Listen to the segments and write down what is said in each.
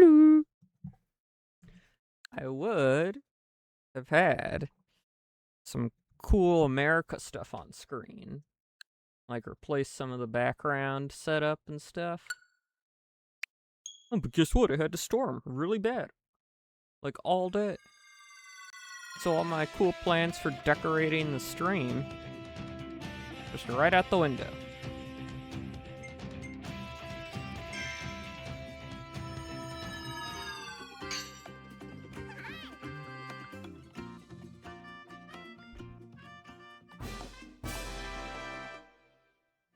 Hello. I would have had some cool America stuff on screen. Like replace some of the background setup and stuff. Oh, but guess what? It had to storm really bad. Like all day. So all my cool plans for decorating the stream just right out the window.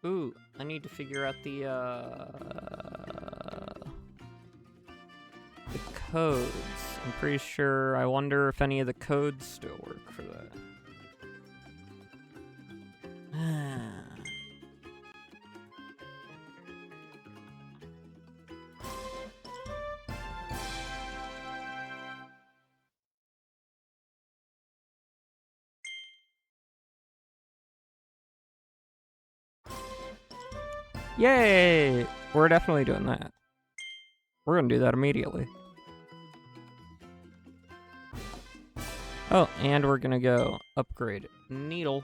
Ooh, I need to figure out the codes. I'm pretty sure, I wonder if any of the codes still work for that. Yay! We're definitely doing that. We're gonna do that immediately. Oh, and we're gonna go upgrade Needle.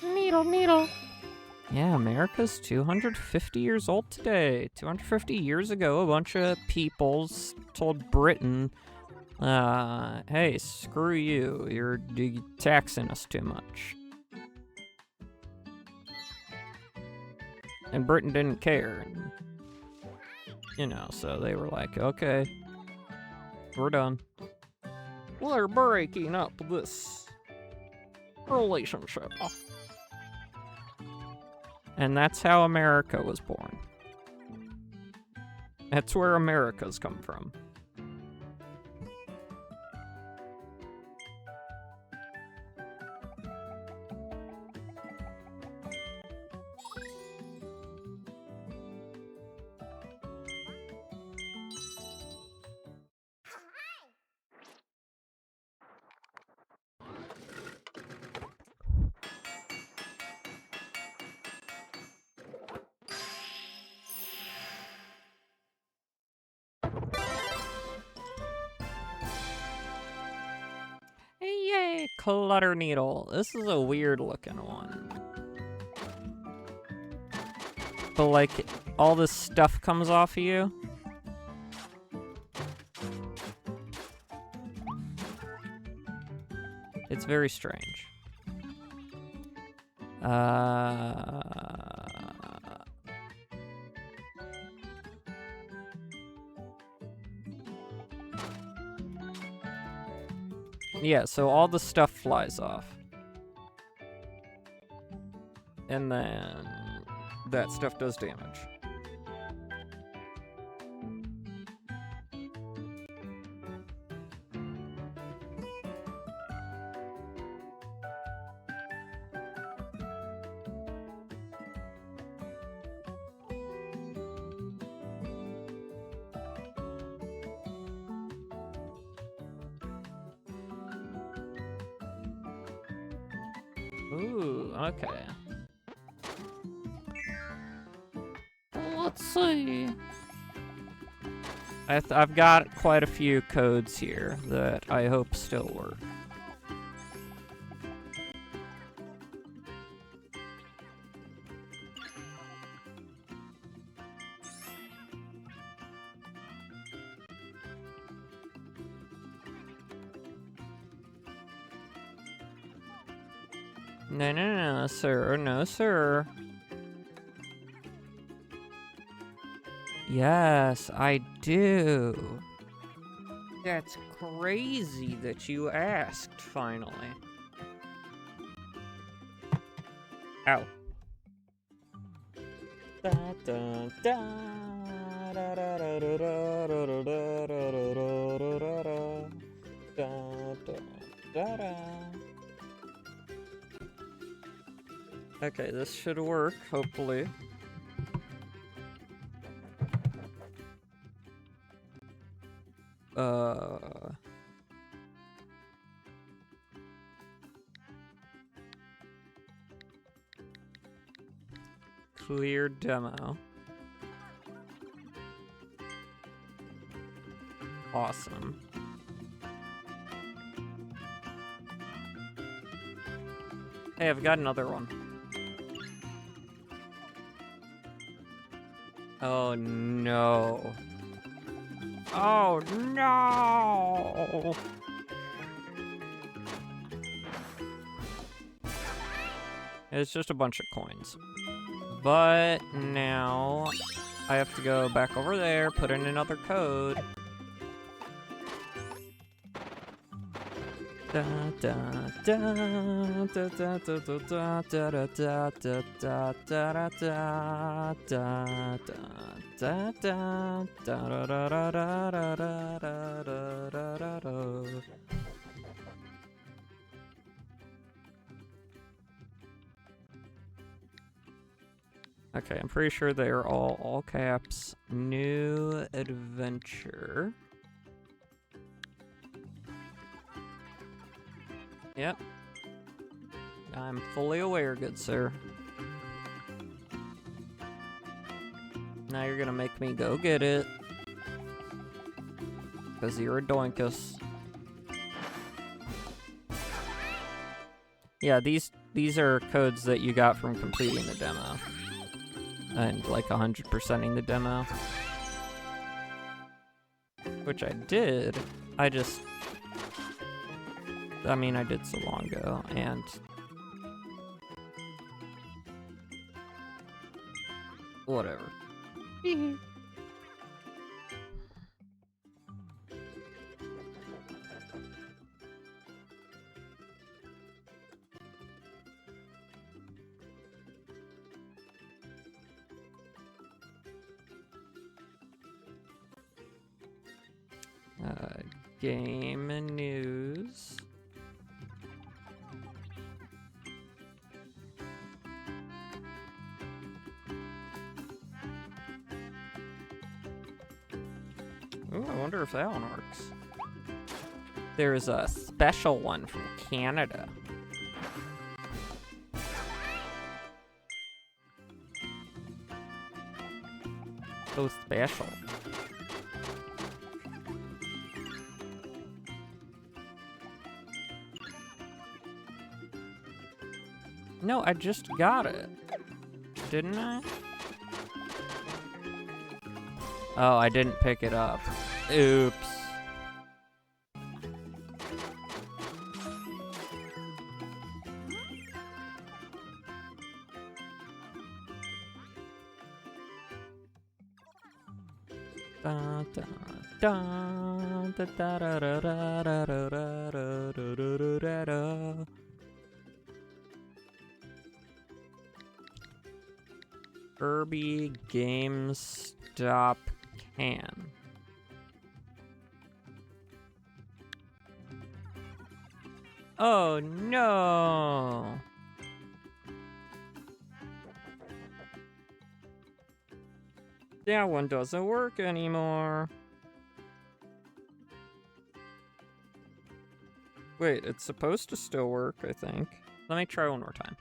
Needle. Yeah, America's 250 years old today. 250 years ago, a bunch of peoples told Britain, hey, screw you, you're taxing us too much. And Britain didn't care. And, you know, so they were like, okay, we're done. We're breaking up this relationship. And that's how America was born. That's where America's come from. Yay, Clutter Needle. This is a weird looking one. But like, all this stuff comes off of you. It's very strange. Yeah, so all the stuff flies off. And then that stuff does damage. Ooh, okay. Let's see. I've got quite a few codes here that I hope still work. No, sir. No, sir. Yes, I do. That's crazy that you asked, finally. Ow. Da, da, da, da, da, da, da, da, da, da, da, da. Okay, this should work, hopefully. Clear demo. awesome. Hey, I've got another one. Oh no. Oh no! It's just a bunch of coins. But now I have to go back over there, put in another code. Da da da da da da da da da da da da da da da da. Okay, I'm pretty sure they're all caps. New adventure. Yep. I'm fully aware, good sir. Now you're gonna make me go get it. Because you're a doinkus. Yeah, these are codes that you got from completing the demo. And like 100%ing the demo. Which I did. I did so long ago, and whatever. Game and news. Ooh, I wonder if that one works. There's a special one from Canada. So special. No, I just got it. Didn't I? Oh, I didn't pick it up. Oops. Da, da, da, da, da, da, da, da, da, da, da, da, da, da. Kirby GameStop can. Oh no! That one doesn't work anymore. Wait, it's supposed to still work, I think. Let me try one more time.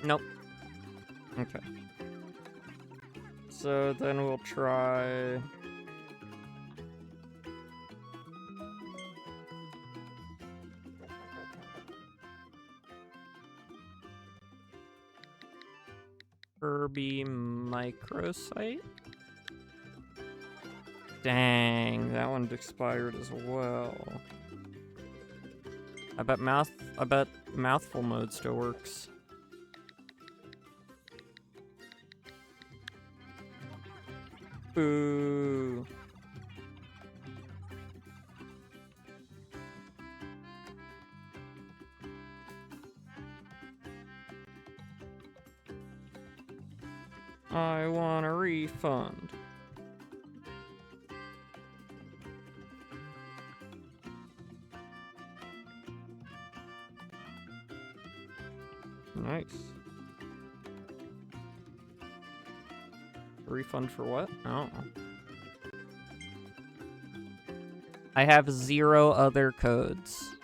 Nope. Okay. So then we'll try... Kirby microsite? Dang, that one expired as well. I bet mouthful mode still works. Boo. I want a refund. Nice. Refund for what? Oh. I have 0 other codes.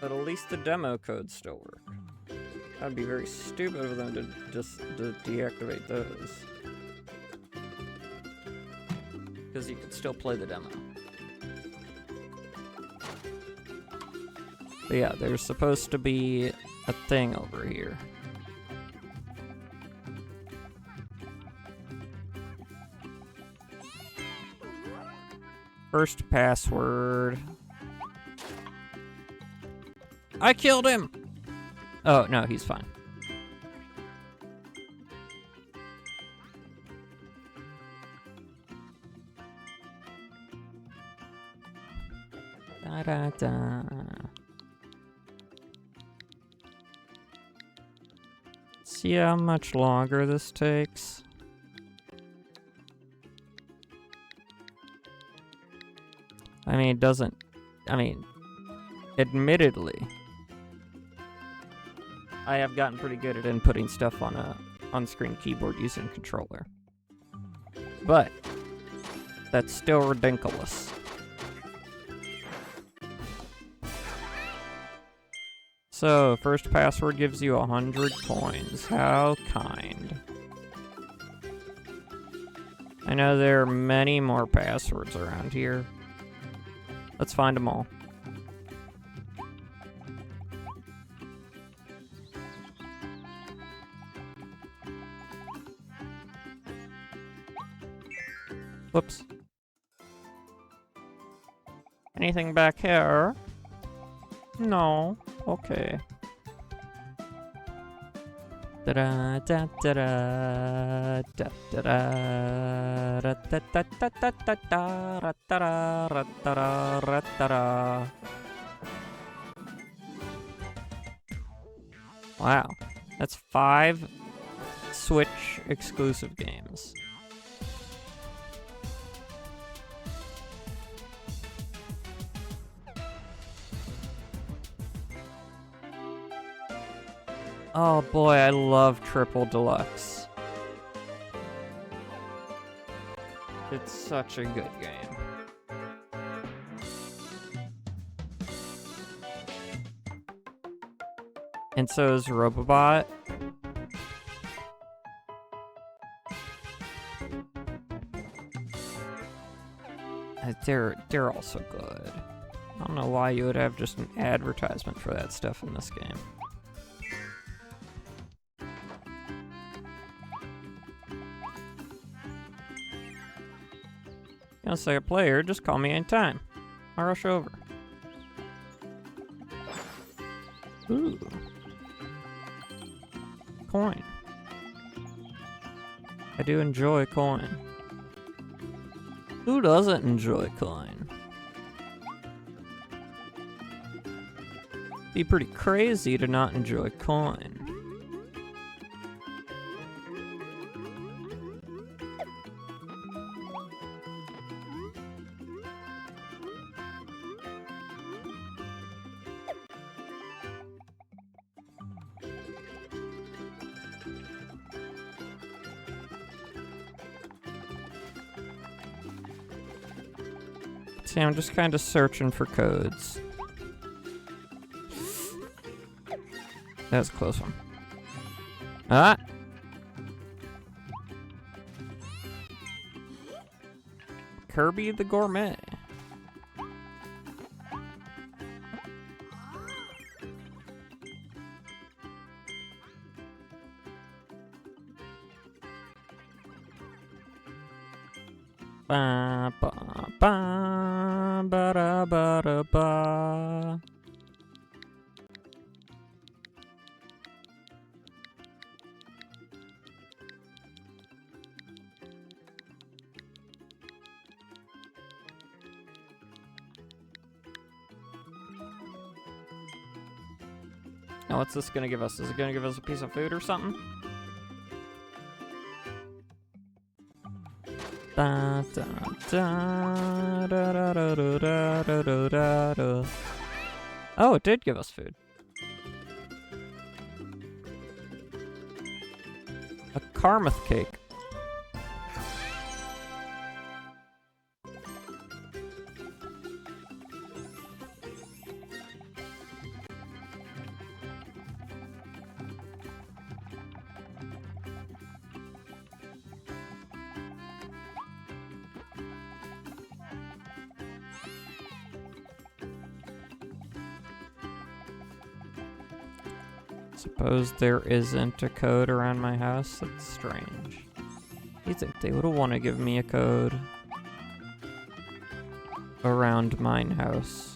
But at least the demo codes still work. That'd be very stupid of them to just deactivate those. Because you could still play the demo. But yeah, there's supposed to be a thing over here. First password. I killed him! Oh, no, he's fine. Da da da. See how much longer this takes. I mean, it doesn't. I mean, admittedly, I have gotten pretty good at inputting stuff on a on-screen keyboard using controller. But that's still ridiculous. So, first password gives you 100 coins. How kind. I know there are many more passwords around here. Let's find them all. Whoops. Anything back here? No. Okay. Da da da da da da da da da da da da da da da da. Wow, that's 5 Switch exclusive games. Oh boy, I love Triple Deluxe. It's such a good game. And so is Robobot. They're also good. I don't know why you would have just an advertisement for that stuff in this game. You want a second player, just call me anytime. I'll rush over. Ooh. Coin. I do enjoy coin. Who doesn't enjoy coin? Be pretty crazy to not enjoy coin. See, I'm just kind of searching for codes. That was a close one. Ah! Kirby the Gourmet. Ba ba ba ba da ba da ba. Now what's this gonna give us? Is it gonna give us a piece of food or something? Da, da, da, da, da, da, da, da, da, da, da. Oh, it did give us food. A Karmeth cake. Suppose there isn't a code around my house? That's strange. You think they would want to give me a code around mine house?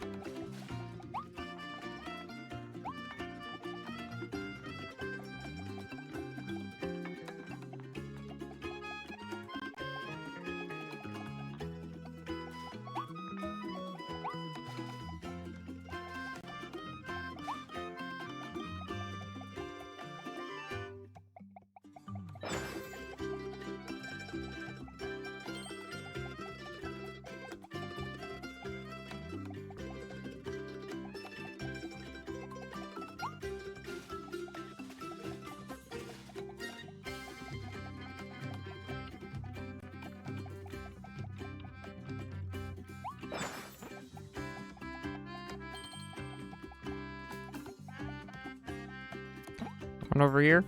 One over here.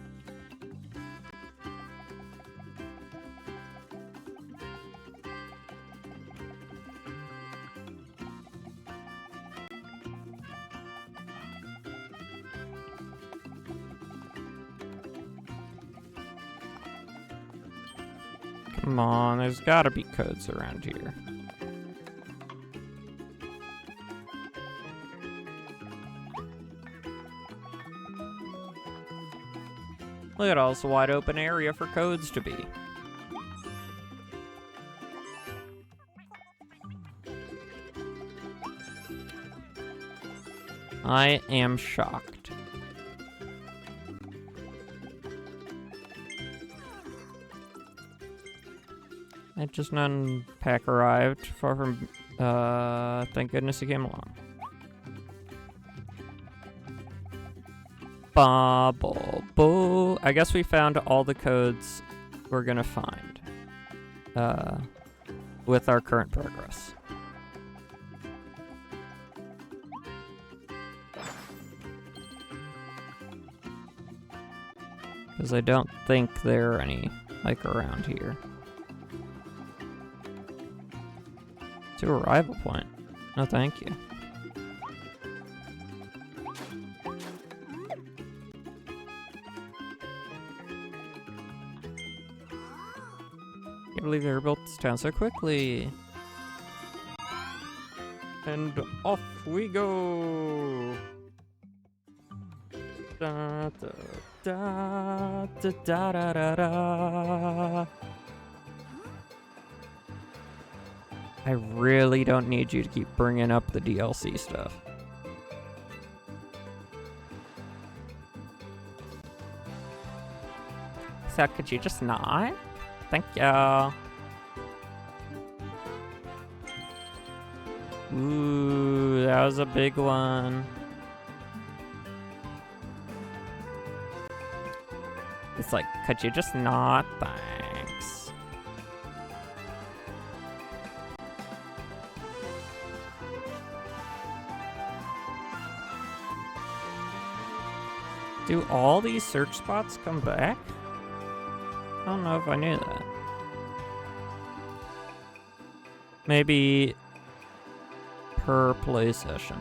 Come on, there's gotta be codes around here. Look at all this wide open area for codes to be. I am shocked. And just none pack arrived. Far from thank goodness he came along. Bobble boo. I guess we found all the codes we're gonna find with our current progress. Because I don't think there are any like around here. To arrival point. No, thank you. Can't believe they rebuilt this town so quickly. And off we go. Da da da da da da da da. I really don't need you to keep bringing up the DLC stuff. So could you just not? Thank you. Ooh, that was a big one. It's like, could you just not? Thanks. Do all these search spots come back? I don't know if I knew that. Maybe per play session.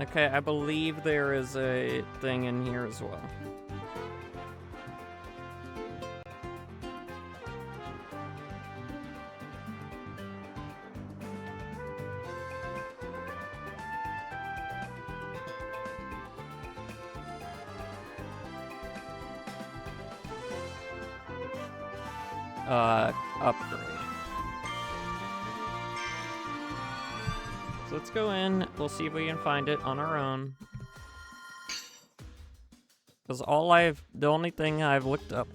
Okay, I believe there is a thing in here as well. Upgrade. So let's go in, we'll see if we can find it on our own. Because the only thing I've looked up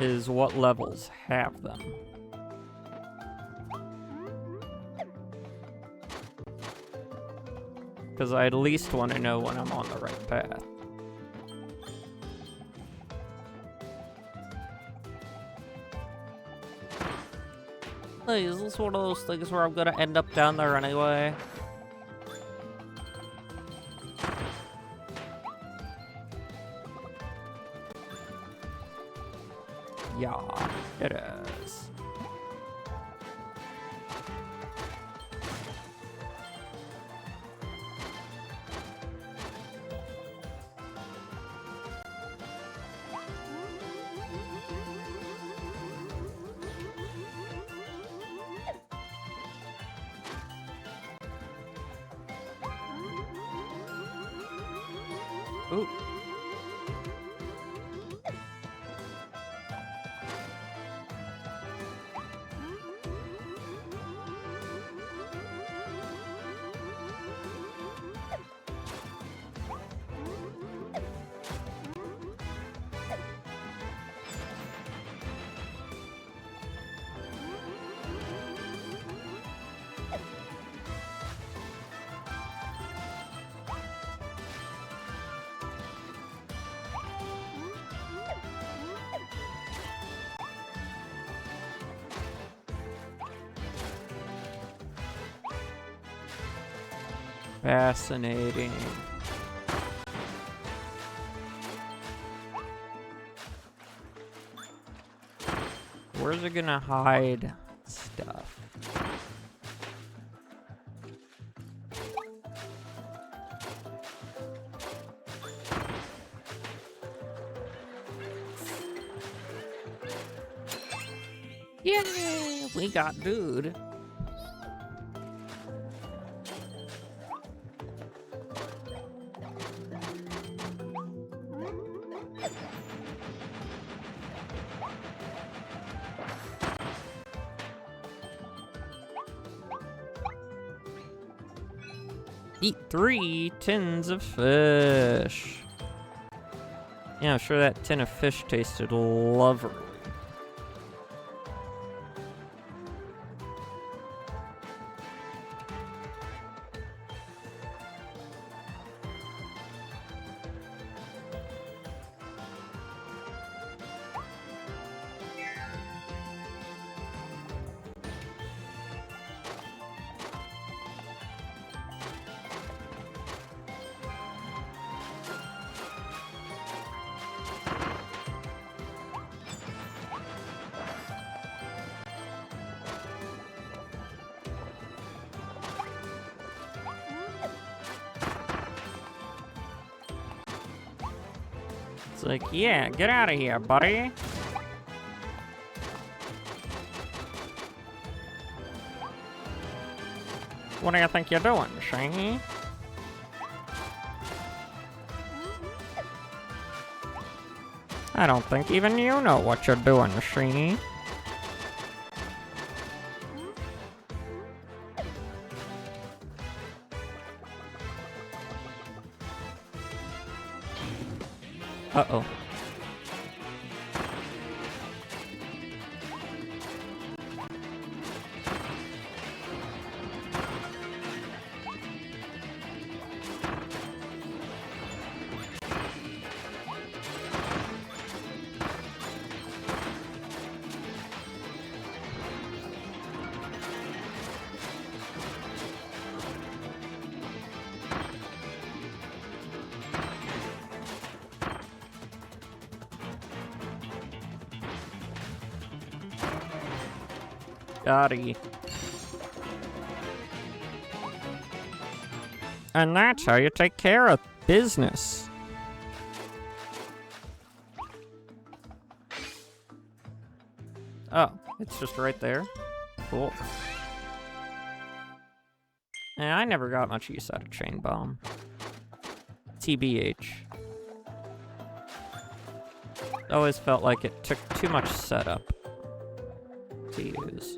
is what levels have them. Because I at least want to know when I'm on the right path. Is this one of those things where I'm gonna end up down there anyway? Yeah, it is. Ooh. Fascinating. Where's it gonna hide stuff? Yeah, we got dude. Eat 3 tins of fish. Yeah, I'm sure that tin of fish tasted lovely. It's like, yeah, get out of here, buddy. What do you think you're doing, Shiny? I don't think even you know what you're doing, Shiny. Uh-oh. Gotti. And that's how you take care of business. Oh, it's just right there. Cool. Yeah, I never got much use out of Chain Bomb. TBH. Always felt like it took too much setup to use.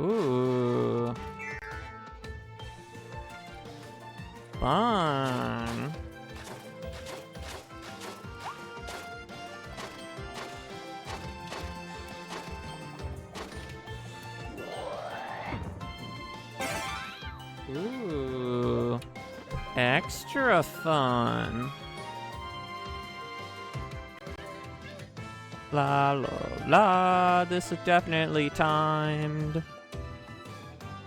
Ooh. Fun. Ooh. Extra fun. La la la, this is definitely timed.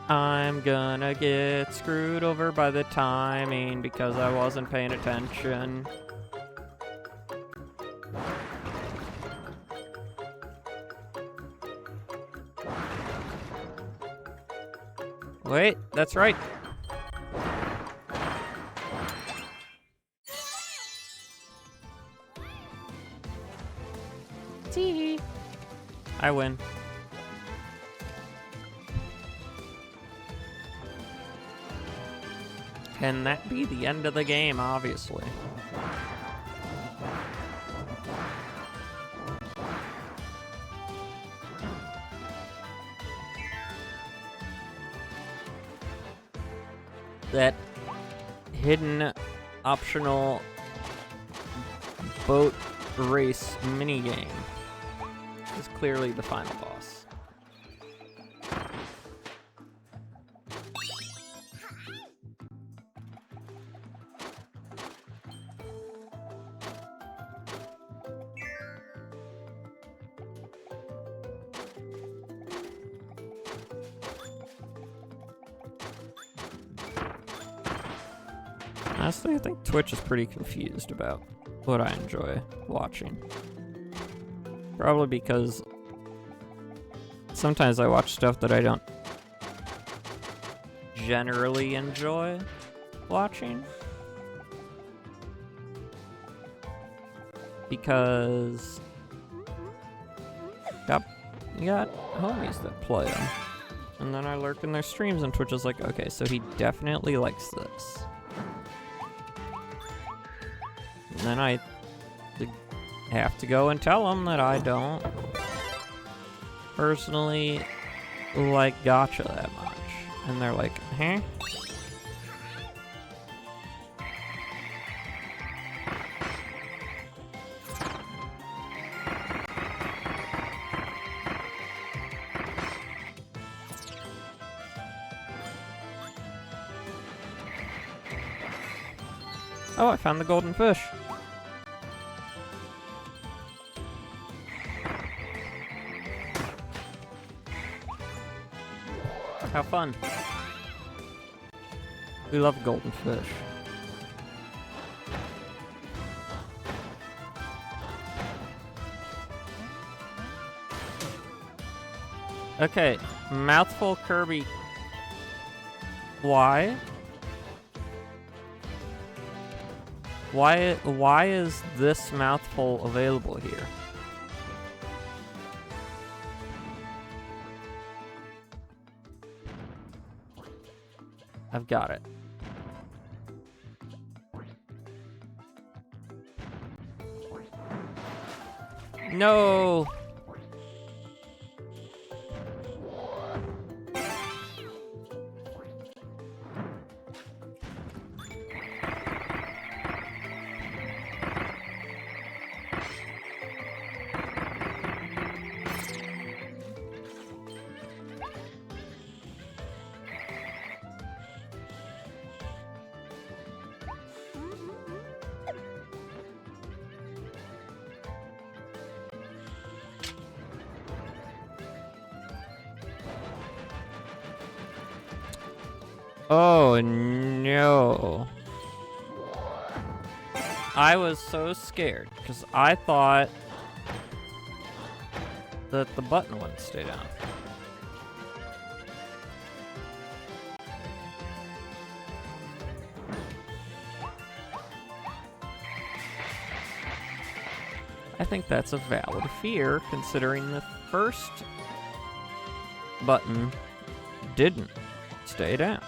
I'm gonna get screwed over by the timing because I wasn't paying attention. Wait, that's right. Tee. I win. Can that be the end of the game, obviously? That hidden optional boat race minigame is clearly the final boss. Honestly, I think Twitch is pretty confused about what I enjoy watching. Probably because sometimes I watch stuff that I don't generally enjoy watching. Because you got homies that play them. And then I lurk in their streams and Twitch is like, okay, so he definitely likes this. And then I have to go and tell them that I don't personally like gacha that much. And they're like, huh? Oh, I found the golden fish. How fun. We love golden fish. Okay, mouthful Kirby. Why? Why is this mouthful available here? I've got it. No! Oh no. I was so scared because I thought that the button wouldn't stay down. I think that's a valid fear considering the first button didn't stay down.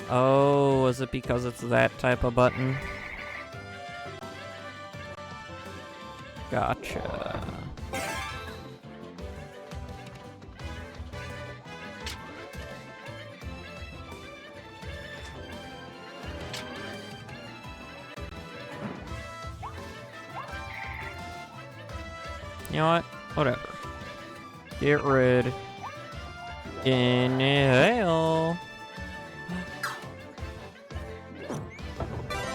Oh, is it because it's that type of button? Gotcha. You know what? Whatever. Get rid. Inhale.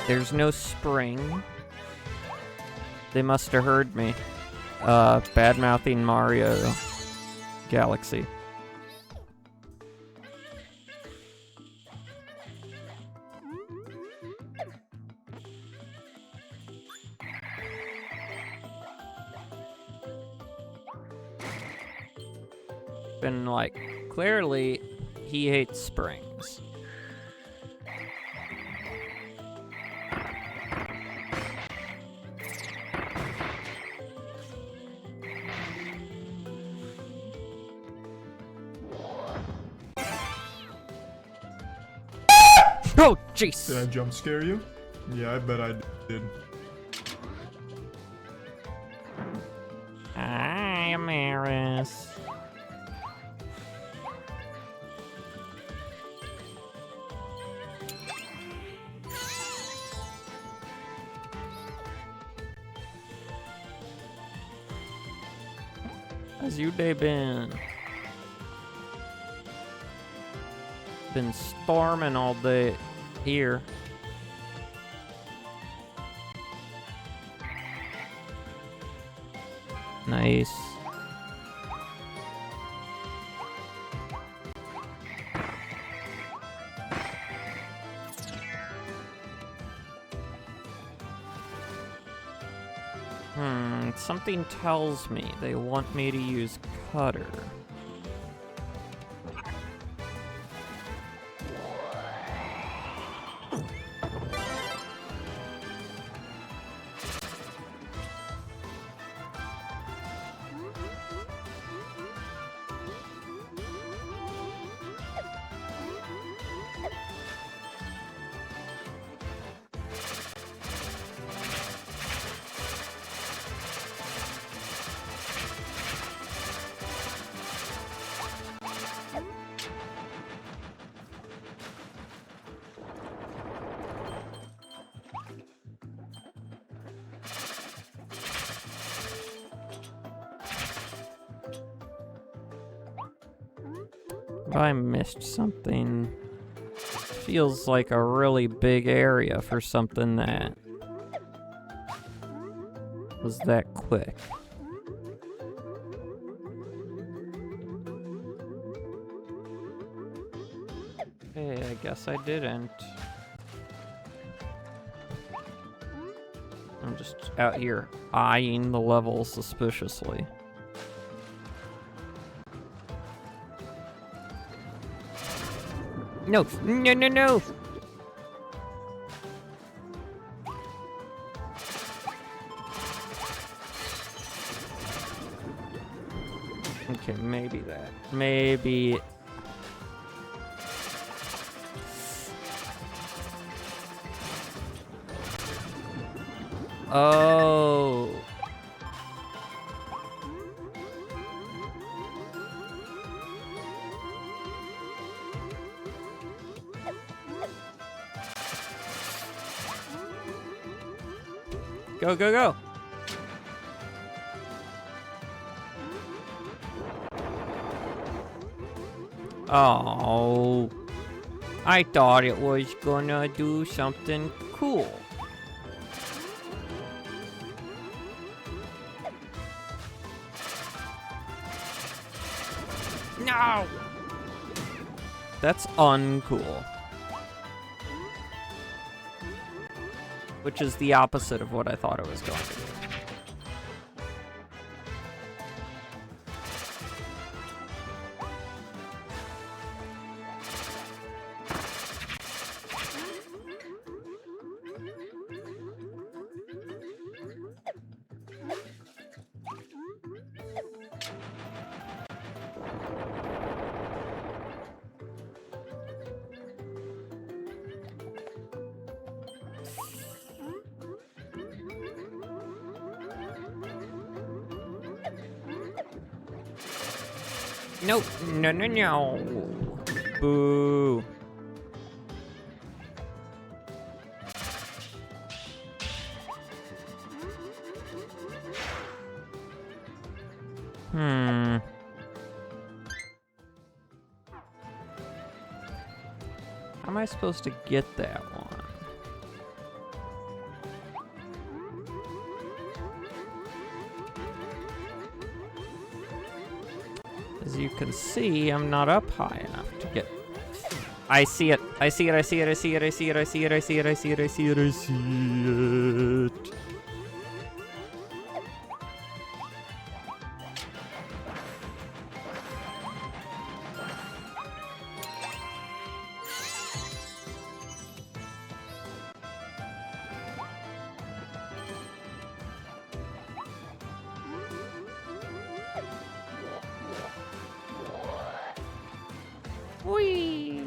There's no spring. They must have heard me. Bad-mouthing Mario Galaxy. Been like, clearly, he hates springs. Oh, jeez. Did I jump scare you? Yeah, I bet I did. Hi, Amaris. How's your day been? Been storming all day here. Nice. Something tells me they want me to use cutter. If I missed something, feels like a really big area for something that was that quick. Hey, I guess I didn't. I'm just out here eyeing the level suspiciously. No, no, no, no! Okay, maybe that. Maybe... Oh... Go, go, go! Oh, I thought it was gonna do something cool. No! That's uncool. Which is the opposite of what I thought it was going to do. Nope. No, no, no. Boo. Hmm. How am I supposed to get that one? As you can see, I'm not up high enough to get... I see it. I see it. I see it. I see it. I see it. I see it. I see it. I see it. I see it. I see it. Whee!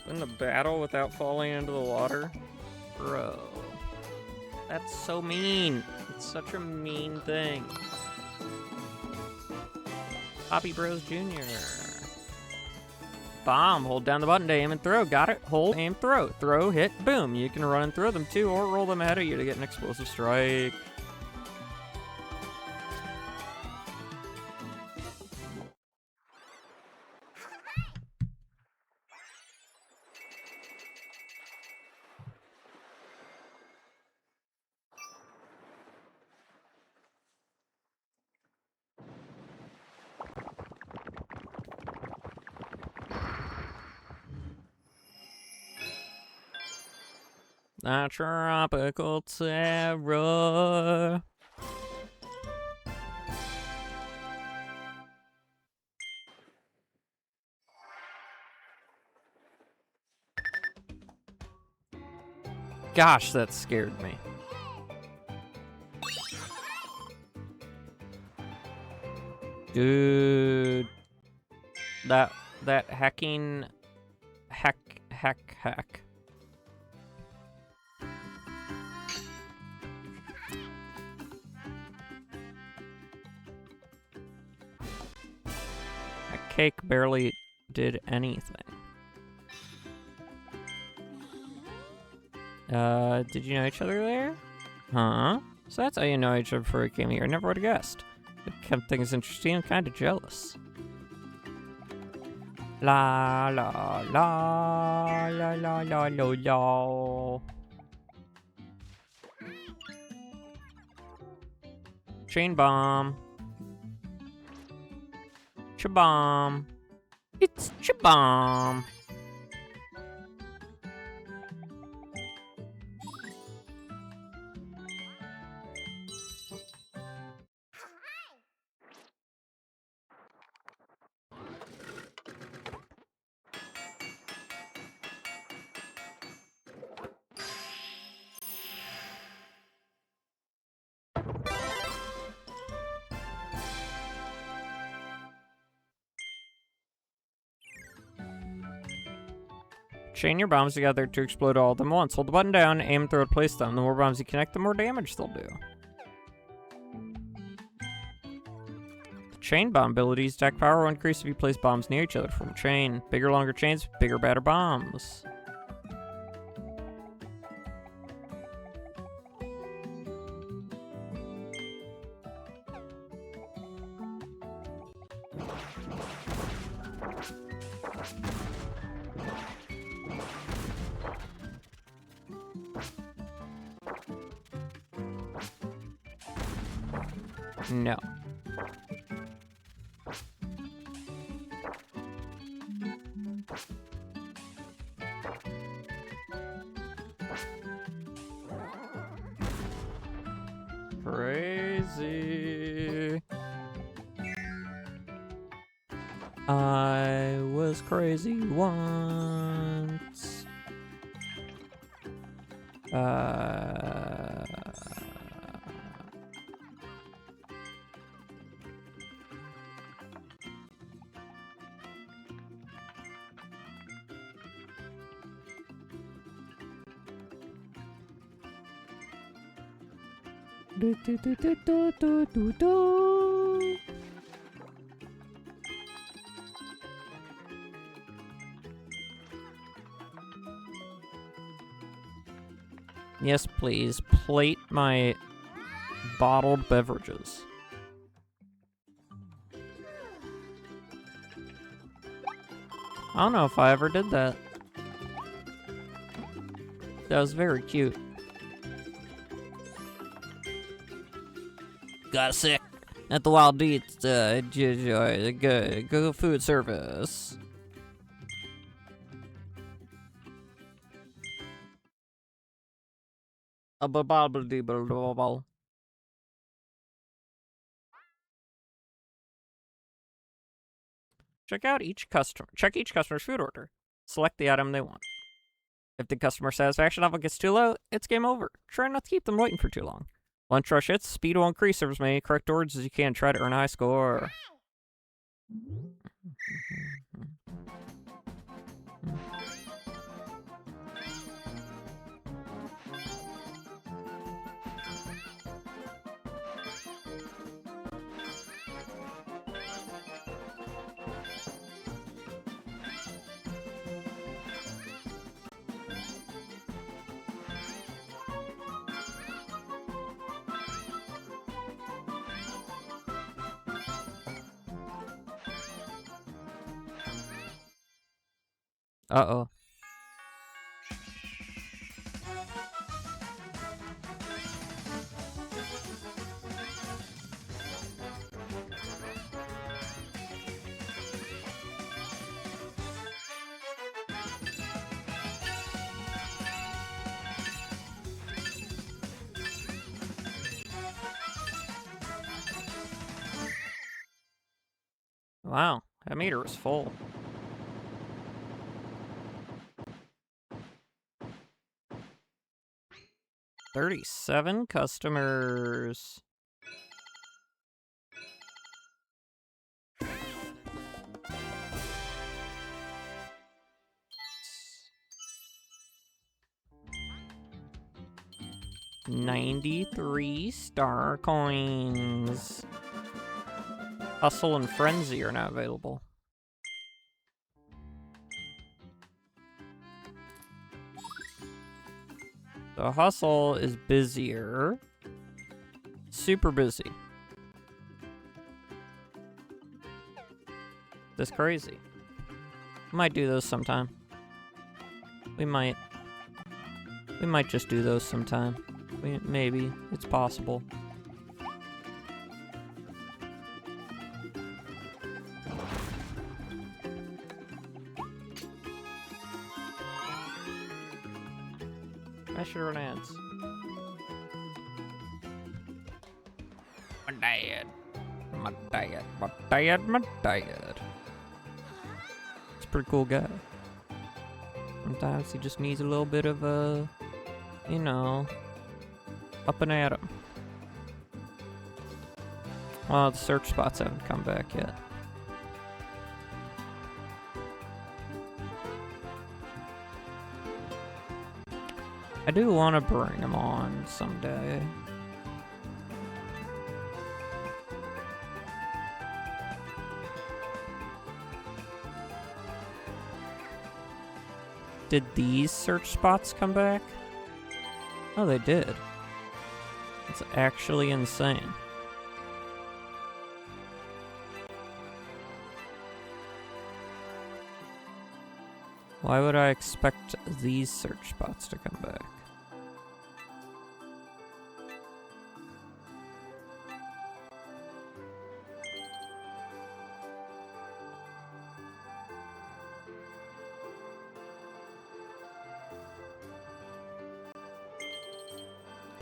Win the battle without falling into the water? Bro. That's so mean. It's such a mean thing. Poppy Bros Jr. Bomb. Hold down the button to aim and throw. Got it. Hold, aim, throw. Throw, hit, boom. You can run and throw them too, or roll them ahead of you to get an explosive strike. A tropical terror. Gosh, that scared me. Dude. That hacking... Hack. That cake barely did anything. Did you know each other there? Huh? So that's how you know each other before you came here. Never would have guessed. It kept things interesting and kind of jealous. La la la la la la la la. Chain bomb. Cha-bomb. It's cha-bomb. Chain your bombs together to explode all of them once. Hold the button down, aim, and throw it, place them. The more bombs you connect, the more damage they'll do. The chain bomb abilities attack power will increase if you place bombs near each other from a chain. Bigger, longer chains, bigger, badder bombs. No. crazy. I was crazy once. Do, do, do, do, do, do, do, do. Yes, please. Plate my bottled beverages. I don't know if I ever did that. That was very cute. Got sick at the Wild Eats go food service. Check each customer's food order. Select the item they want. If the customer satisfaction level gets too low, it's game over. Try not to keep them waiting for too long. Lunch rush hits, speed will increase. Serve as many correct orders as you can. Try to earn a high score. Uh-oh. Wow, that meter was full. $37 customers. $93 star coins. Hustle and Frenzy are now available. The Hustle is busier. Super busy. That's crazy. Might do those sometime. We might just do those sometime. Maybe. It's possible. I should run ads. My dad. My dad. My dad. My dad. He's a pretty cool guy. Sometimes he just needs a little bit of a, you know, up and at him. Well, the search spots haven't come back yet. I do want to bring him on someday. Did these search spots come back? Oh, they did. It's actually insane. Why would I expect these search spots to come back?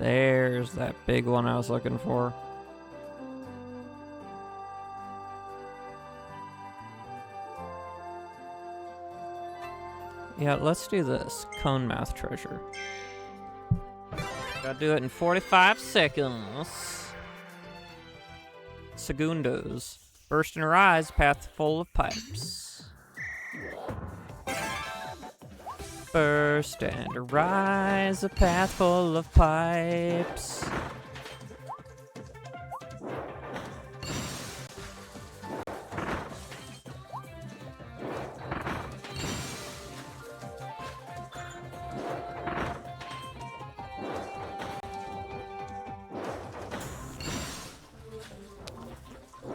There's that big one I was looking for. Yeah, let's do this. Cone mouth treasure. Gotta do it in 45 seconds. Segundos. Burst and rise, path full of pipes. Burst and rise, a path full of pipes.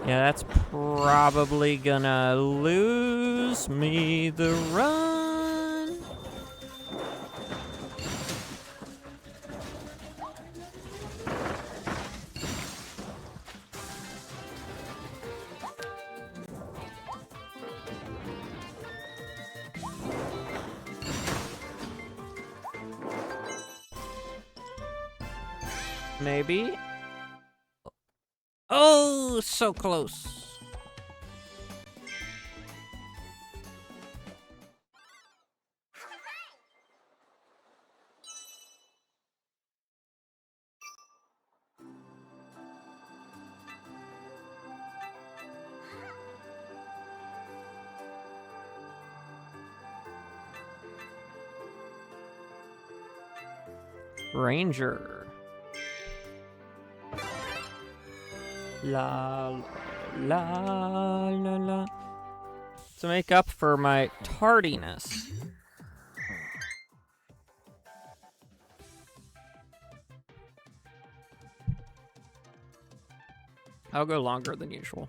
Yeah, that's probably gonna lose me the run. Maybe. Oh, so close. Ranger. La la la la. To make up for my tardiness. I'll go longer than usual.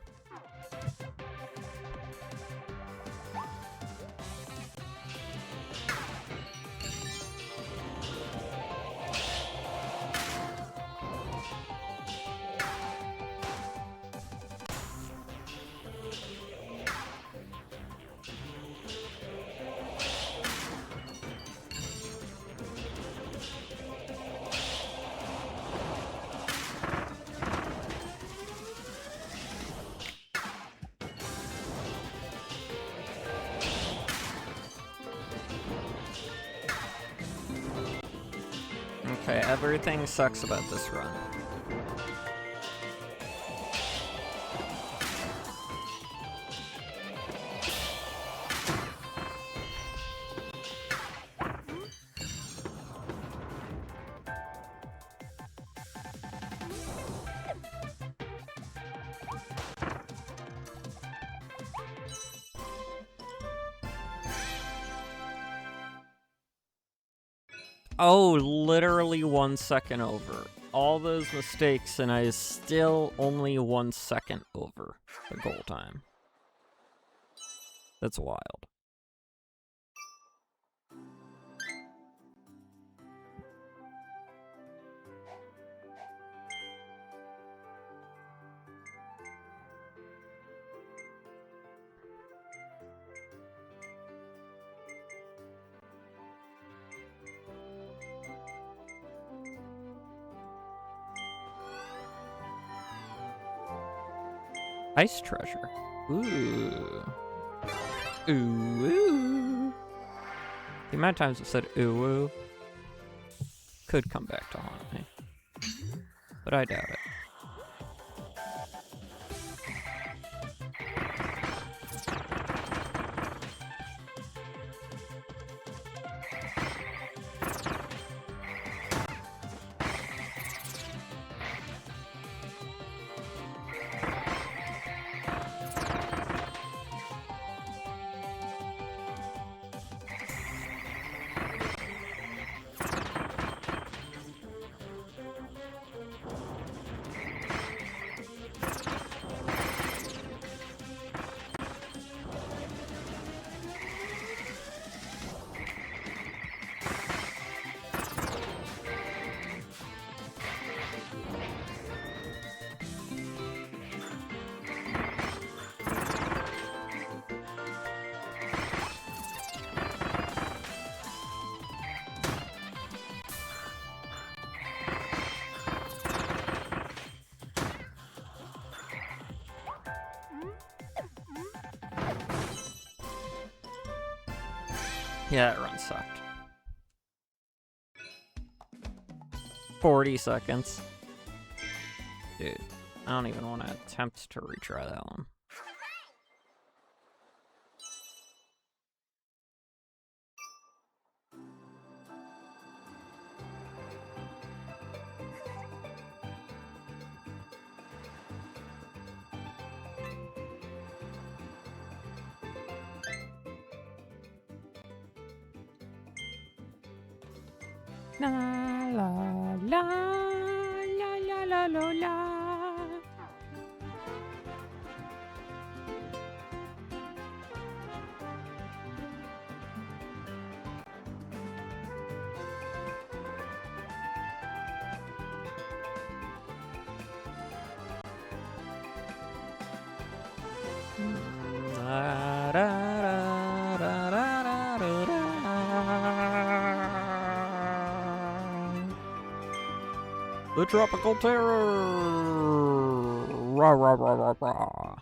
Okay, everything sucks about this run. Oh, literally 1 second over. All those mistakes, and I is still only 1 second over the goal time. That's wild. Ice treasure. Ooh. Ooh, ooh. The amount of times it said ooh, ooh could come back to haunt me. But I doubt it. Yeah, that run sucked. 40 seconds. Dude, I don't even want to attempt to retry that one. La la la la la la la la. Da, da, da, da, da, da, da, da. The Tropical Terror! Rah, rah, rah, rah, rah.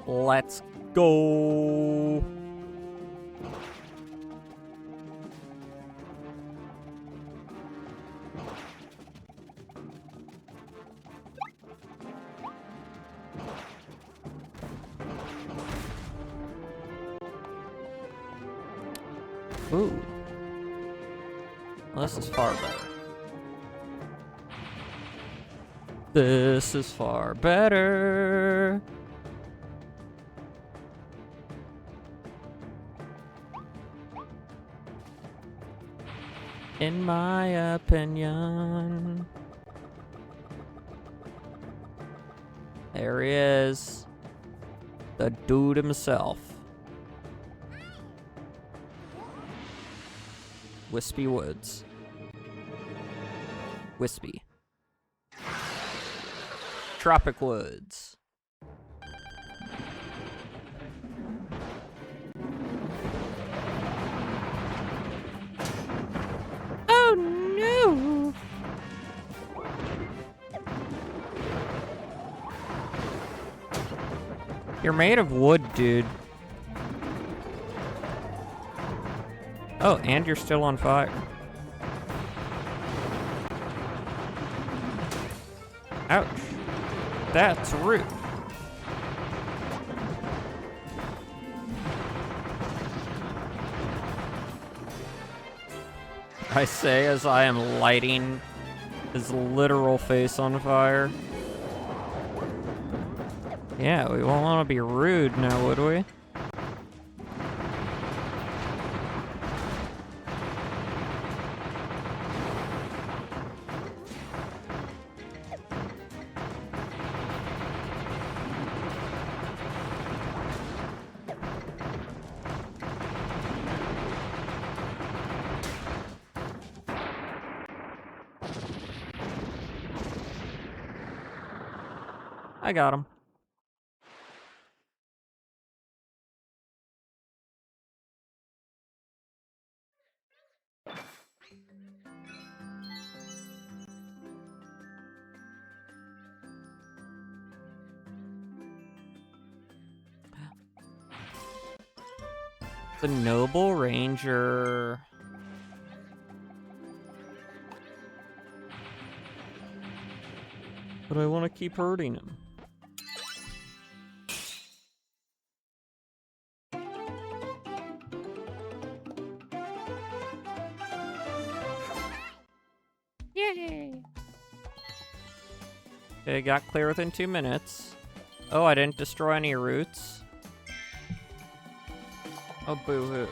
Let's go! Ooh. Well, this is far better. This is far better. In my opinion. There he is. The dude himself. Wispy Woods. Wispy. Tropic Woods. Oh no! You're made of wood, dude. Oh, and you're still on fire. Ouch. That's rude. I say as I am lighting his literal face on fire. Yeah, we won't want to be rude now, would we? I got him. The Noble Ranger. But I want to keep hurting him. Yay! Okay, got clear within 2 minutes. Oh, I didn't destroy any roots. Oh, boo-hoo.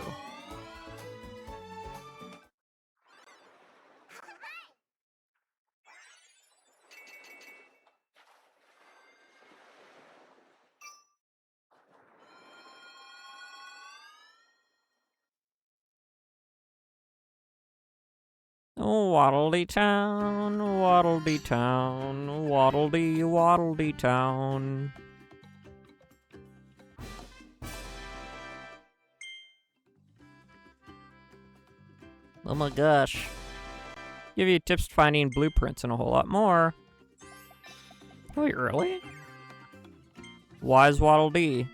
Waddle-dee town, waddle-dee town, waddle-dee, waddle-dee town. Oh my gosh. Give you tips to finding blueprints and a whole lot more. Wait, really? Wise Waddle Dee.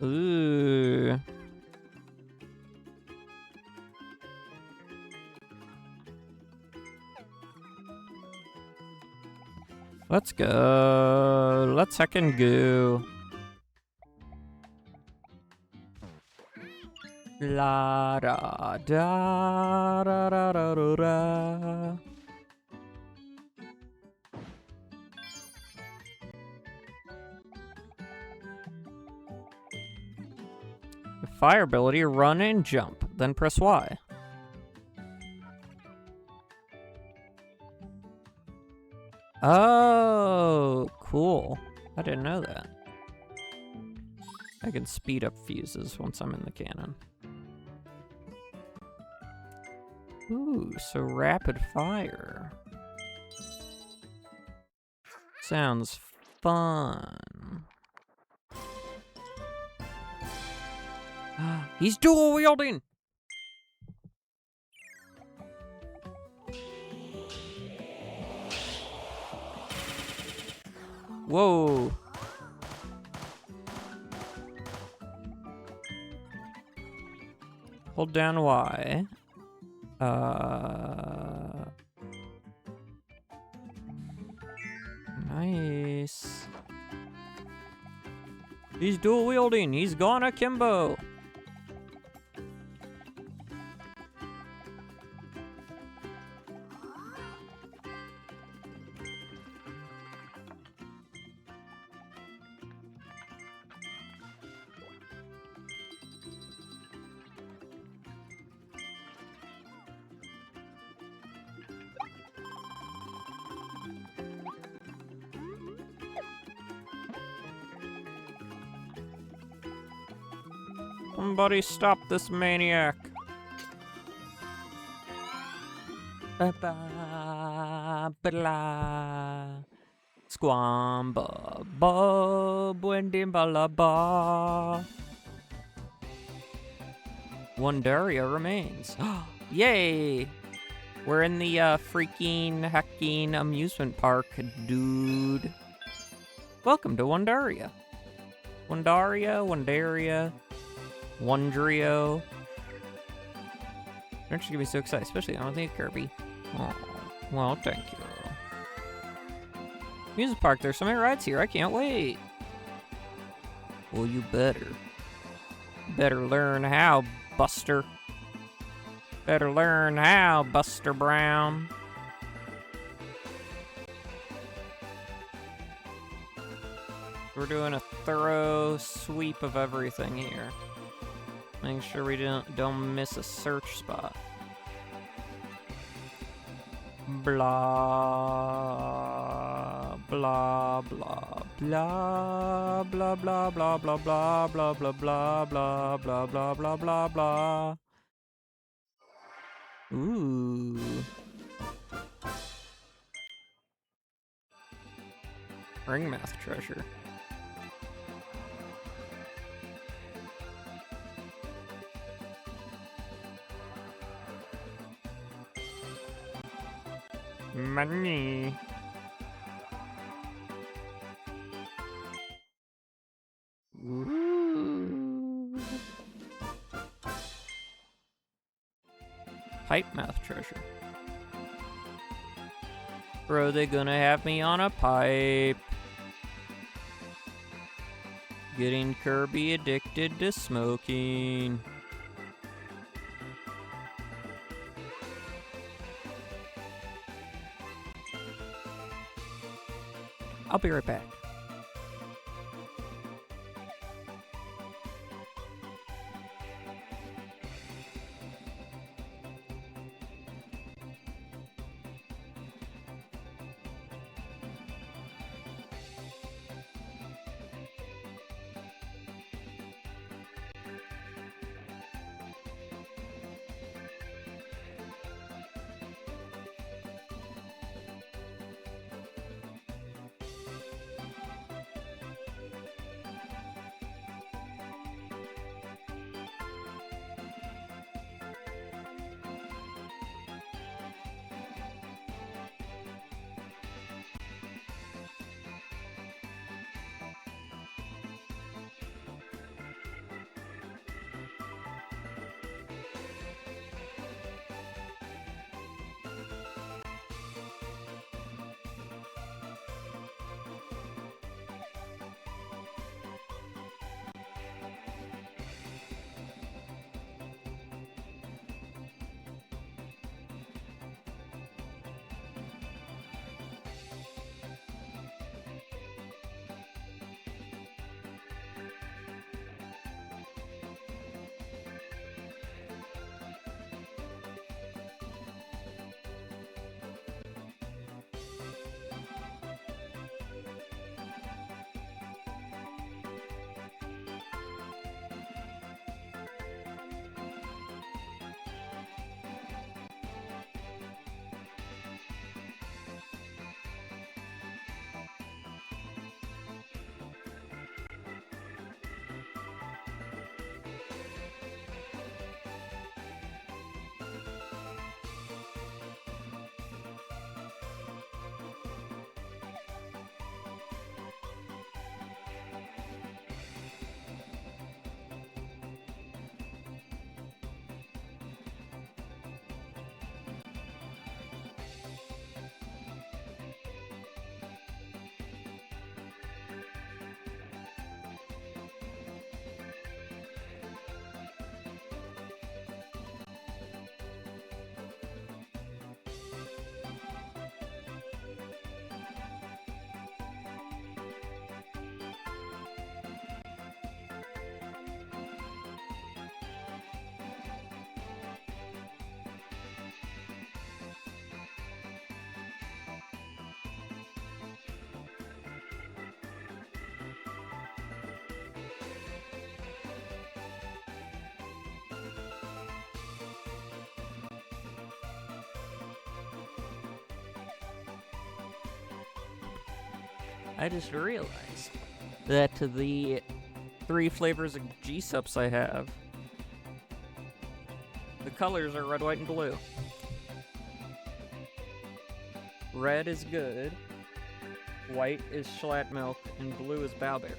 Ooh. Let's go. Let's heckin' go. La da da da da da da da. Fire ability, run and jump, then press Y. Oh, cool. I didn't know that. I can speed up fuses once I'm in the cannon. Ooh, so rapid fire. Sounds fun. He's dual wielding! Whoa. Hold down Y. Nice. He's dual wielding. He's gone akimbo. Somebody stop this maniac. Ba-ba-ba-la. Squamba ba ba. Wondaria remains. Yay! We're in the freaking hacking amusement park, dude. Welcome to Wondaria. Wondaria. Wondrio. Don't you get me so excited, especially I don't think Kirby. Oh, well, thank you. Music park, there's so many rides here, I can't wait. Well, you better. Better learn how, Buster. Better learn how, Buster Brown. We're doing a thorough sweep of everything here. Make sure we don't miss a search spot. Blah blah blah blah blah blah blah blah blah blah blah blah blah blah blah blah blah blah. Ooh. Ring math treasure. Money. Ooh. Pipe math treasure. Bro, they gonna have me on a pipe. Getting Kirby addicted to smoking. I'll be right back. I just realized that the 3 flavors of G-Sups I have, the colors are red, white, and blue. Red is good, white is Schlatt milk, and blue is Bowberry.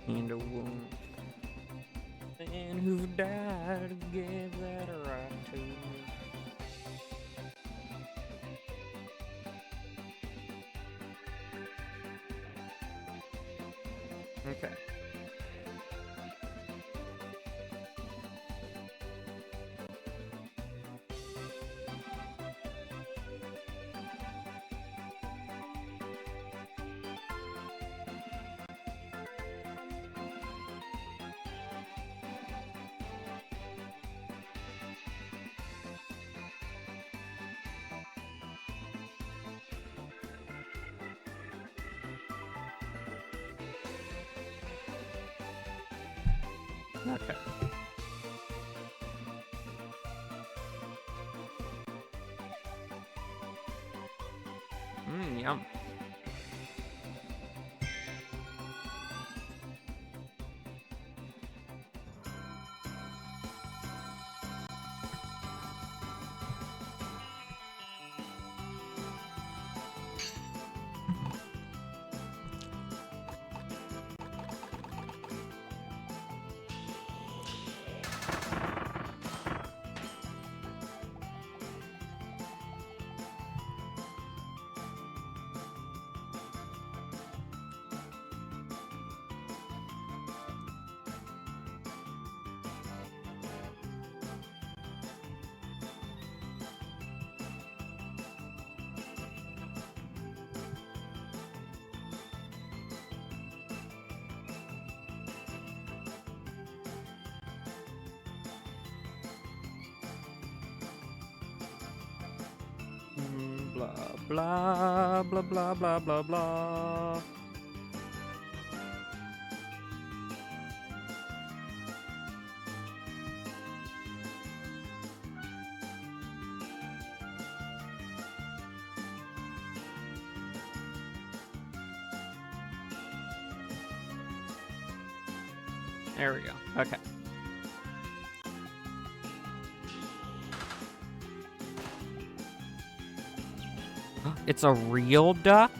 And a woman who died gave that right to me. Okay. Okay. Yum. Blah, blah, blah, blah, blah, blah, blah. There we go. Okay. It's a real duckling.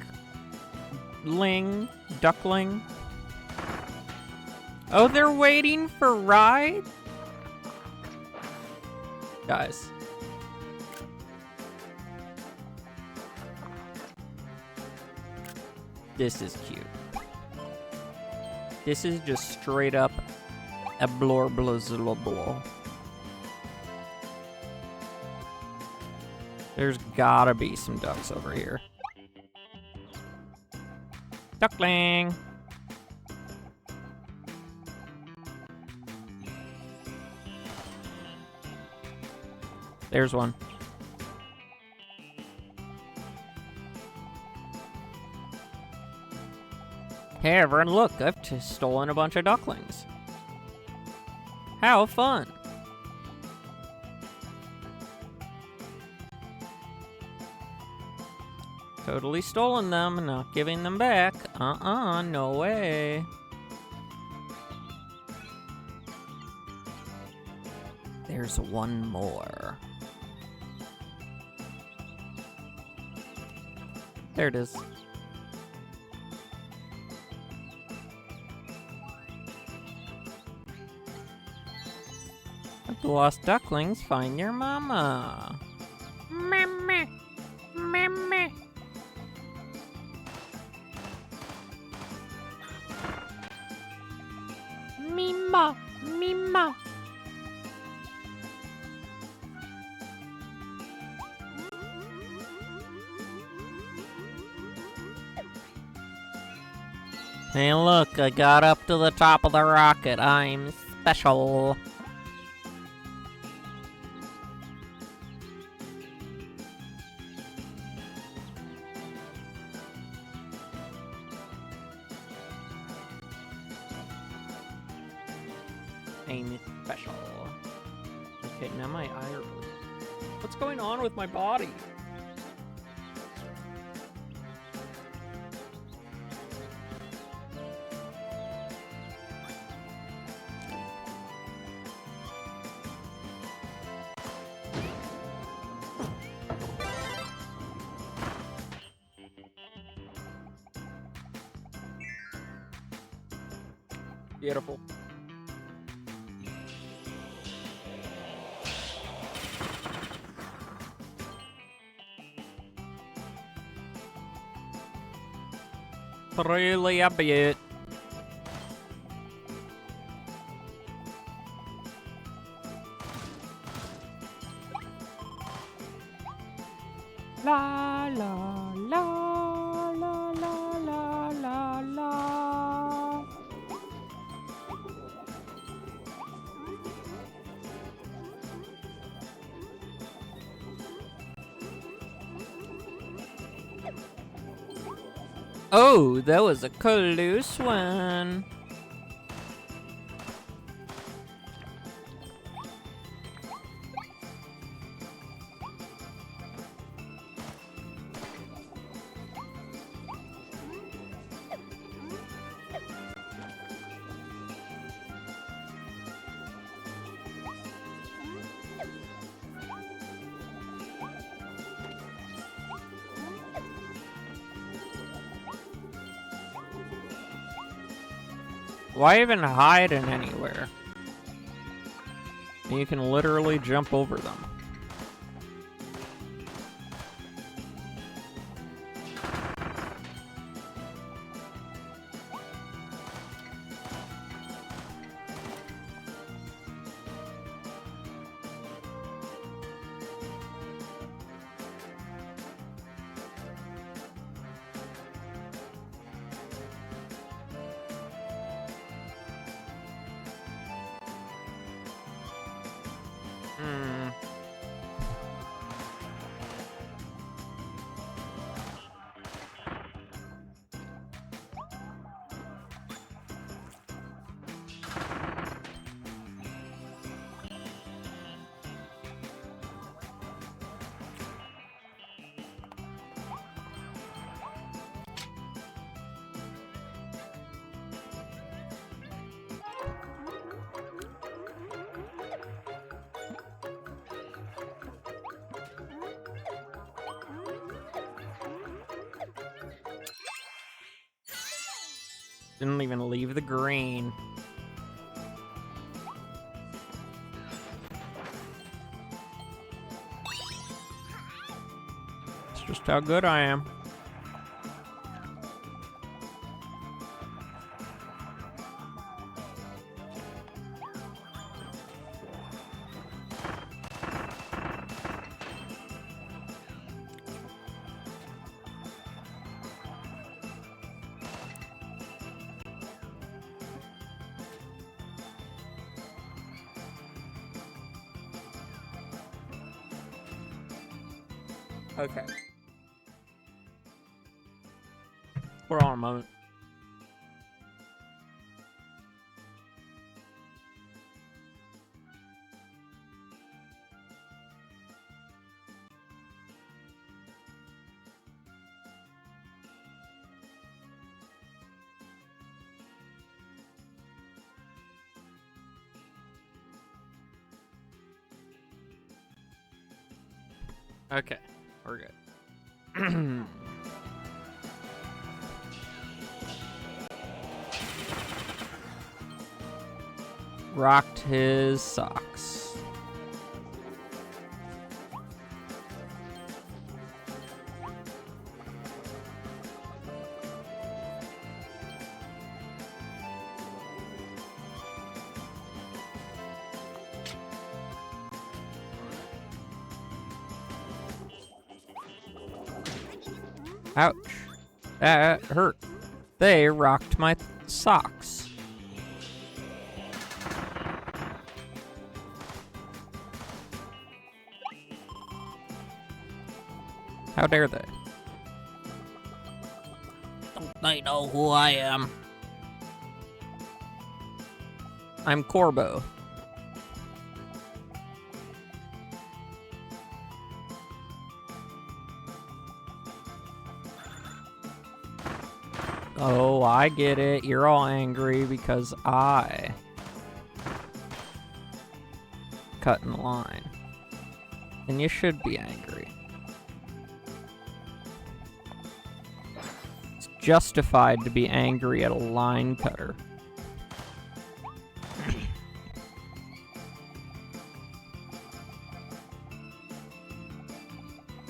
Oh, they're waiting for ride? Guys. This is cute. This is just straight up a blorblazloblo. There's gotta be some ducks over here. Duckling! There's one. Hey everyone, look, I've just stolen a bunch of ducklings. How fun! Totally stolen them, not giving them back. No way. There's one more. There it is. If the lost ducklings, find your mama. Mama. Mama. Mima. Mima. Hey look, I got up to the top of the rocket. I'm special. I'm special. Okay, now my eye. What's going on with my body? Beautiful. Really a bit. La la la la la la la la. Oh, that was a close one. Why even hide in anywhere? You can literally jump over them. Didn't even leave the green. It's just how good I am. Okay. Hold on a moment. Okay, we're good. Rocked his socks. Ouch. That hurt. They rocked my socks. How dare they? Don't they know who I am? I'm Corbo. Oh, I get it. You're all angry because I cut in line. And you should be angry. It's justified to be angry at a line cutter.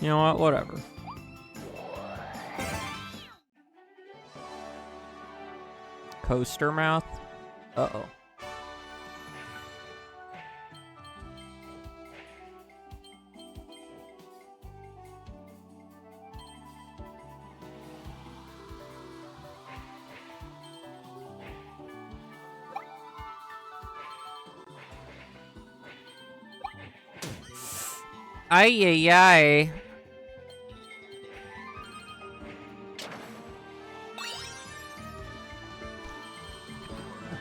You know what? Whatever. Coaster mouth? Uh-oh. Ay, ay, ay.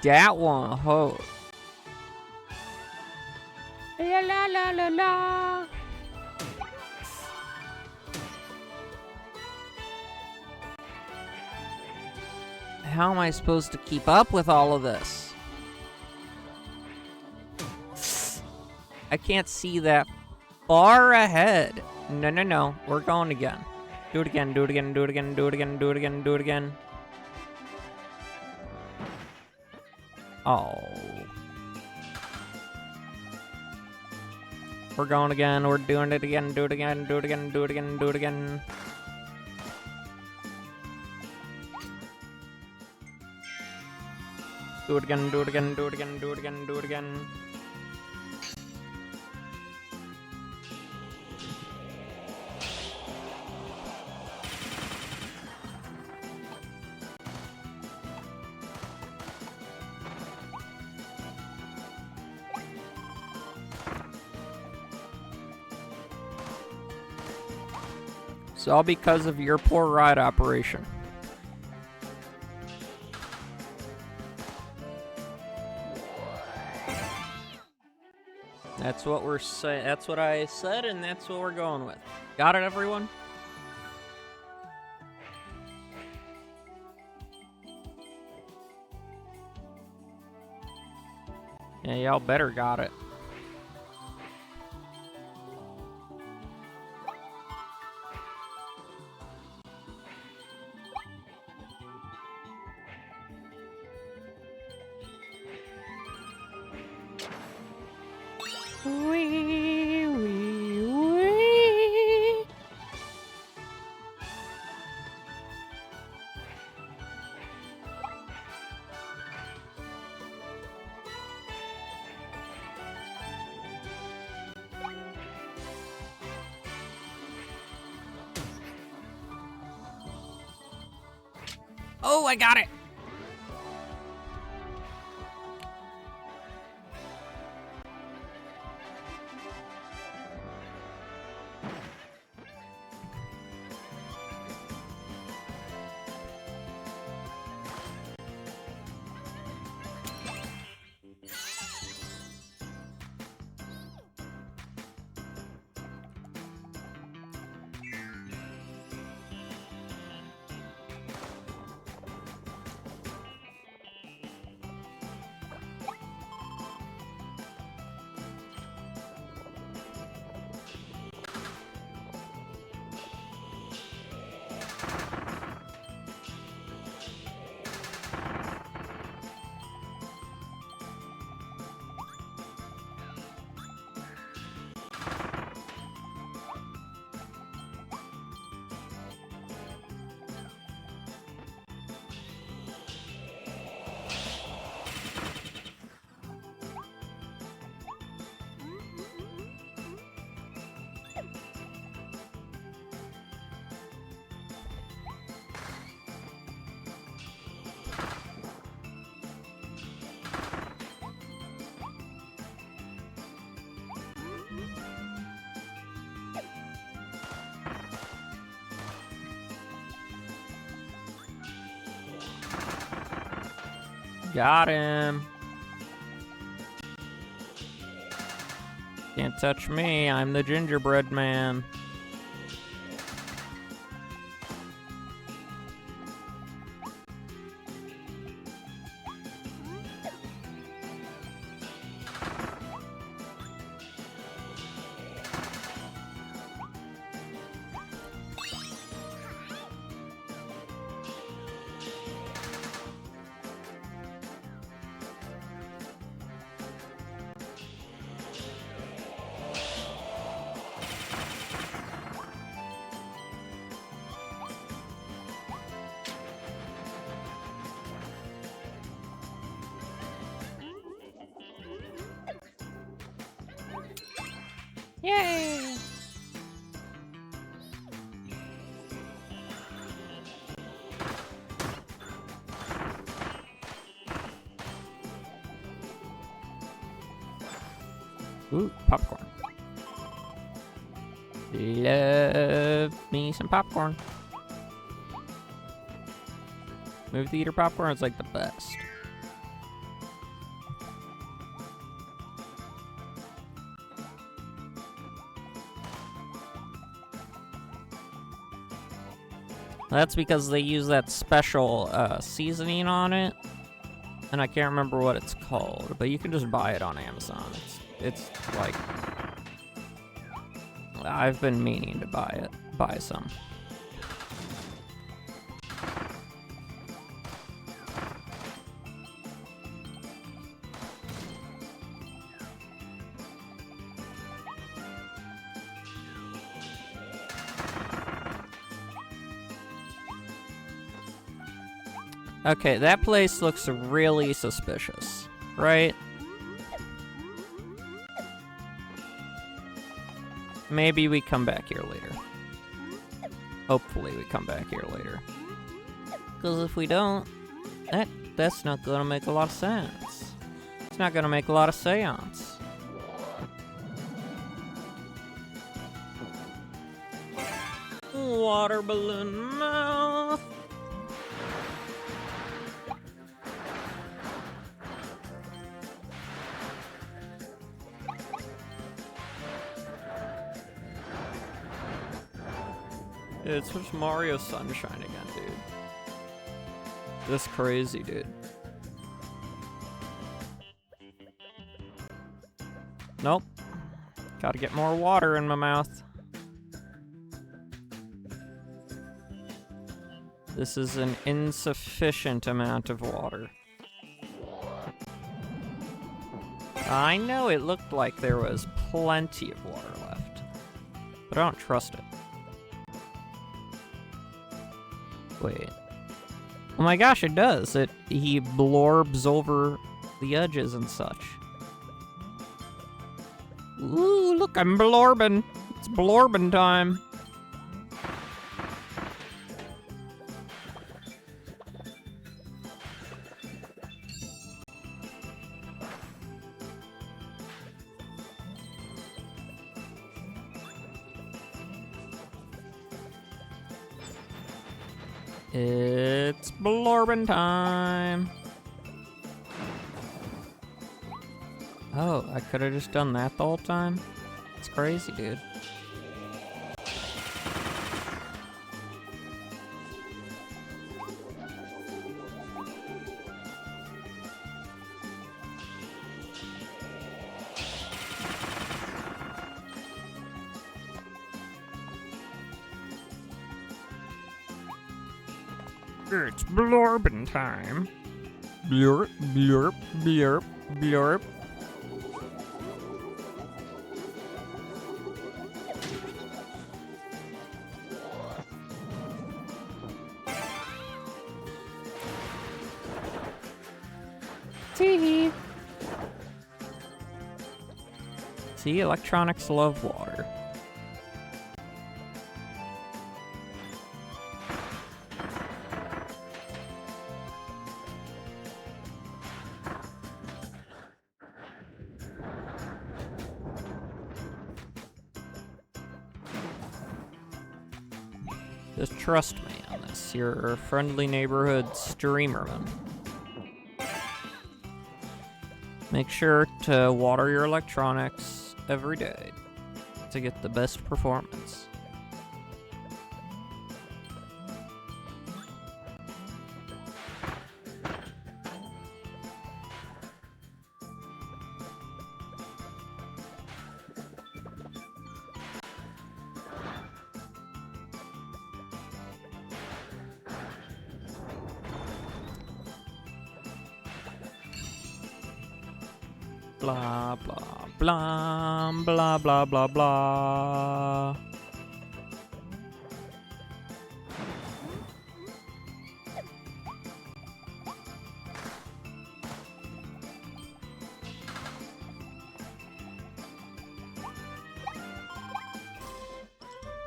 That one, ho. La la la la la. How am I supposed to keep up with all of this? I can't see that far ahead. No, no, no. We're going again. Do it again, do it again, do it again, do it again, do it again, do it again. Oh. We're going again. We're doing it again. Do it again. Do it again. Do it again. Do it again. Do it again. Do it again. Do it again. Do it again. Do it again. It's all because of your poor ride operation. That's what we're saying. That's what I said, and that's what we're going with. Got it, everyone? Yeah, y'all better got it. Wee, wee, wee. Oh, I got it. Got him. Can't touch me. I'm the gingerbread man. Yay! Ooh, popcorn. Love me some popcorn. Movie theater popcorn is like the best. That's because they use that special seasoning on it, and I can't remember what it's called, but you can just buy it on Amazon. It's like, I've been meaning to buy some. Okay, that place looks really suspicious, right? Maybe we come back here later. Hopefully we come back here later. Because if we don't, that's not gonna make a lot of sense. It's not gonna make a lot of seance. Water balloon mouth. It's just Mario Sunshine again, dude. This crazy, dude. Nope. Gotta get more water in my mouth. This is an insufficient amount of water. I know it looked like there was plenty of water left, but I don't trust it. Wait. Oh my gosh, it does. He blorbs over the edges and such. Ooh, look, I'm blorbing. It's blorbing time. It's blorbin' time. Oh, I could have just done that the whole time? It's crazy, dude. It's blorbin' time. Blurp, blurp, blurp, blurp. Tee. See, electronics love water. Just trust me on this. You're a friendly neighborhood streamerman. Make sure to water your electronics every day to get the best performance. Blah, blah, blah, blah, blah, blah, blah.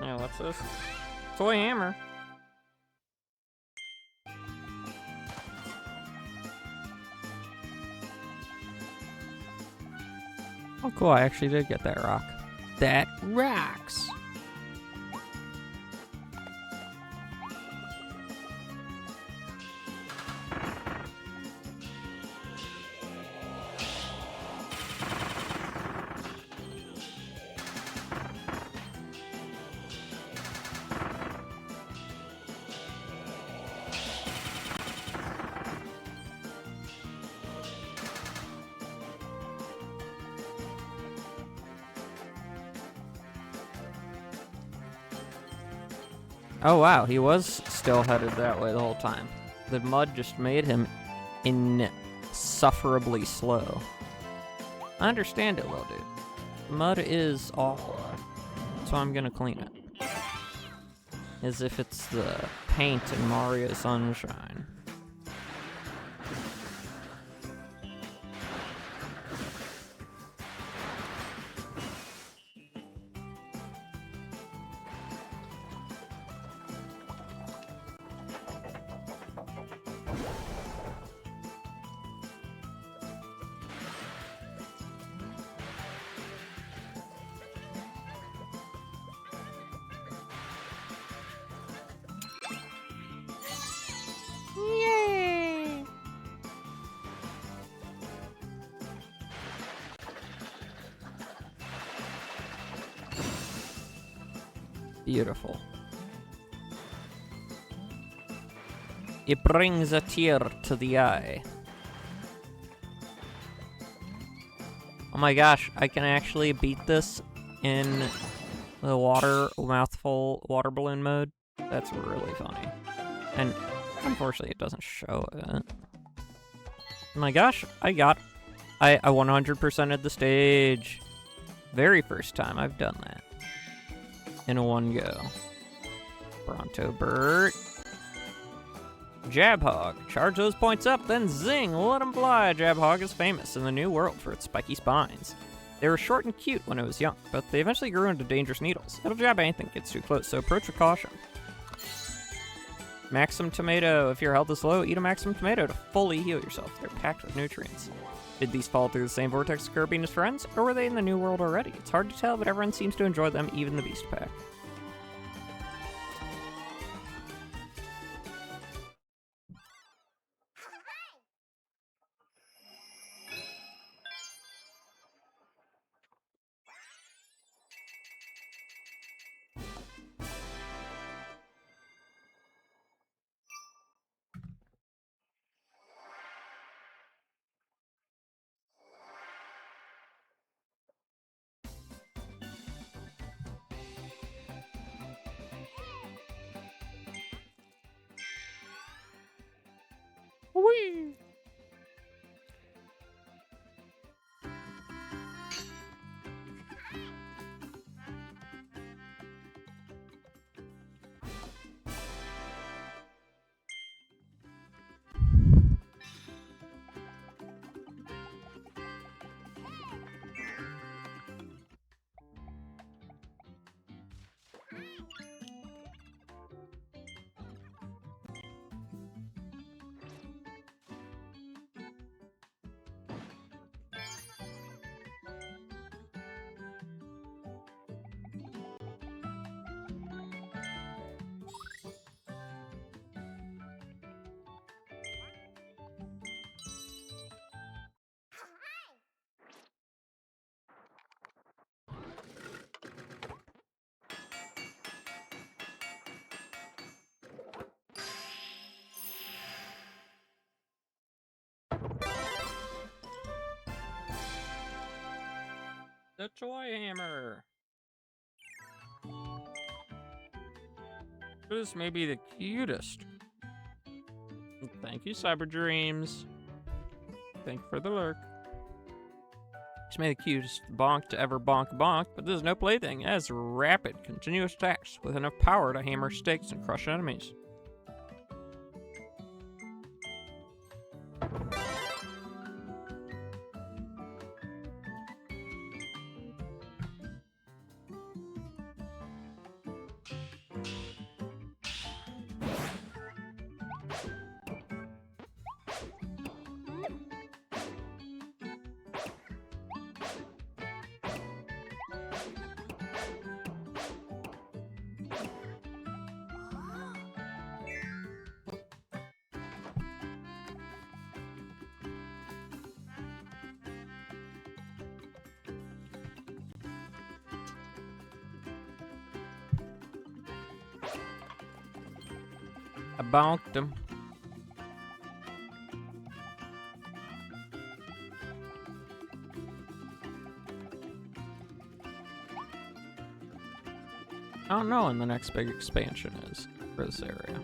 Yeah, what's this? Toy hammer. Oh, cool. I actually did get that rock. That rocks. Oh wow, he was still headed that way the whole time. The mud just made him insufferably slow. I understand it, little dude. Mud is awful, so I'm gonna clean it. As if it's the paint in Mario Sunshine. Yay! Beautiful. It brings a tear to the eye. Oh my gosh, I can actually beat this in the mouthful water balloon mode. That's really funny. And unfortunately, it doesn't show it. Oh my gosh, I 100%ed the stage. Very first time I've done that. In one go. Bronto Burt. Jab Hog. Charge those points up, then zing, let them fly. Jab Hog is famous in the New World for its spiky spines. They were short and cute when it was young, but they eventually grew into dangerous needles. It'll jab anything that gets too close, so approach with caution. Maxim Tomato. If your health is low, eat a Maxim Tomato to fully heal yourself. They're packed with nutrients. Did these fall through the same vortex as Kirby and his friends, or were they in the New World already? It's hard to tell, but everyone seems to enjoy them, even the Beast Pack. Whee! The toy hammer. This may be the cutest. Thank you, Cyber Dreams. Thank you for the lurk. This may be the cutest bonk to ever bonk a bonk, but this is no plaything. It has rapid, continuous attacks with enough power to hammer stakes and crush enemies. I bonked him. I don't know when the next big expansion is for this area.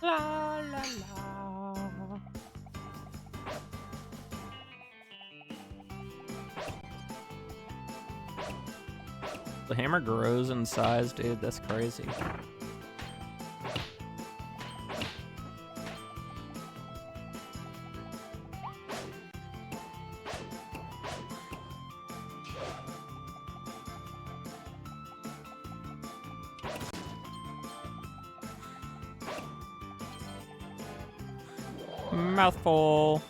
La la la. The hammer grows in size, dude. That's crazy. Mouthful.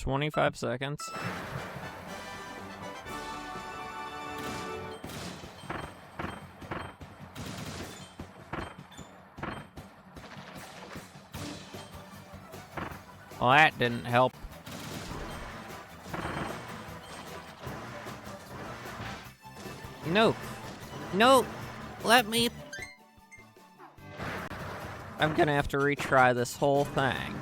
$25. Well, that didn't help. No. No. Let me. I'm gonna have to retry this whole thing.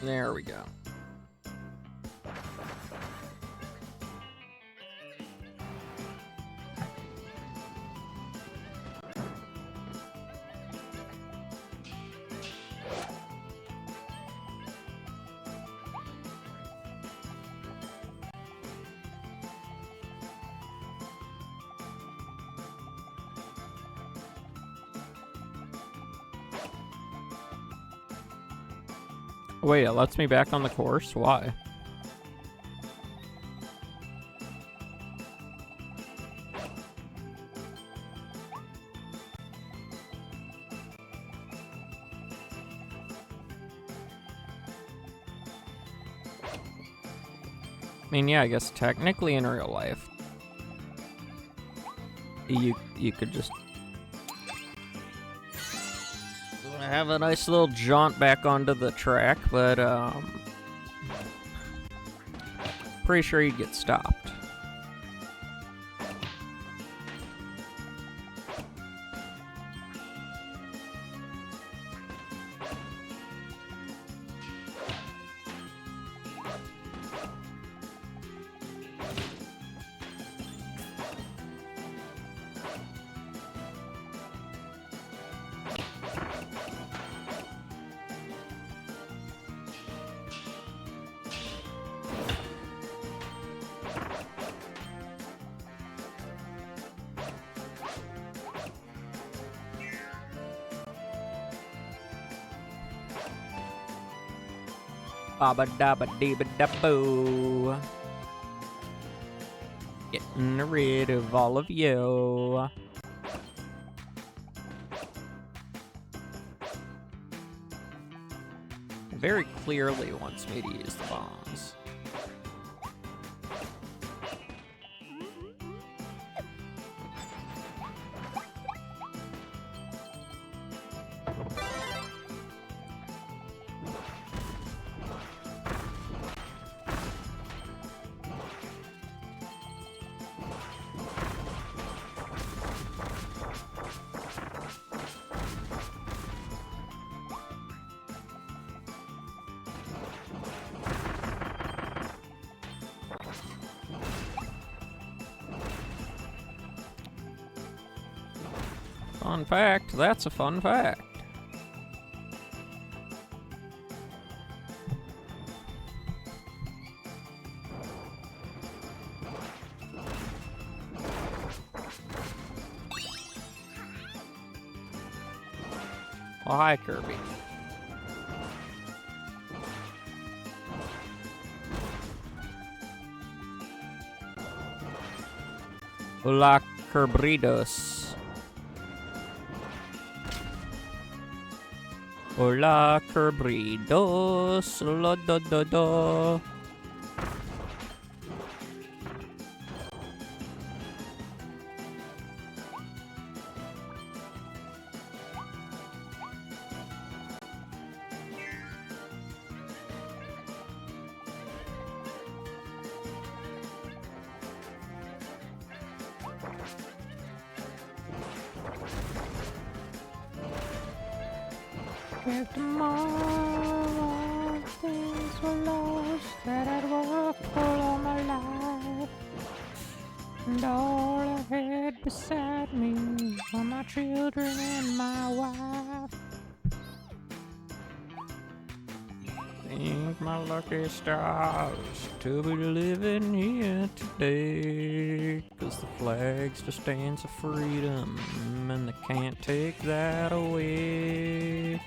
There we go. Wait, it lets me back on the course? Why? I mean, yeah, I guess technically in real life, you could just have a nice little jaunt back onto the track, but pretty sure you'd get stopped. Baba dabba deeba daboo. Getting rid of all of you. Very clearly wants me to use the bombs. Fun fact, that's a fun fact. Well, hi, Kirby. Hola, Kerbridos. Hola, Kerbridos. La da da da. If tomorrow things were lost, that I'd work for all my life, and all I had beside me were my children and my wife. Thank my lucky stars to be living here today, 'cause the flag still stands for freedom, and they can't take that away.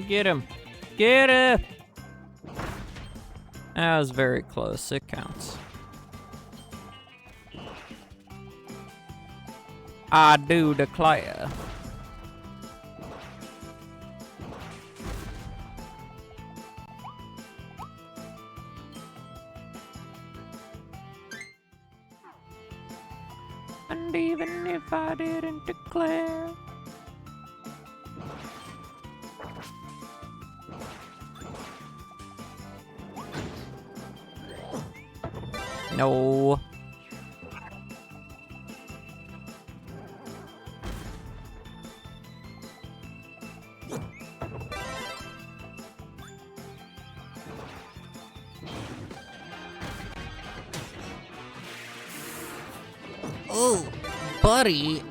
Get him! Get him! That was very close. It counts. I do declare. And even if I didn't declare, no. Oh, buddy.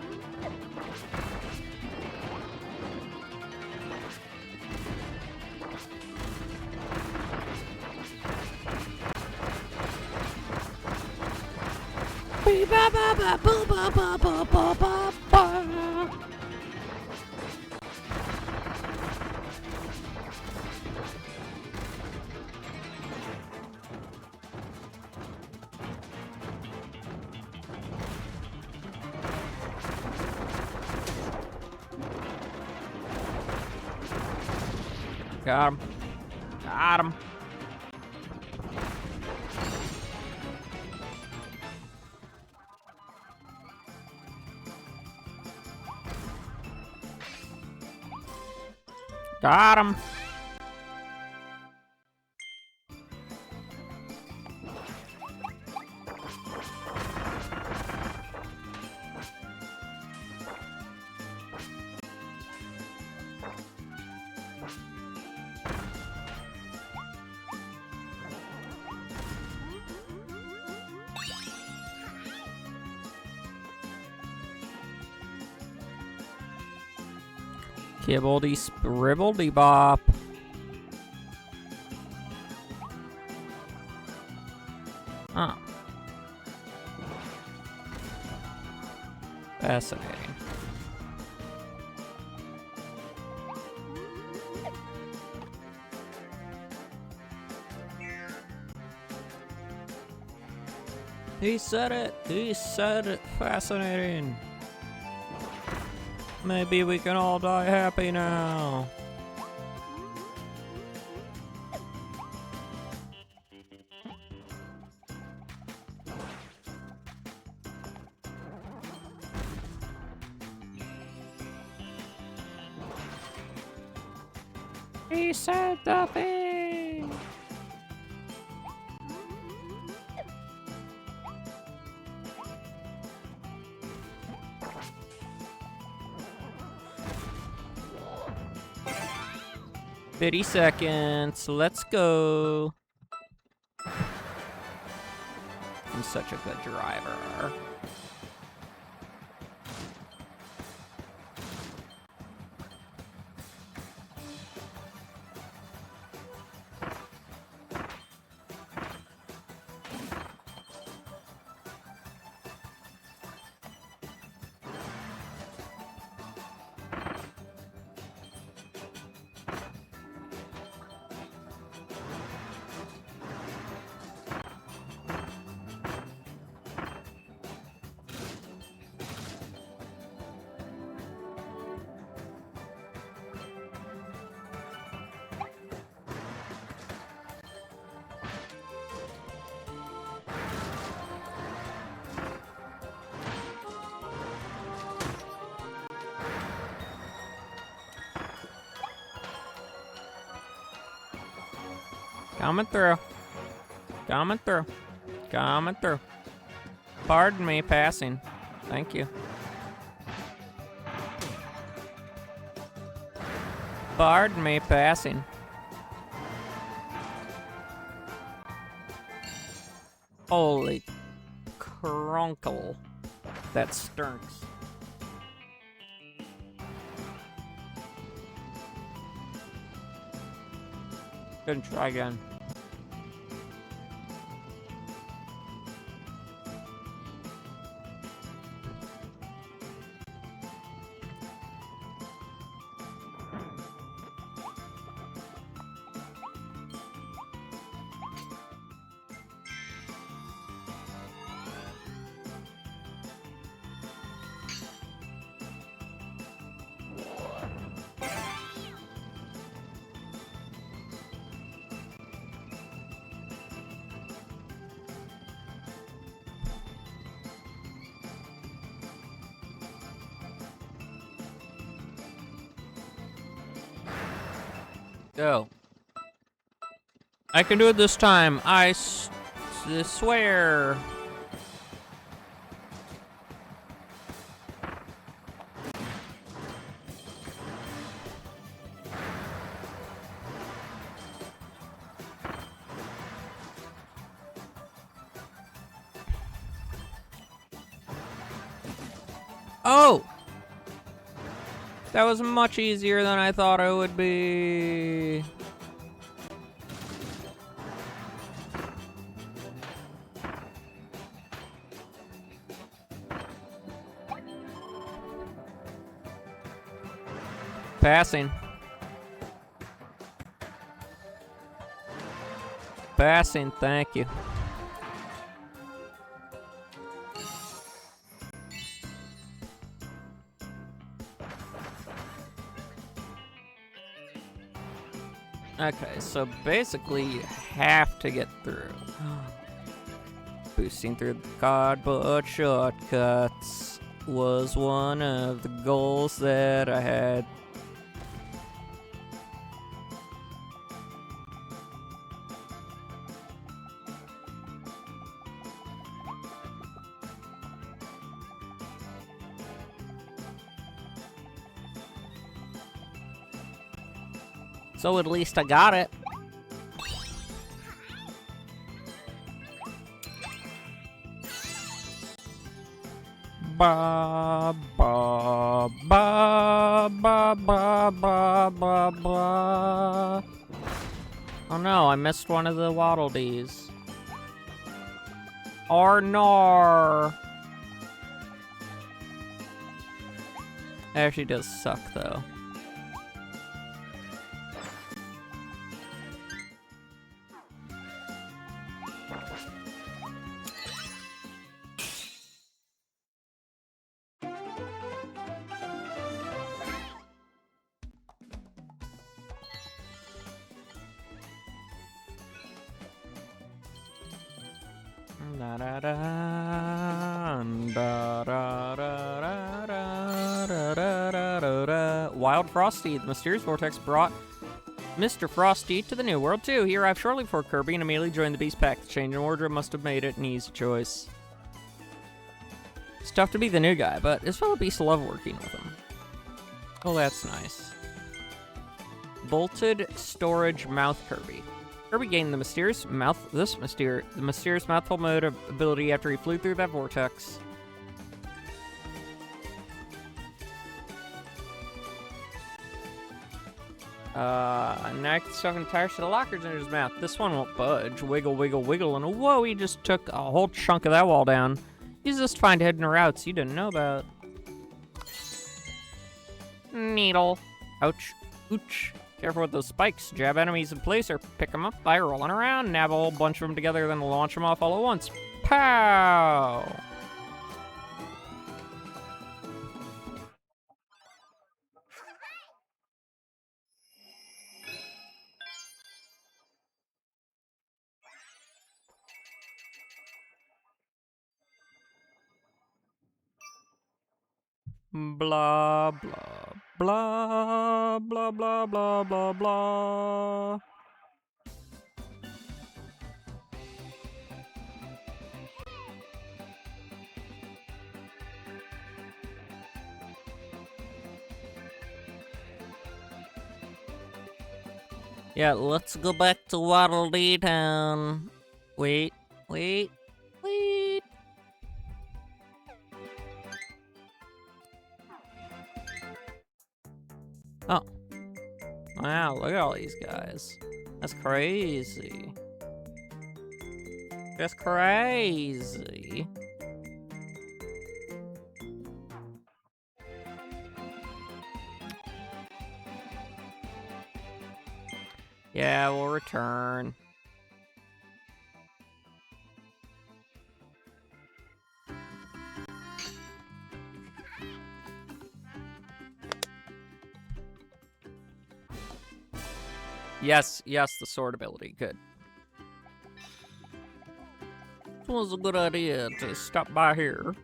Got him. Got him. Got him. Kibbledy scribbledy bop. Huh. Fascinating. He said it. He said it. Fascinating. Maybe we can all die happy now. He said the thing. "50 seconds. Let's go." I'm such a good driver. Coming through. Coming through. Coming through. Pardon me, passing. Thank you. Pardon me, passing. Holy crunkle. That stinks. Gonna try again. Go. I can do it this time. I swear. Oh! That was much easier than I thought it would be. Passing. Passing, thank you. Okay, so basically you have to get through. Boosting through the cardboard shortcuts was one of the goals that I had. So at least I got it. Ba ba ba ba ba ba ba ba. Oh no, I missed one of the Waddle Dees. Arnar. Actually does suck though. Da da da da da da da da da da da. Wild Frosty, the mysterious vortex brought Mr. Frosty to the New World too. He arrived shortly before Kirby and immediately joined the Beast Pack. The change in wardrobe must have made it an easy choice. It's tough to be the new guy, but his fellow beasts love working with him. Oh, that's nice. Bolted storage mouth Kirby. Kirby gained the mysterious mouthful mode ability after he flew through that vortex. Now I can stuff an entire set of lockers in his mouth. This one won't budge. Wiggle, wiggle, wiggle, and whoa, he just took a whole chunk of that wall down. Use this to find hidden routes you didn't know about. Needle. Ouch. Ooch. Careful with those spikes. Jab enemies in place or pick them up by rolling around. Nab a whole bunch of them together, then launch them off all at once. Pow! Blah, blah, blah, blah, blah, blah, blah, blah. Yeah, let's go back to Waddle Dee Town. Wait. Oh. Wow, look at all these guys. That's crazy. That's crazy. Yeah, we'll return. Yes, the sword ability. Good. It was a good idea to stop by here.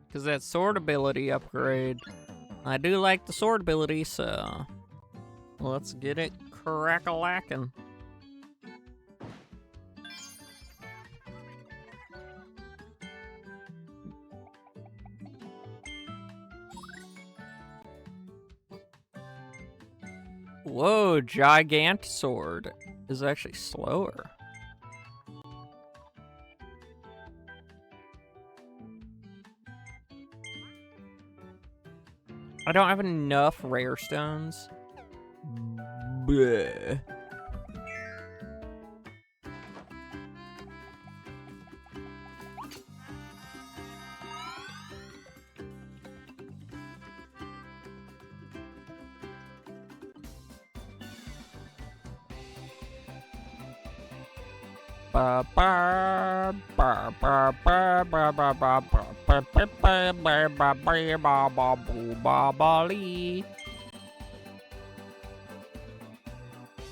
Because that sword ability upgrade, I do like the sword ability, so let's get it crack-a-lackin'. Whoa, Gigant Sword is actually slower. I don't have enough rare stones. Bleh.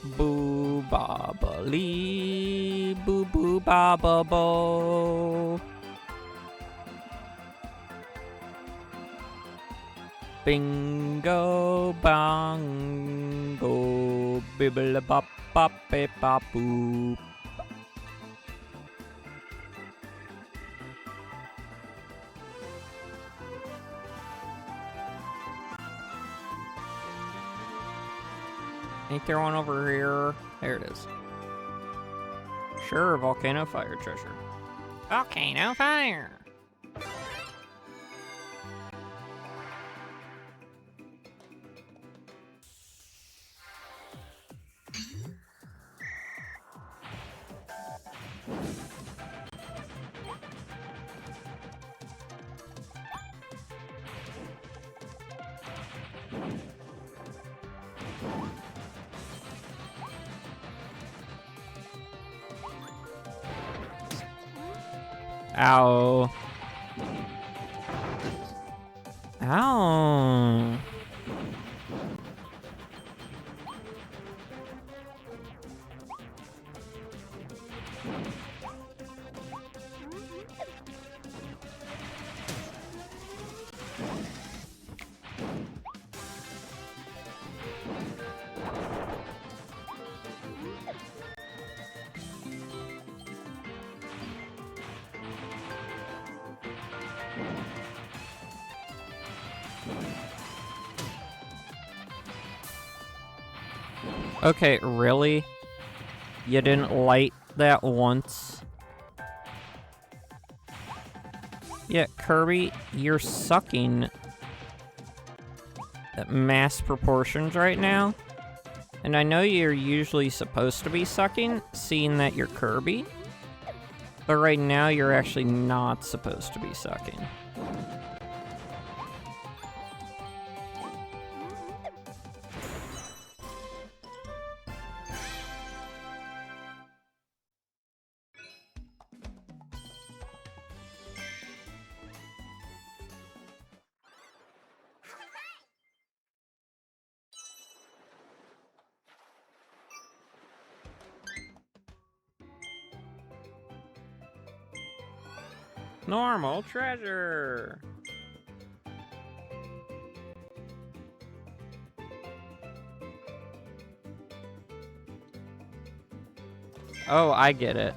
Boo baba lee, boo boo baba bo. Bingo bongo, bibble bop bop bip bop boop. Ain't there one over here? There it is. Sure, volcano fire treasure. Volcano fire! Ow. Ow. Okay, really? You didn't light that once? Yeah, Kirby, you're sucking at mass proportions right now. And I know you're usually supposed to be sucking, seeing that you're Kirby. But right now, you're actually not supposed to be sucking. Normal treasure! Oh, I get it.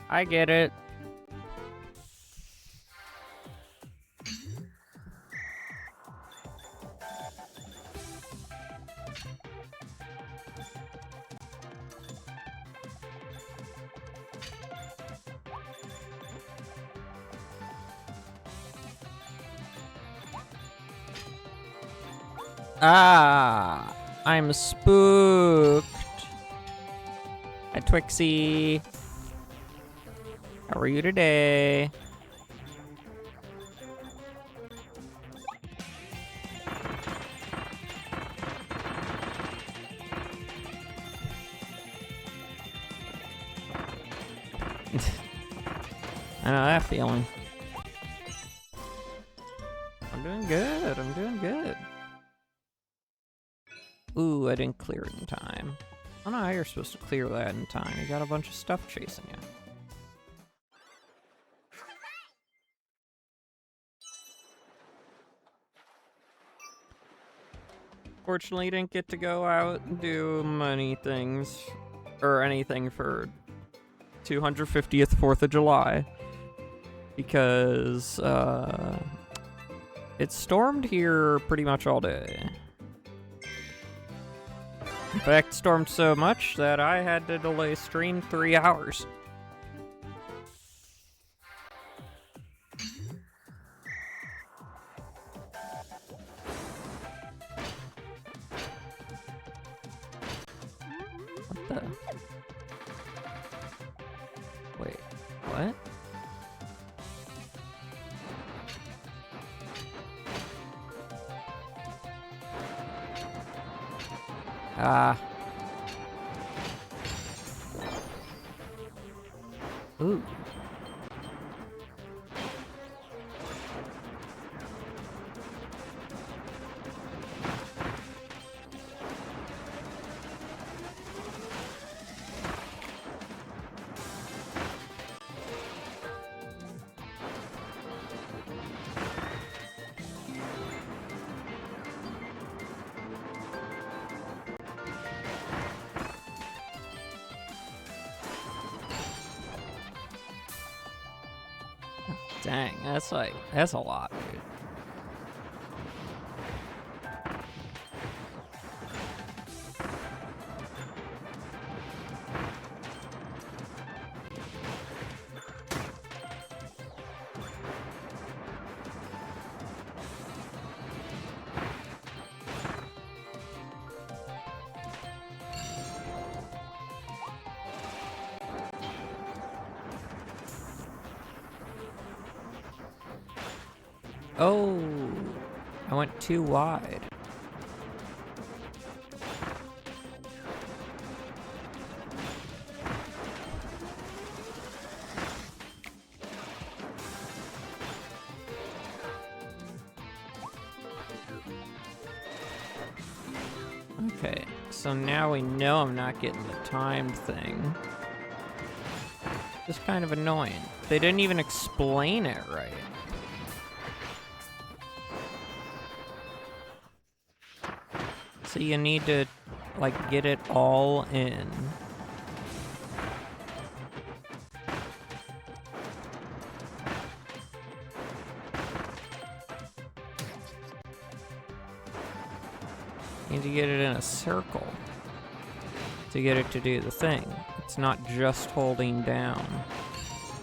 I get it. Ah, I'm spooked. Hi, Twixie. How are you today? I know that feeling. I'm doing good. I'm doing good. Ooh, I didn't clear it in time. I don't know how you're supposed to clear that in time. You got a bunch of stuff chasing you. Fortunately, you didn't get to go out and do many things. Or anything for 250th 4th of July. Because, it stormed here pretty much all day. In fact, stormed so much that I had to delay stream 3 hours. What the? Wait, what? Ah. Ooh. Dang, that's a lot, dude. Oh, I went too wide. Okay, so now we know I'm not getting the timed thing. It's kind of annoying. They didn't even explain it right. So you need to, like, get it all in. You need to get it in a circle to get it to do the thing. It's not just holding down.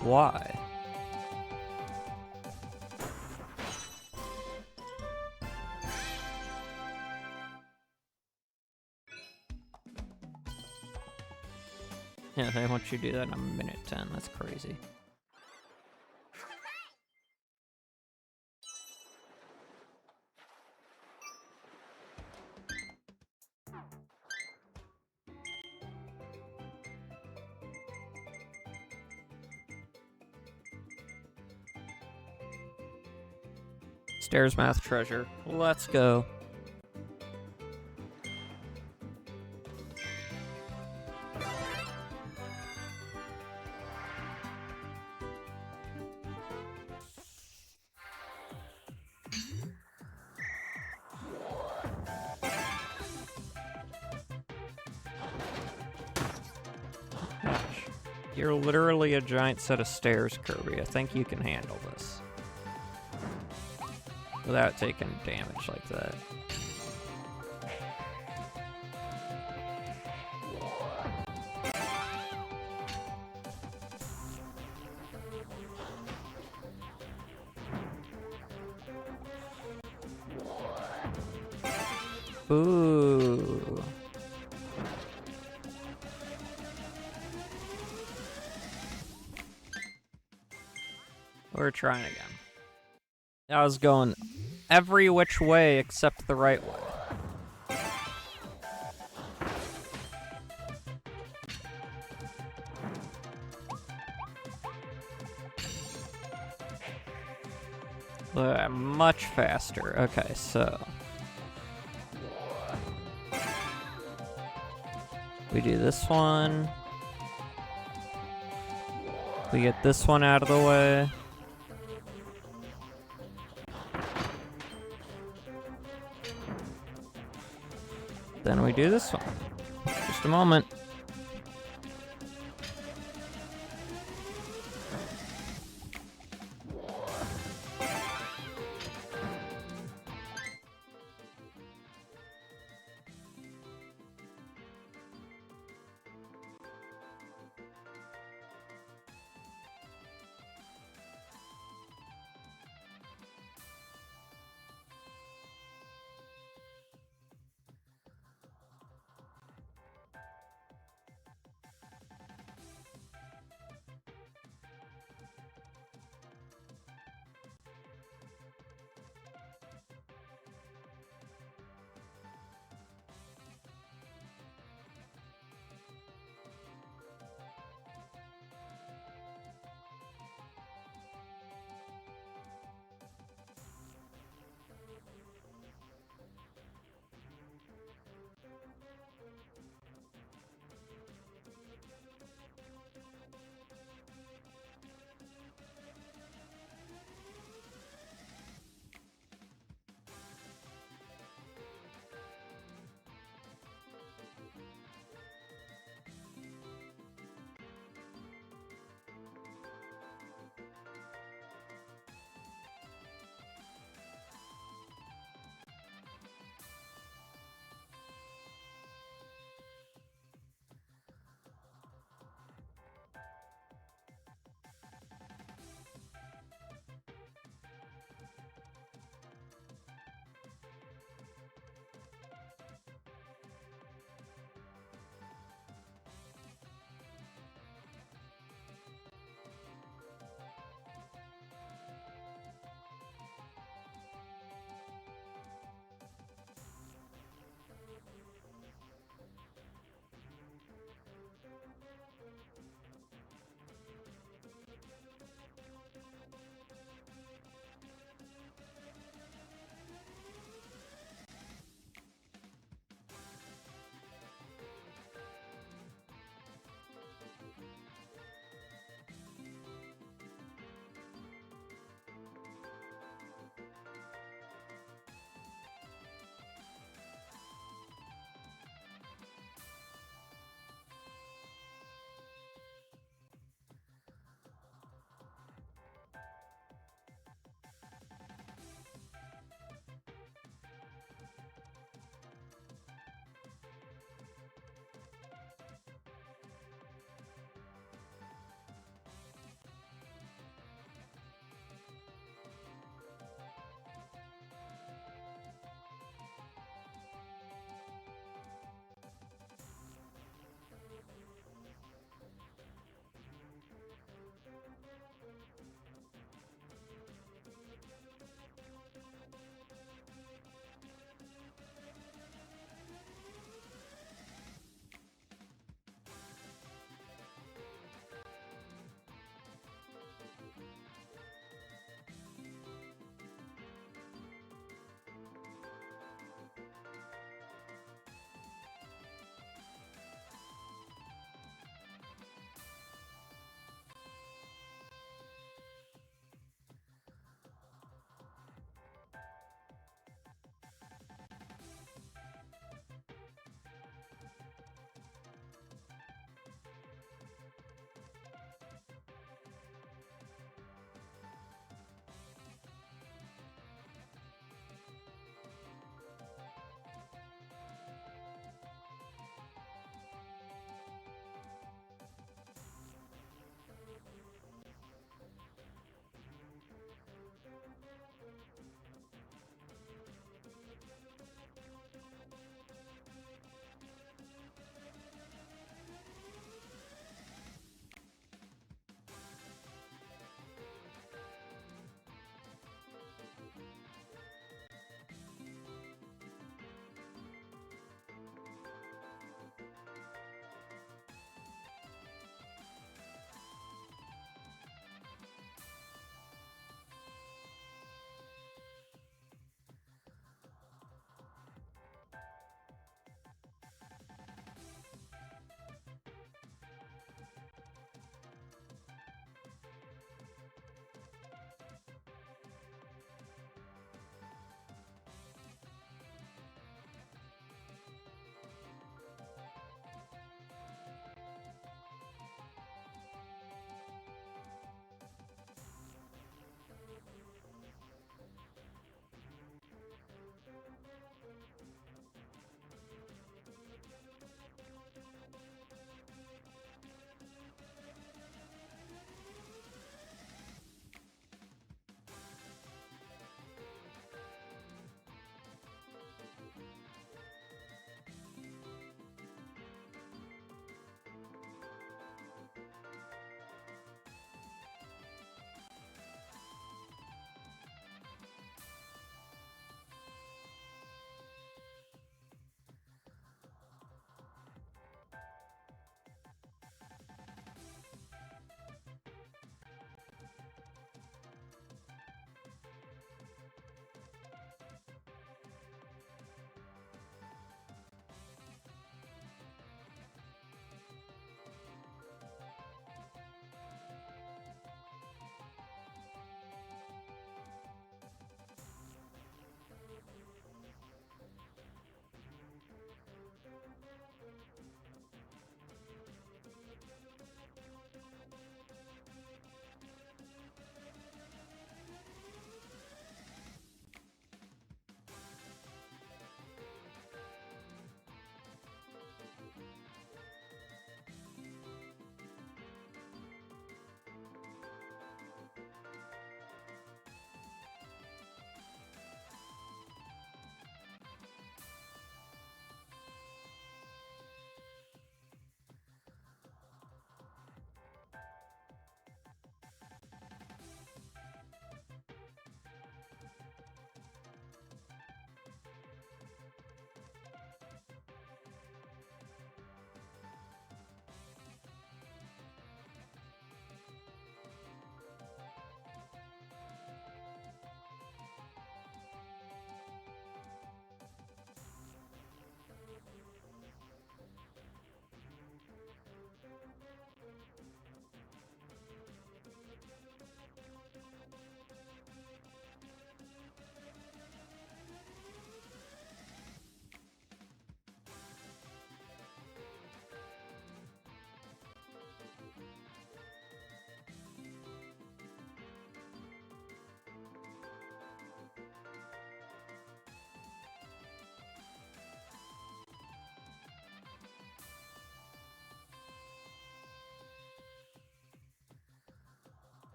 Why? Yeah, they want you to do that in a minute 10. That's crazy. Stairs math treasure. Let's go. Gosh. You're literally a giant set of stairs, Kirby. I think you can handle this. Without taking damage like that. Ooh. We're trying again. I was going every which way except the right way. Much faster. Okay, so we do this one. We get this one out of the way. Then we do this one. Just a moment.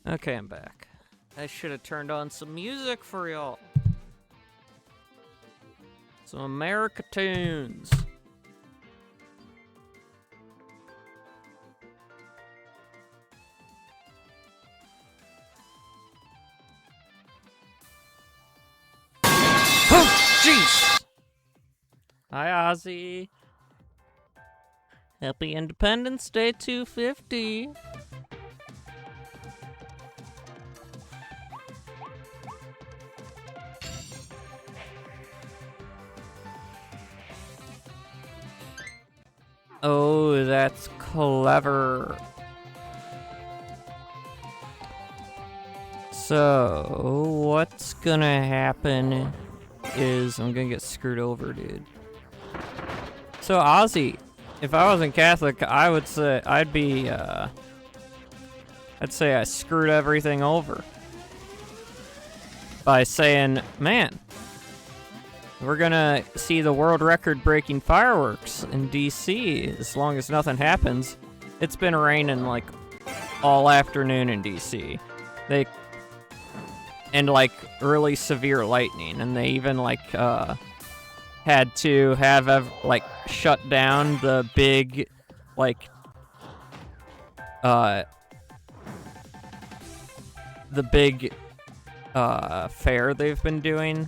Okay, I'm back. I should have turned on some music for y'all. Some America tunes. Oh, jeez! Hi, Ozzy. Happy Independence Day 250. Oh, that's clever. So, what's gonna happen is I'm gonna get screwed over, dude. So, Ozzy, if I wasn't Catholic, I would say I'd say I screwed everything over by saying, man, we're gonna see the world record breaking fireworks in DC as long as nothing happens. It's been raining like all afternoon in DC. And like really severe lightning, and they even like had to have like shut down the big like fair they've been doing.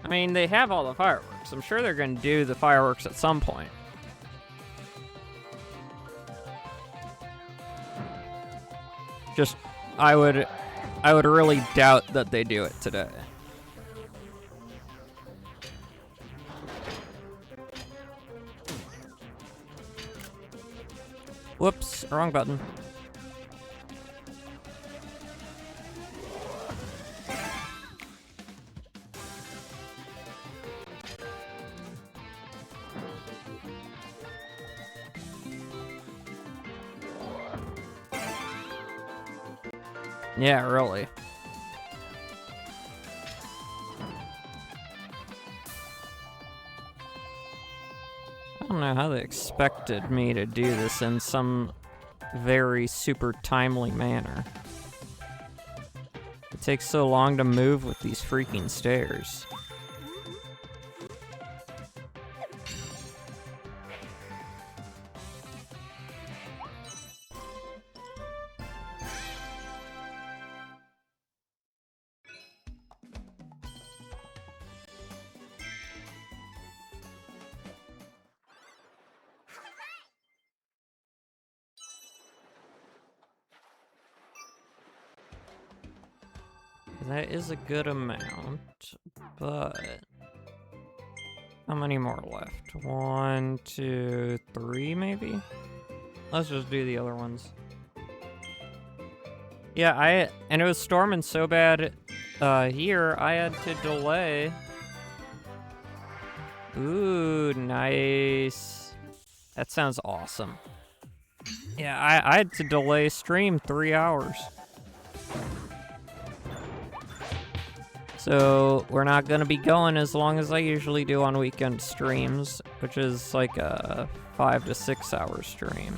I mean, they have all the fireworks. I'm sure they're going to do the fireworks at some point. Just, I would really doubt that they do it today. Whoops, wrong button. Yeah, really. I don't know how they expected me to do this in some very super timely manner. It takes so long to move with these freaking stairs. That is a good amount, but how many more left? 1, 2, 3, maybe? Let's just do the other ones. Yeah, and it was storming so bad here, I had to delay. Ooh, nice. That sounds awesome. Yeah, I had to delay stream 3 hours. So we're not gonna be going as long as I usually do on weekend streams, which is like a 5 to 6 hour stream.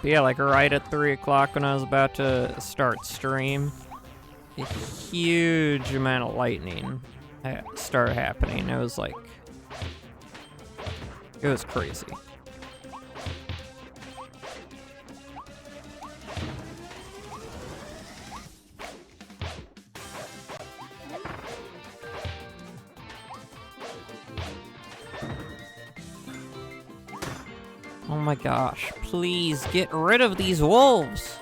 But yeah, like right at 3 o'clock when I was about to start stream, a huge amount of lightning started happening. It was like, it was crazy. Oh my gosh, please get rid of these wolves!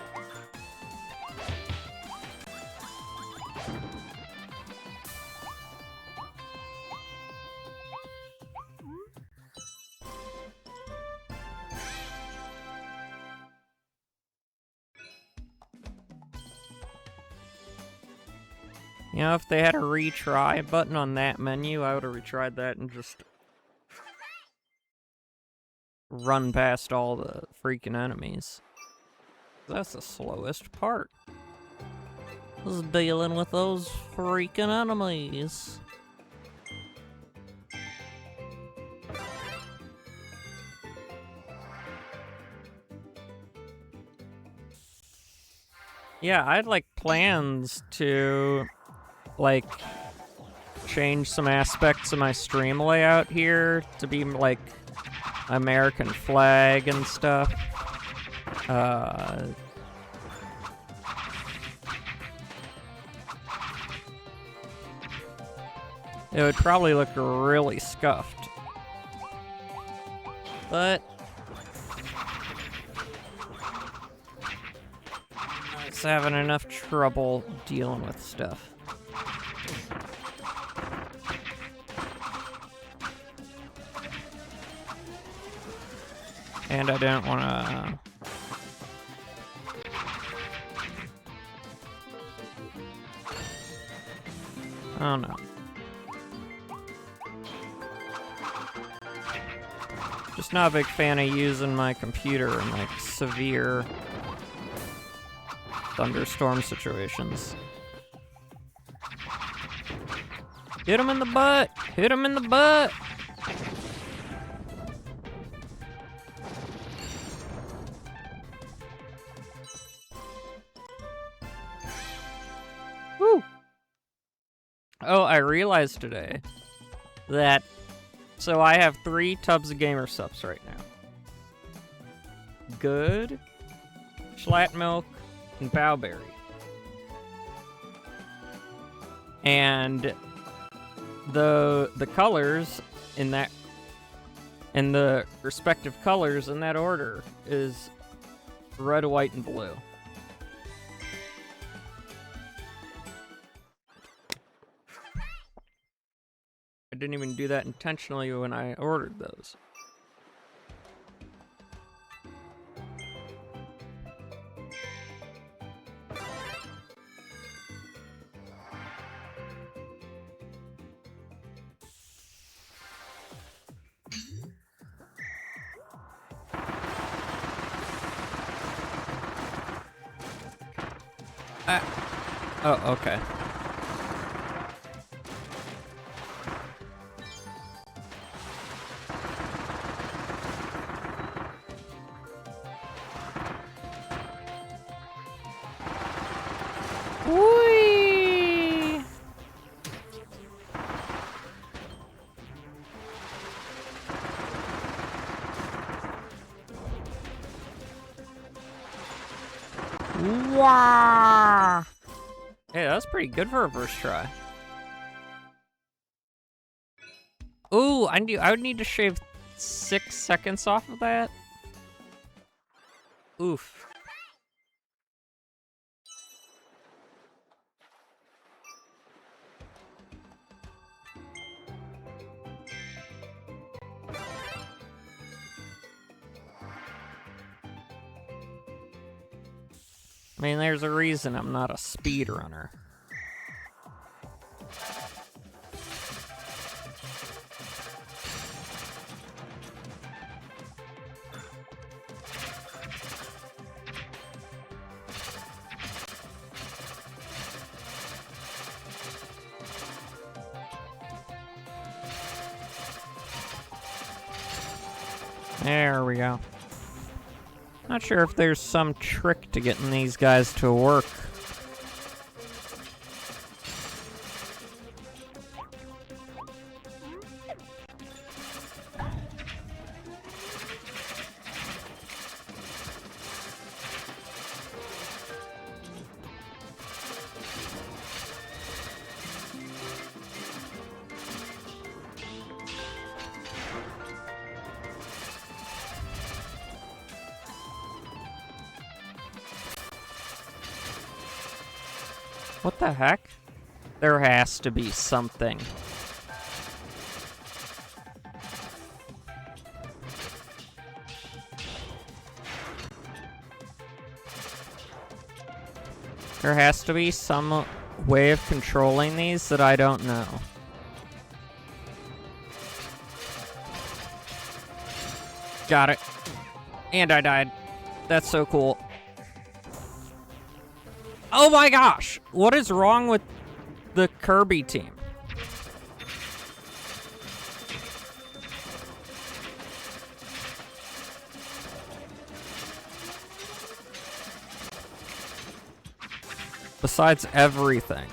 You know, if they had a retry button on that menu, I would have retried that and just run past all the freaking enemies. That's the slowest part. Is dealing with those freaking enemies. Yeah, I had like plans to like change some aspects of my stream layout here to be like American flag and stuff. It would probably look really scuffed. But I was having enough trouble dealing with stuff. And I didn't want to... Oh no. Just not a big fan of using my computer in like severe thunderstorm situations. Hit him in the butt! Hit him in the butt! Woo! Oh, I realized today that... So I have 3 tubs of gamer subs right now. Good, Schlatt Milk, and Bowberry. And the colors in that, and the respective colors in that order is red, white, and blue. I didn't even do that intentionally when I ordered those. Oh, okay. Whee! Wow! Hey, that was pretty good for a first try. Ooh, I would need to shave 6 seconds off of that. Oof. I mean, there's a reason I'm not a speedrunner. There we go. Not sure if there's some trick to getting these guys to work. What the heck? There has to be something. There has to be some way of controlling these that I don't know. Got it. And I died. That's so cool. Oh my gosh! What is wrong with the Kirby team? Besides everything.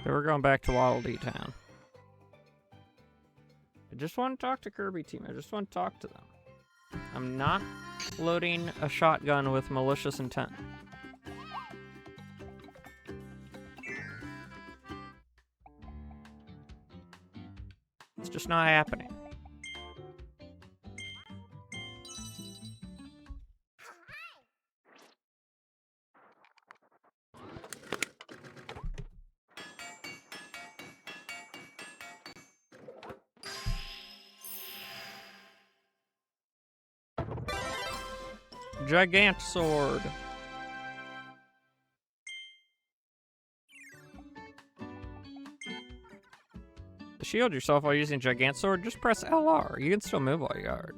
So we're going back to Waddle Dee Town. I just want to talk to Kirby team. I just want to talk to them. I'm not loading a shotgun with malicious intent. It's just not happening. Gigant sword. To shield yourself while using Gigant sword, just press LR. You can still move while you guard.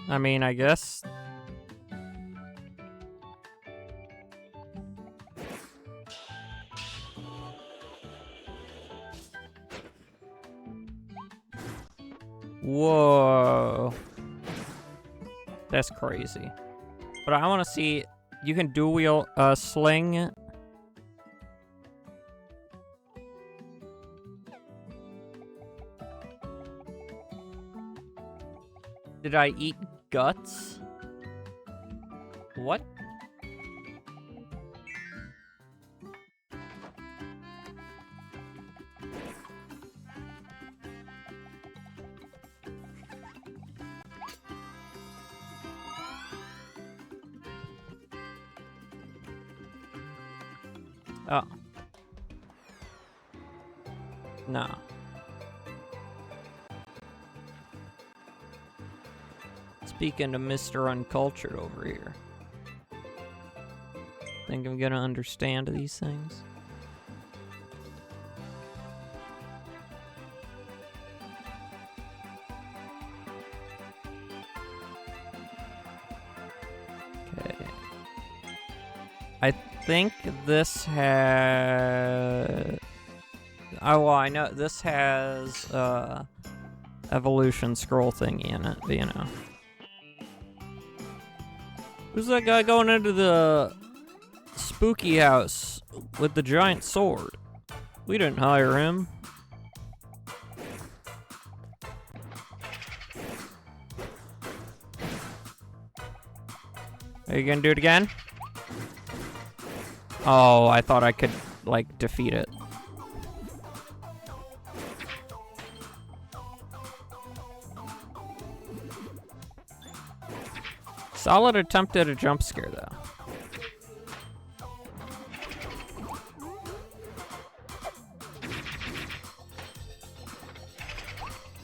I mean, I guess. Whoa. That's crazy. But I want to see, you can dual wheel sling. Did I eat guts? What? Oh. No. Speaking to Mr. Uncultured over here. Think I'm gonna understand these things? Okay. I think this has... Oh, well, I know this has evolution scroll thingy in it, but you know. Who's that guy going into the spooky house with the giant sword? We didn't hire him. Are you gonna do it again? Oh, I thought I could, like, defeat it. Solid attempt at a jump scare, though.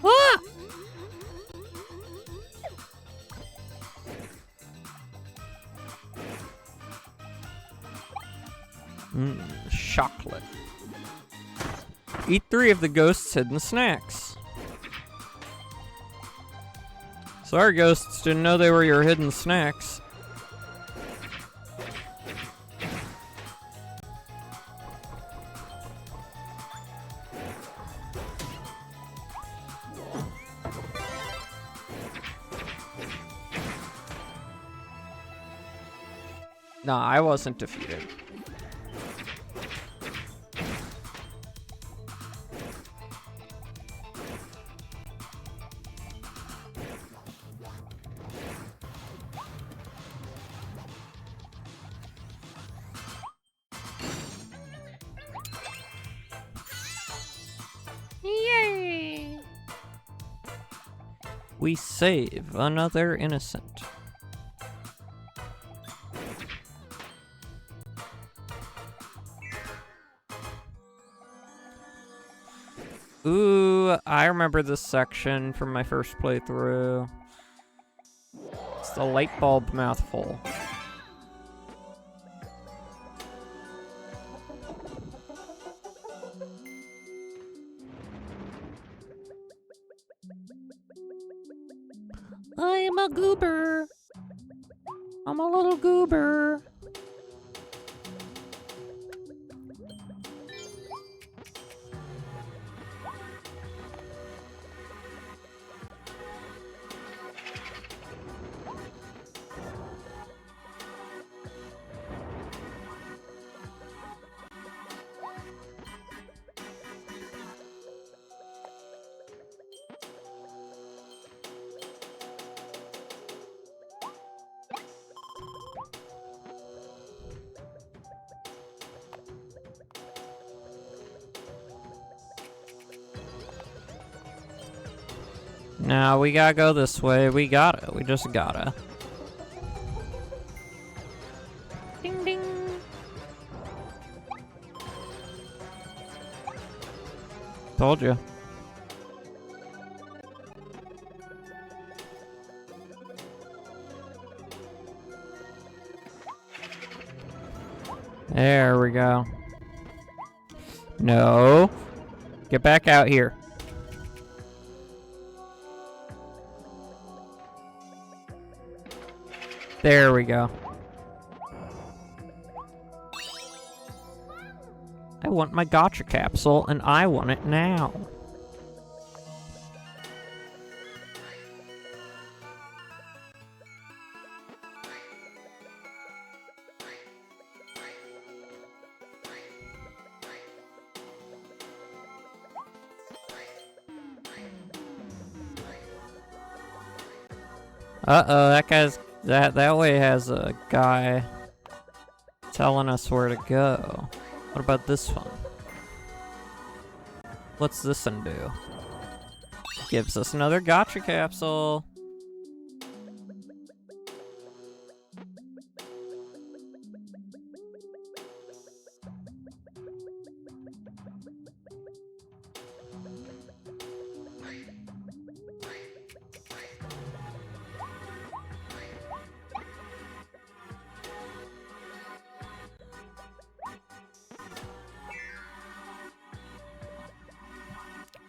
Ah! Chocolate. Eat 3 of the ghost's hidden snacks. Sorry, ghosts, didn't know they were your hidden snacks. Nah, I wasn't defeated. Yay! We save another innocent. Ooh, I remember this section from my first playthrough. It's the light bulb mouthful. I'm a goober. I'm a little goober. No, we gotta go this way. We gotta. We just gotta. Ding ding. Told you. There we go. No. Get back out here. There we go. I want my gotcha capsule, and I want it now. Uh-oh, that guy's... That way has a guy telling us where to go. What about this one? What's this one do? Gives us another gotcha capsule.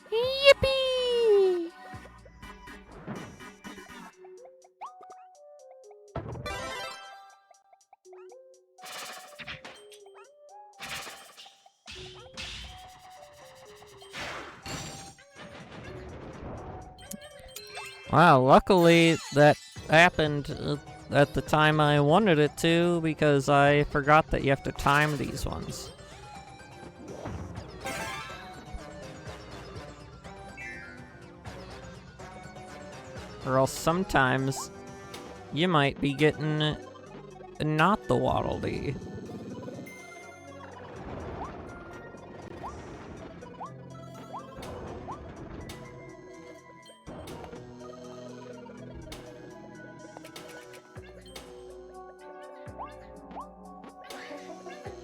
Yippee! Wow, luckily that happened at the time I wanted it to, because I forgot that you have to time these ones. Or else sometimes you might be getting not the Waddle Dee.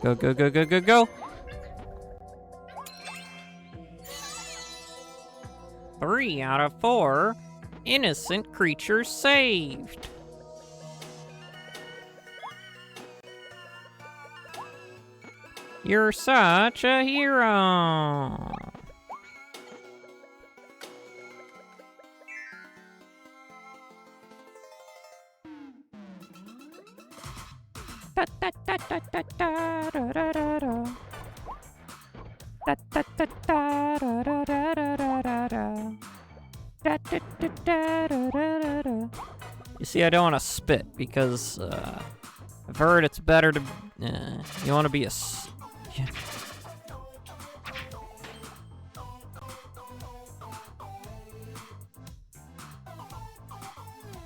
Go, go, go, go, go, go! 3 out of 4 innocent creatures saved. You're such a hero. Da da da da da da da da da da. Da da da da da da da da da da. Da, da, da, da, da, da, da. You see, I don't want to spit because I've heard it's better to. You want to be a. Yeah.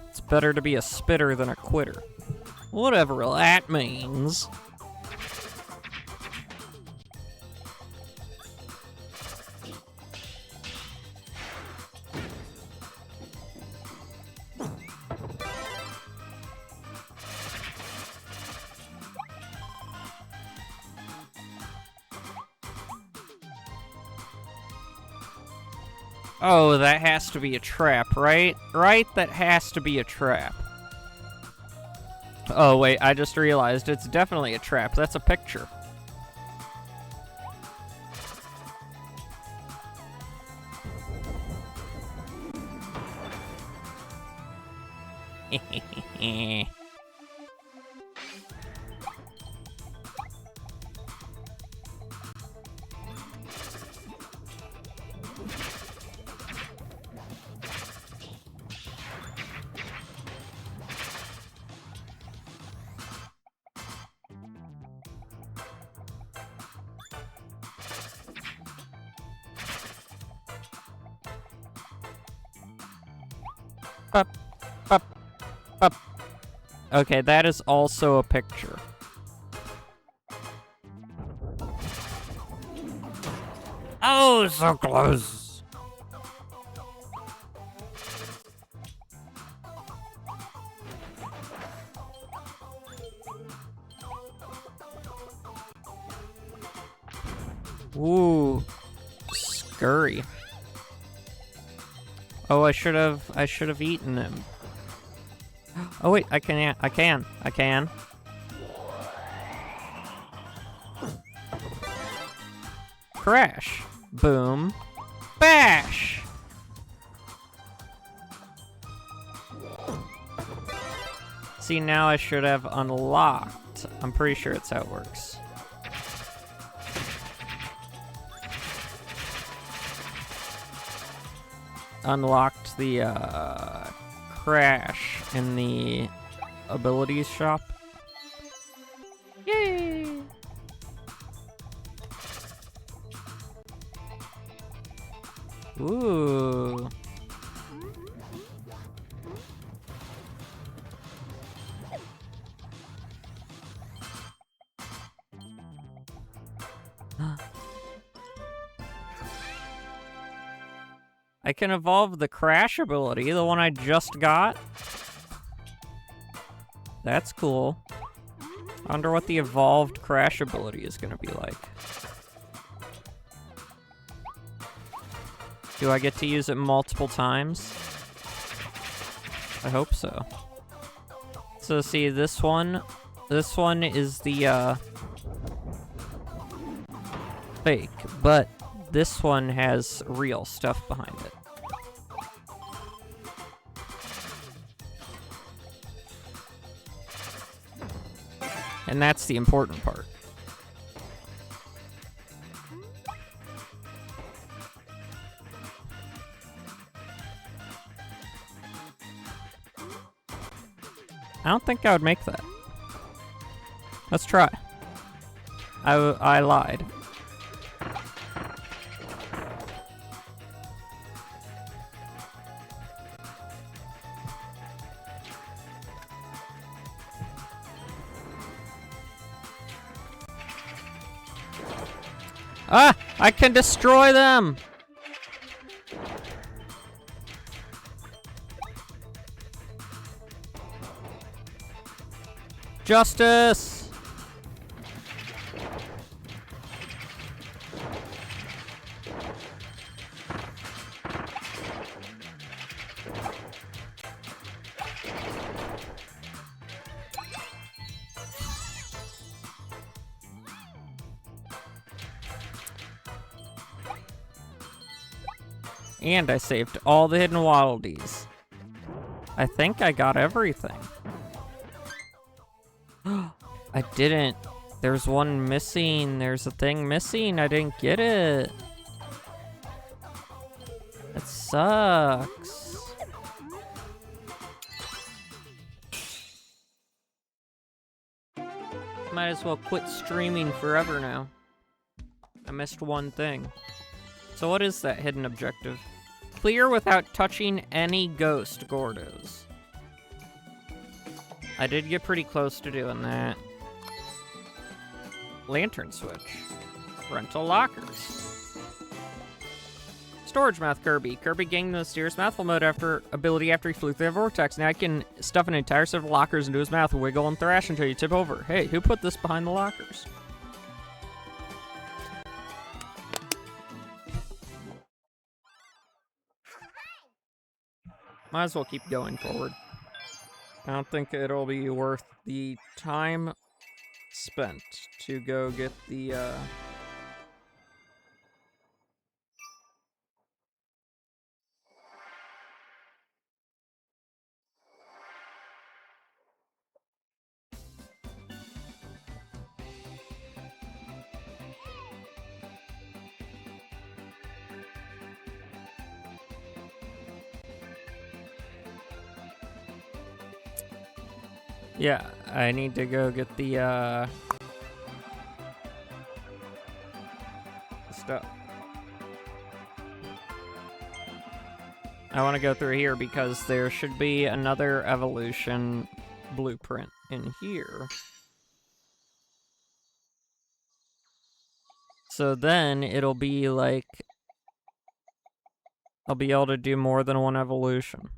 It's better to be a spitter than a quitter. Whatever that means. Oh, that has to be a trap, right? Right? That has to be a trap. Oh, wait, I just realized it's definitely a trap. That's a picture. Up, up, up. Okay, that is also a picture. Oh, so close. Ooh, scurry. Oh, I should have eaten him. Oh wait, I can. Crash. Boom. Bash! See, now I should have unlocked. I'm pretty sure it's how it works. Unlocked the crash in the abilities shop. Yay! Ooh. I can evolve the crash ability, the one I just got. That's cool. I wonder what the evolved crash ability is gonna be like. Do I get to use it multiple times? I hope so. So see, this one is the fake, but this one has real stuff behind it. And that's the important part. I don't think I would make that. Let's try. I lied. Ah! I can destroy them! Justice! And I saved all the hidden wildies. I think I got everything. I didn't. There's one missing. There's a thing missing. I didn't get it. That sucks. Might as well quit streaming forever now. I missed one thing. So what is that hidden objective? Clear without touching any ghost Gordos. I did get pretty close to doing that. Lantern switch. Rental lockers. Storage mouth Kirby. Kirby gained the mysterious mouthful mode ability after he flew through the vortex. Now I can stuff an entire set of lockers into his mouth and wiggle and thrash until you tip over. Hey, who put this behind the lockers? Might as well keep going forward. I don't think it'll be worth the time spent to go get the, Yeah, I need to go get the stuff. I want to go through here because there should be another evolution blueprint in here. So then it'll be like I'll be able to do more than one evolution.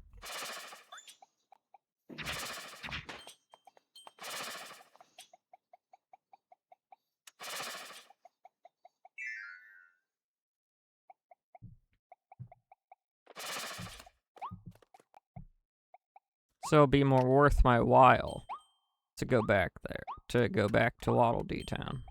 So it'll be more worth my while to go back there, to go back to Waddle Dee Town.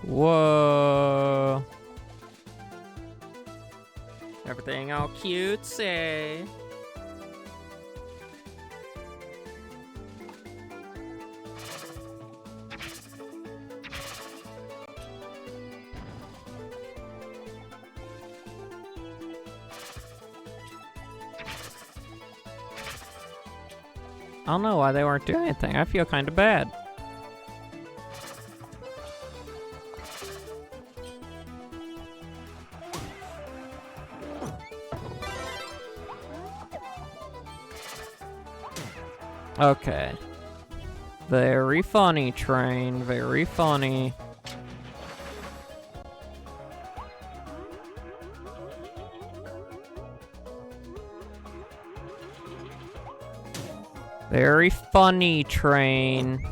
Whoa. Everything all cutesy. I don't know why they weren't doing anything. I feel kind of bad. Okay. Very funny, train. Very funny. Very funny, train.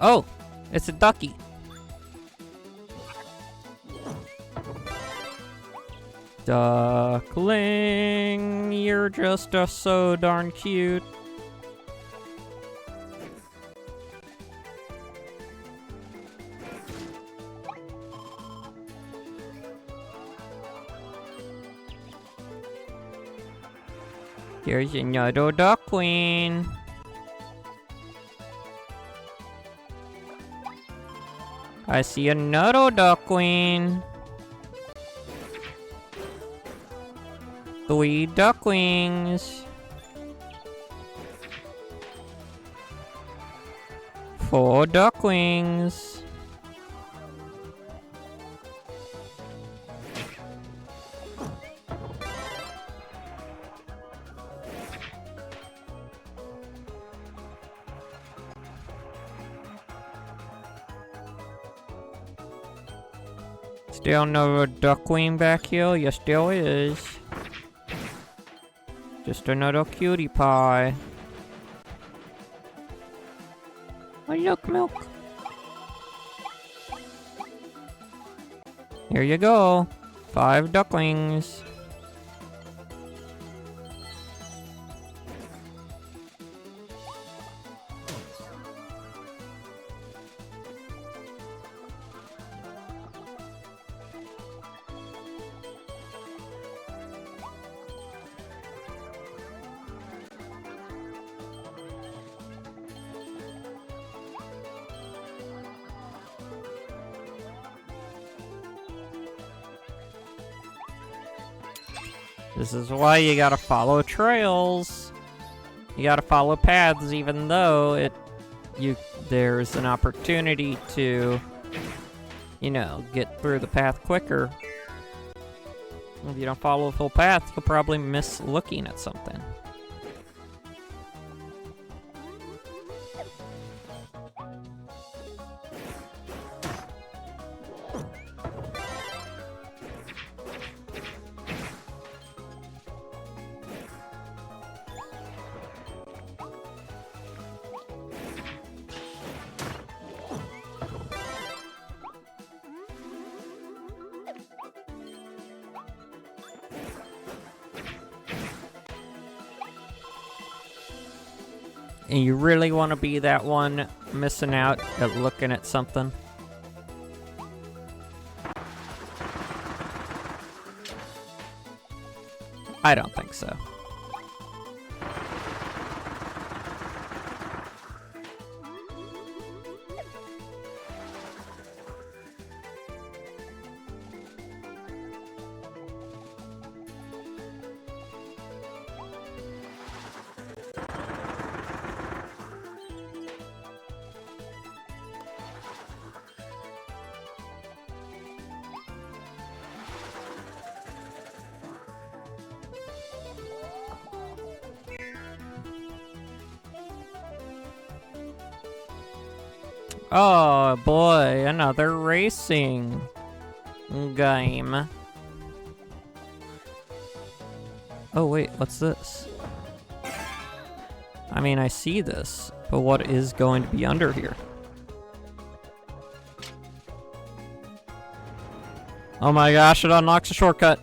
Oh, it's a ducky. Duckling, you're just so darn cute. Here's another duckling. I see another duckling. 3 ducklings. 4 ducklings. Still no duckling back here? Yes, there is. Just another cutie pie. Oh, look, milk. Here you go. 5 ducklings. This is why you gotta follow trails. You gotta follow paths, even though there's an opportunity to, you know, get through the path quicker. If you don't follow a full path, you'll probably miss looking at something. And you really want to be that one missing out at looking at something? I don't think so. Oh boy, another racing game. Oh wait, what's this? I mean, I see this, but what is going to be under here? Oh my gosh, it unlocks a shortcut.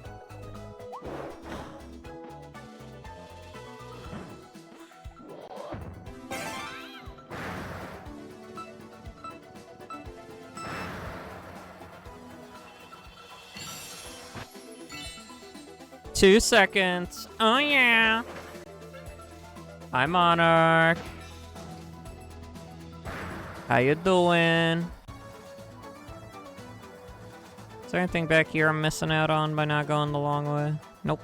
Two seconds. Oh yeah. Hi, Monarch. How you doing? Is there anything back here I'm missing out on by not going the long way? Nope.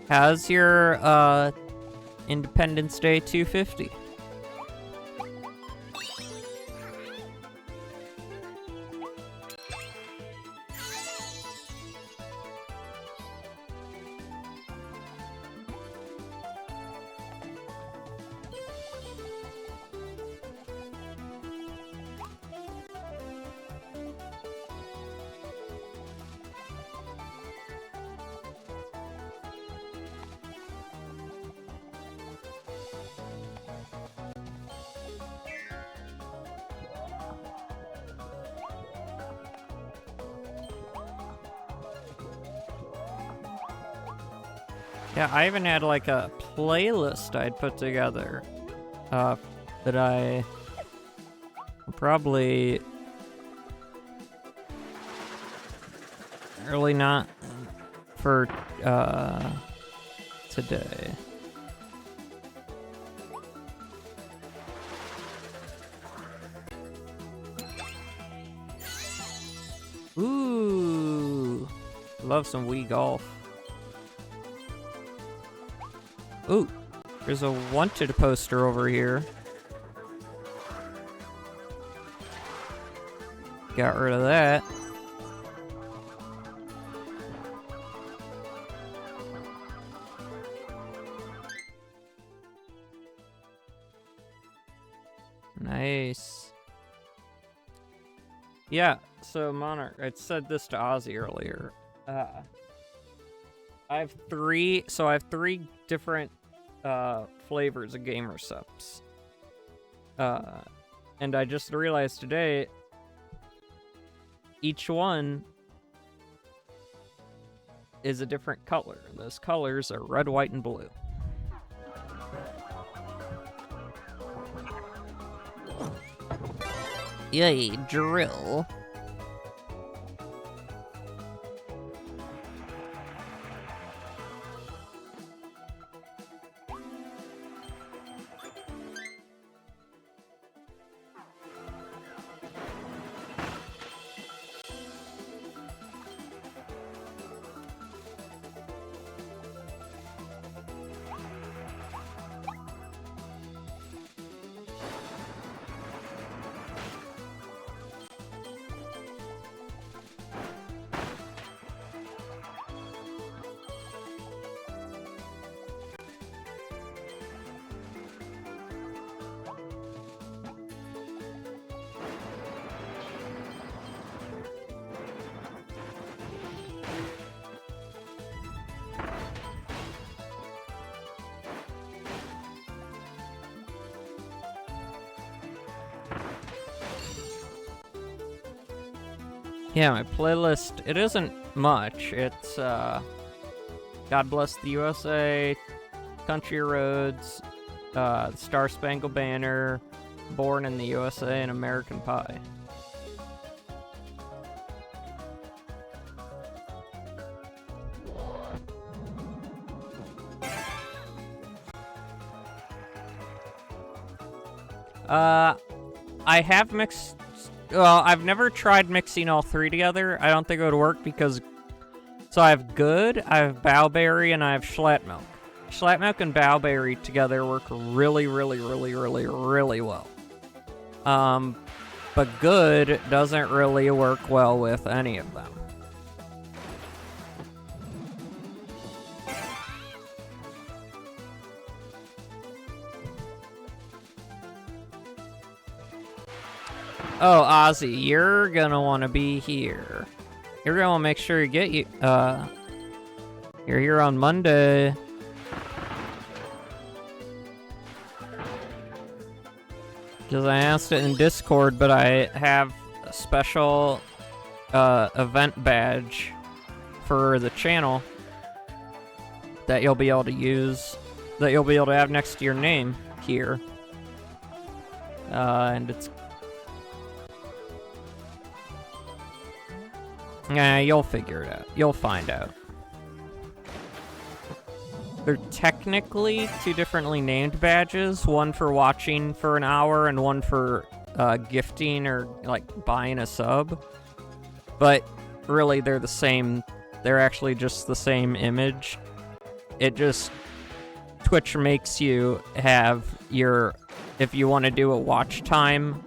How's your Independence Day 250? Yeah, I even had like a playlist I'd put together that I probably really not for today. Ooh, love some Wii Golf. Ooh, there's a wanted poster over here. Got rid of that. Nice. Yeah, so Monarch, I said this to Ozzy earlier. I have three different flavors of gamer subs. And I just realized today each one is a different color. Those colors are red, white, and blue. Yay, drill. Yeah, my playlist, it isn't much. It's, God Bless the USA, Country Roads, Star Spangled Banner, Born in the USA, and American Pie. I have mixed... Well, I've never tried mixing all three together. I don't think it would work because... So I have Good, I have Bowberry, and I have Schlattmilk. Schlattmilk and Bowberry together work really, really, really, really, really well. But Good doesn't really work well with any of them. Oh, Ozzy, you're gonna want to be here. You're gonna want to make sure you get you're here on Monday. Because I asked it in Discord, but I have a special event badge for the channel that you'll be able to use, that you'll be able to have next to your name here. And it's... Yeah, you'll figure it out. You'll find out. They're technically two differently named badges, one for watching for an hour and one for gifting or like buying a sub. But really they're the same. They're actually just the same image. It just... Twitch makes you have your... If you want to do a watch time,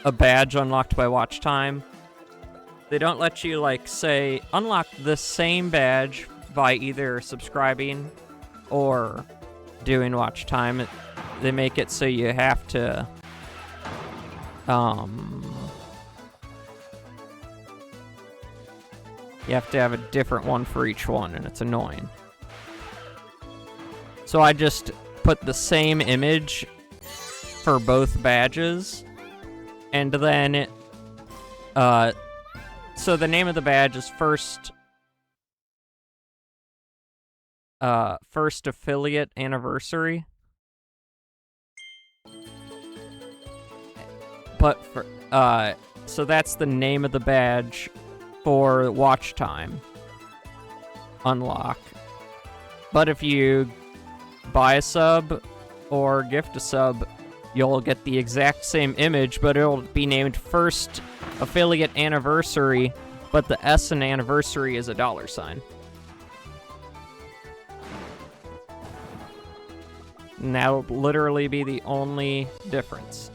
a badge unlocked by watch time, they don't let you, like, say, unlock the same badge by either subscribing or doing watch time. They make it so you have to, you have to have a different one for each one, and it's annoying. So I just put the same image for both badges, and then, so the name of the badge is First Affiliate Anniversary. But for, so that's the name of the badge for watch time unlock. But if you buy a sub or gift a sub, you'll get the exact same image, but it'll be named First Affiliate Anniversary, but the S in anniversary is a $sign. And that'll literally be the only difference.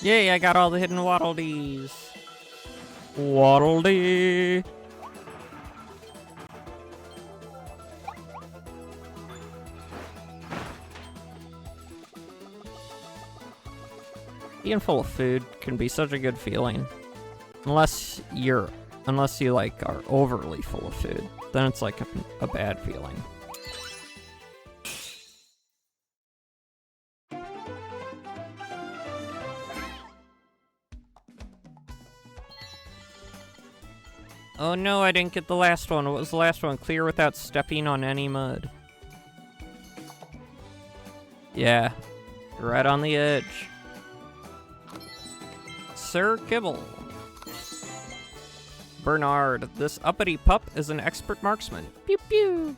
Yay, I got all the hidden Waddle Dees. Waddle Dee. Being full of food can be such a good feeling. Unless you like are overly full of food. Then it's like a bad feeling. Oh no, I didn't get the last one. What was the last one? Clear without stepping on any mud. Yeah, right on the edge. Sir Kibble. Bernard, this uppity pup is an expert marksman. Pew pew.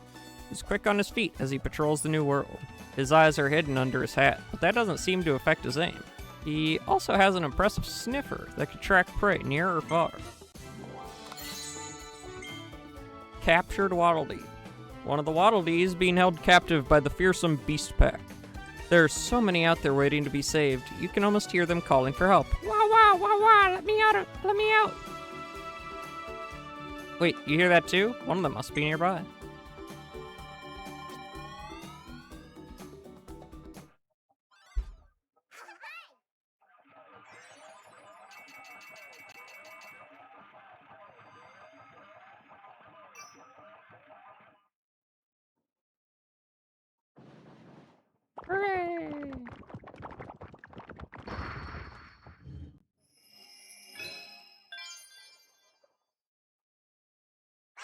He's quick on his feet as he patrols the new world. His eyes are hidden under his hat, but that doesn't seem to affect his aim. He also has an impressive sniffer that can track prey near or far. Captured Waddle Dee. One of the Waddle Dees being held captive by the fearsome Beast Pack. There are so many out there waiting to be saved, you can almost hear them calling for help. Wah wah wah wah, let me out, let me out! Wait, you hear that too? One of them must be nearby.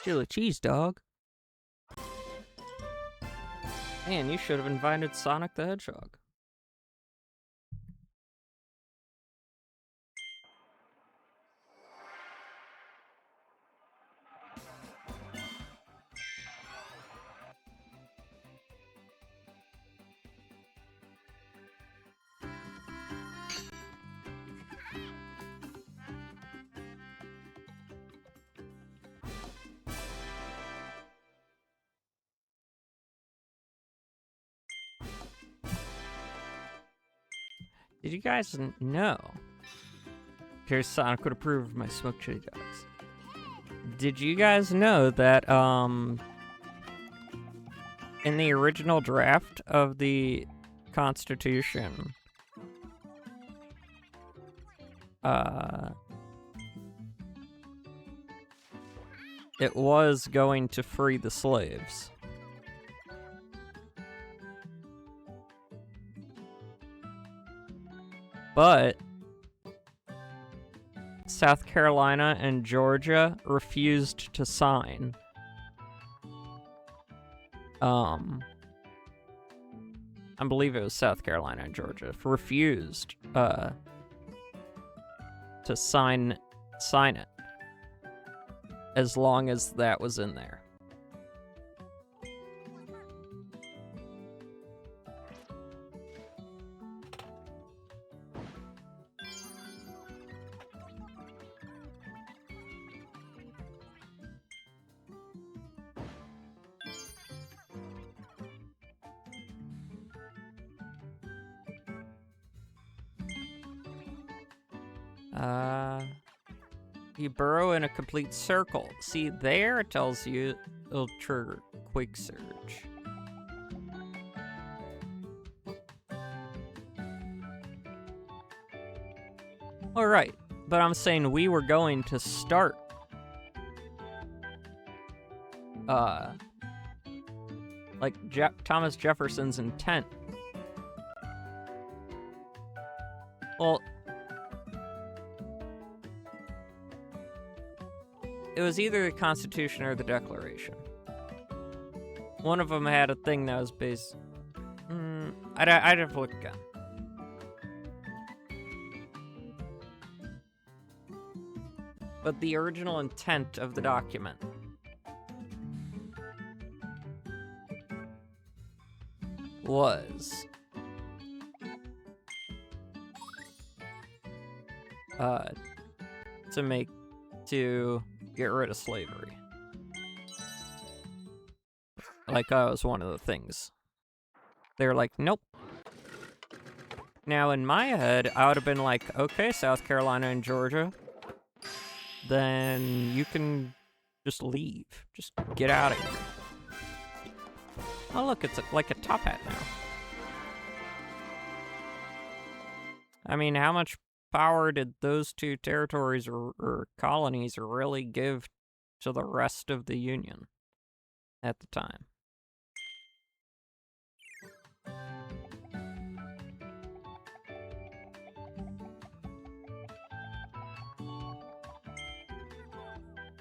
Chili cheese dog. Man, you should have invited Sonic the Hedgehog. Did you guys know? Here's Sonic would approve of my smoked chili dogs. Did you guys know that, in the original draft of the Constitution, it was going to free the slaves. But South Carolina and Georgia refused to sign. I believe it was South Carolina and Georgia refused to sign it as long as that was in there. You burrow in a complete circle. See, there it tells you it'll trigger quick surge. Alright, but I'm saying we were going to start like Thomas Jefferson's intent. Well, it was either the Constitution or the Declaration. One of them had a thing that was based... I'd have to look again. But the original intent of the document was... to get rid of slavery. Like, that was one of the things. They're like, nope. Now, in my head, I would have been like, okay, South Carolina and Georgia, then you can just leave. Just get out of here. Oh, look, it's like a top hat now. I mean, how much power did those two territories or colonies really give to the rest of the Union at the time?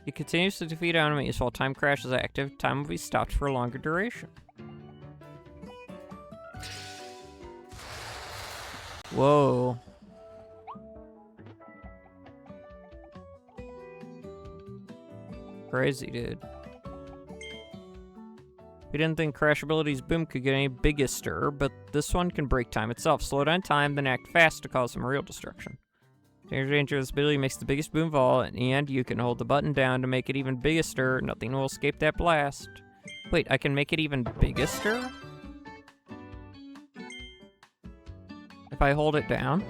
It continues to defeat enemies while time crash is active. Time will be stopped for a longer duration. Whoa. Crazy, dude. We didn't think Crash Ability's boom could get any bigger, but this one can break time itself. Slow down time, then act fast to cause some real destruction. Danger of this ability makes the biggest boom of all, and you can hold the button down to make it even bigger. Nothing will escape that blast. Wait, I can make it even bigger? If I hold it down?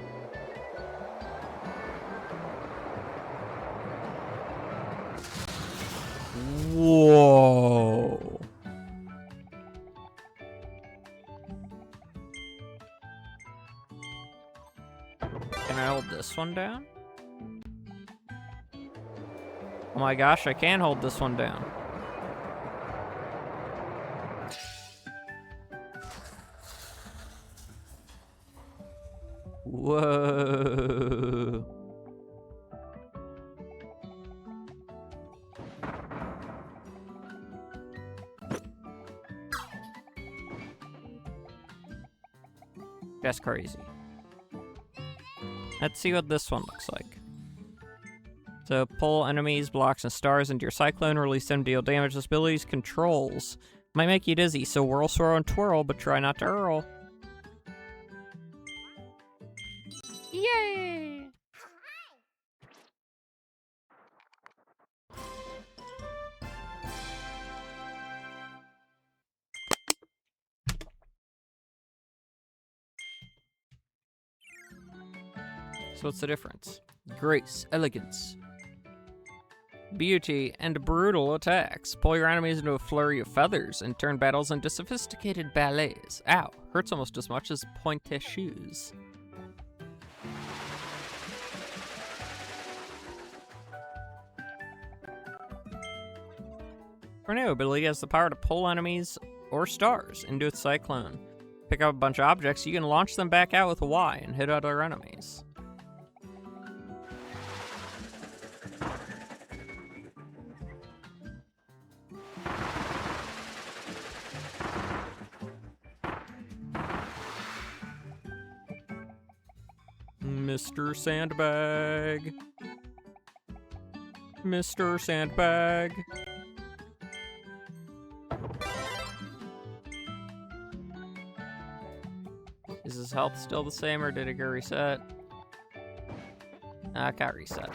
Whoa. Can I hold this one down? Oh my gosh, I can hold this one down. Whoa. That's crazy. Let's see what this one looks like. So pull enemies, blocks, and stars into your cyclone, release them, deal damage. This ability's controls might make you dizzy, so whirl, swirl, and twirl, but try not to hurl. Yay! So what's the difference? Grace, elegance, beauty, and brutal attacks. Pull your enemies into a flurry of feathers and turn battles into sophisticated ballets. Ow, hurts almost as much as pointe shoes. Tornado ability has the power to pull enemies or stars into its cyclone. Pick up a bunch of objects, you can launch them back out with a Y and hit other enemies. Mr. Sandbag. Mr. Sandbag. Is his health still the same or did it get reset? It got reset.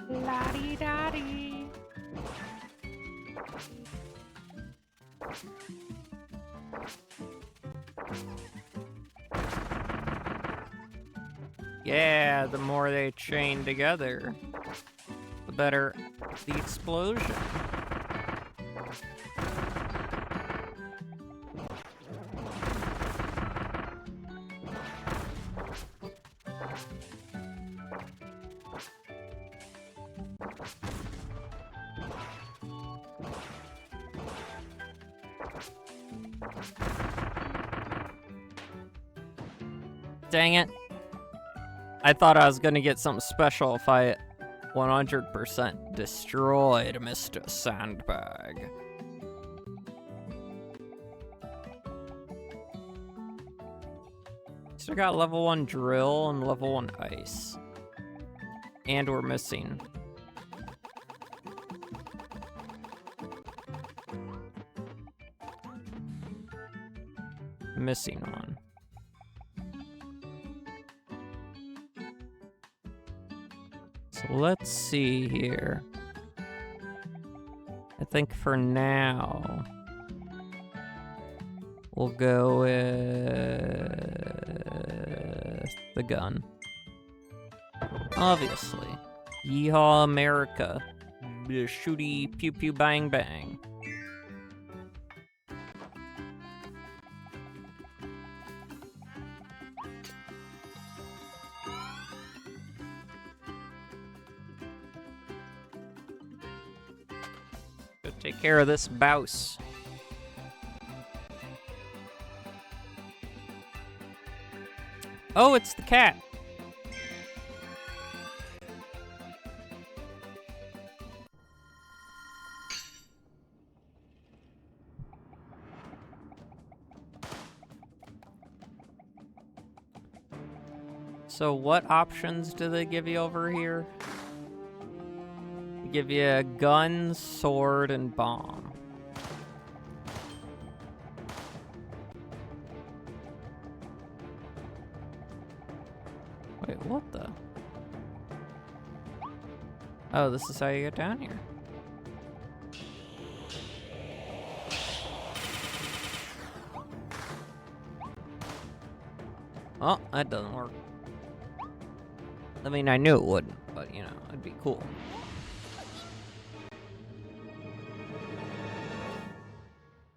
La-di-da-di. Yeah, the more they chain together, the better the explosion. Dang it. I thought I was gonna get something special if I 100% destroyed Mr. Sandbag. Still got level 1 drill and level 1 ice. And we're missing. Missing one. So let's see here. I think for now, we'll go with the gun. Obviously. Yeehaw America. Shooty pew pew bang bang. Go take care of this bouse. Oh, it's the cat. So what options do they give you over here? They give you a gun, sword, and bomb. Wait, what the? Oh, this is how you get down here. Oh, that doesn't work. I mean, I knew it wouldn't, but, you know, it'd be cool.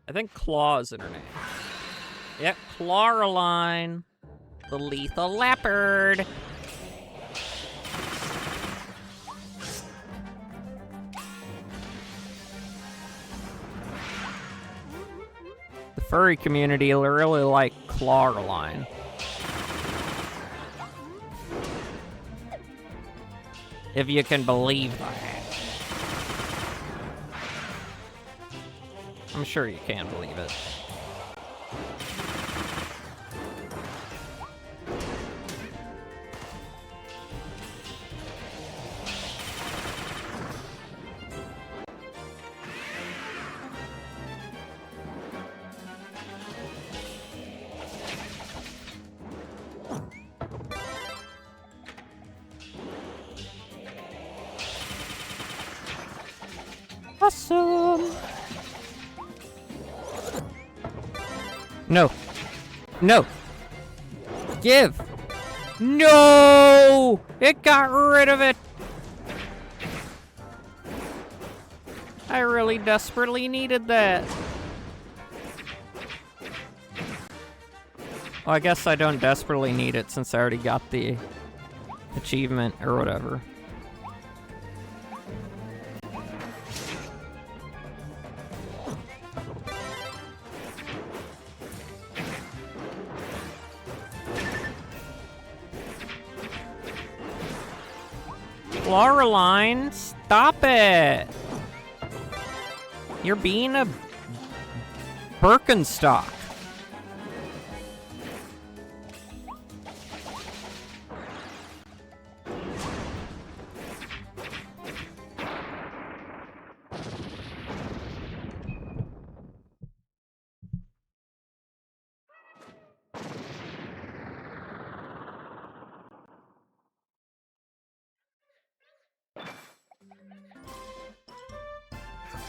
I think Claw's in her name. Yep, Clawraline, the lethal leopard. furry community really like Clawline. If you can believe that. I'm sure you can believe it. Awesome. No. No. Give. No! It got rid of it. I really desperately needed that. Well, I guess I don't desperately need it since I already got the achievement or whatever. Laureline, stop it! You're being a Birkenstock.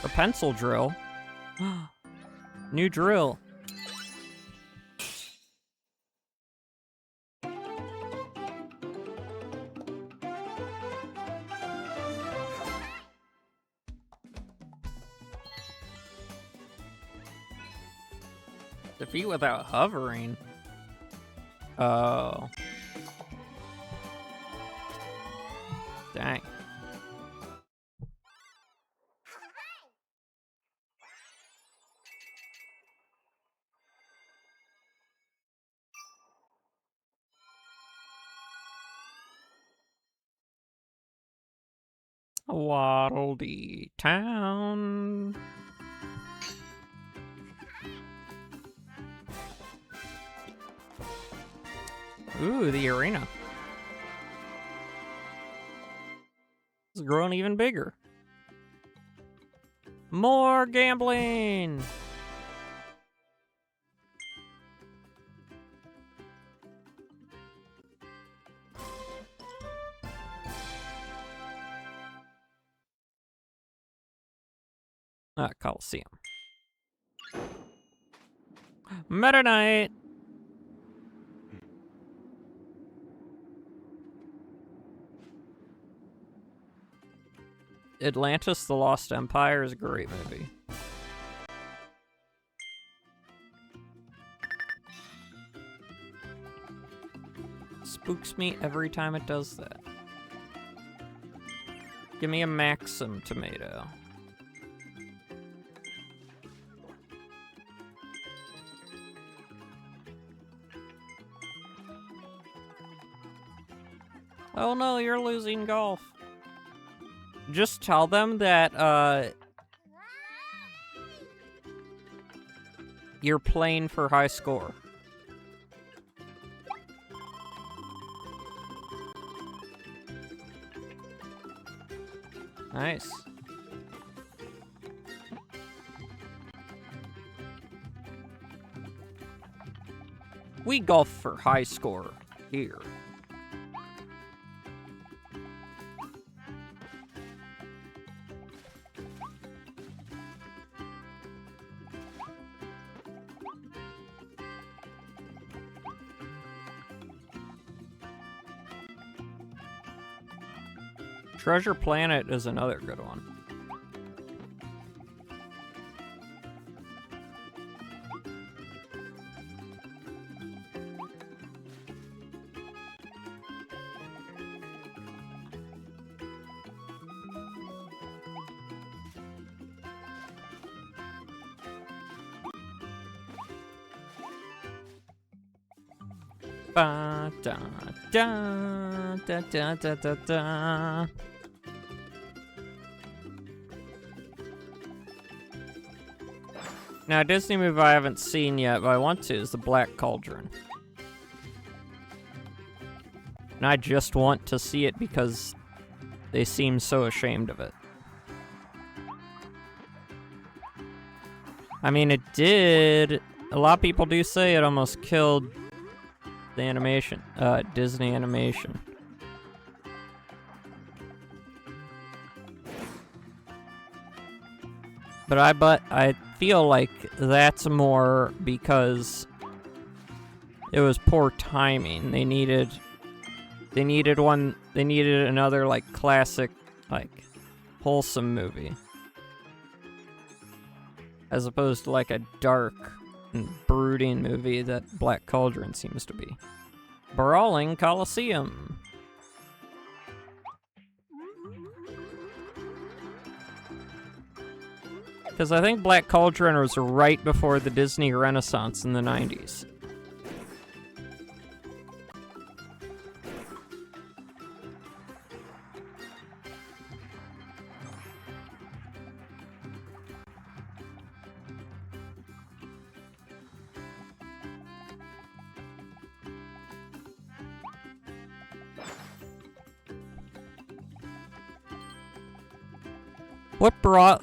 A pencil drill. New drill. Defeat without hovering. Oh. Dang. Waddle Dee Town. Ooh, the arena. It's growing even bigger. More gambling! Ah, Coliseum. Meta Knight! Atlantis: The Lost Empire is a great movie. Spooks me every time it does that. Give me a Maxim tomato. Oh no, you're losing golf. Just tell them that, you're playing for high score. Nice. We golf for high score here. Treasure Planet is another good one. Ba da da da da da da da. Now, a Disney movie I haven't seen yet, but I want to, is The Black Cauldron. And I just want to see it because they seem so ashamed of it. I mean, it did. A lot of people do say it almost killed the animation, Disney animation. But I feel like that's more because it was poor timing. They needed another like classic, like wholesome movie. As opposed to like a dark and brooding movie that Black Cauldron seems to be. Brawling Coliseum. Because I think Black Cauldron was right before the Disney Renaissance in the 90s.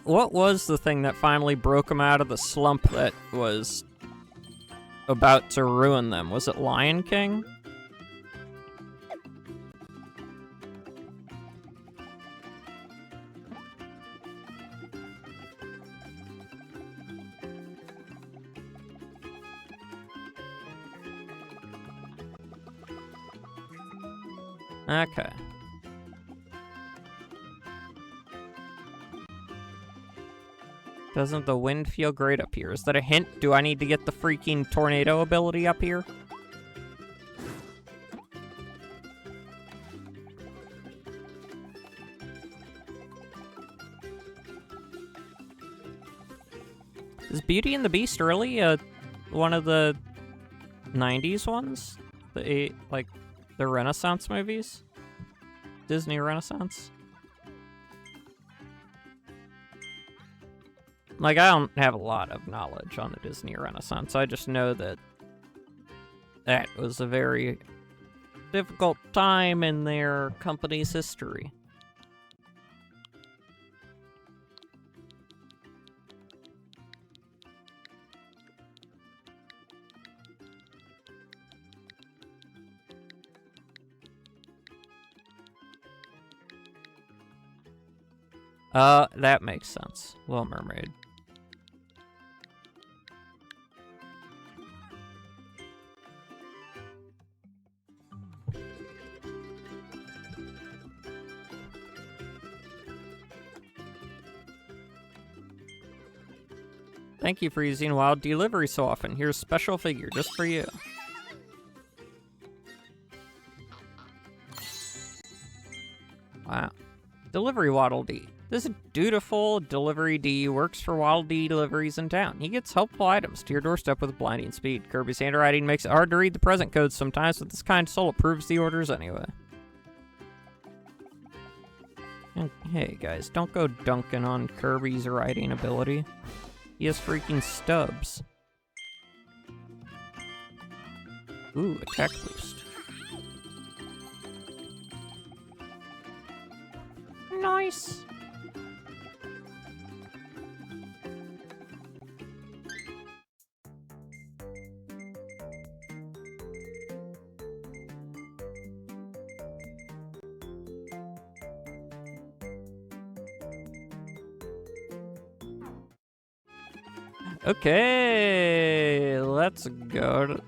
What was the thing that finally broke them out of the slump that was about to ruin them? Was it Lion King? Okay. Doesn't the wind feel great up here? Is that a hint? Do I need to get the freaking tornado ability up here? Is Beauty and the Beast really one of the 90s ones? The Renaissance movies? Disney Renaissance? Like, I don't have a lot of knowledge on the Disney Renaissance. I just know that that was a very difficult time in their company's history. That makes sense. Little Mermaid. Thank you for using Wild Delivery so often. Here's a special figure just for you. Wow. Delivery Waddle Dee. This dutiful delivery D works for Waddle Dee deliveries in town. He gets helpful items to your doorstep with blinding speed. Kirby's handwriting makes it hard to read the present codes sometimes, but this kind soul approves the orders anyway. And hey guys, don't go dunking on Kirby's writing ability. He has freaking stubs. Ooh, attack boost. Nice. Okay, let's go to...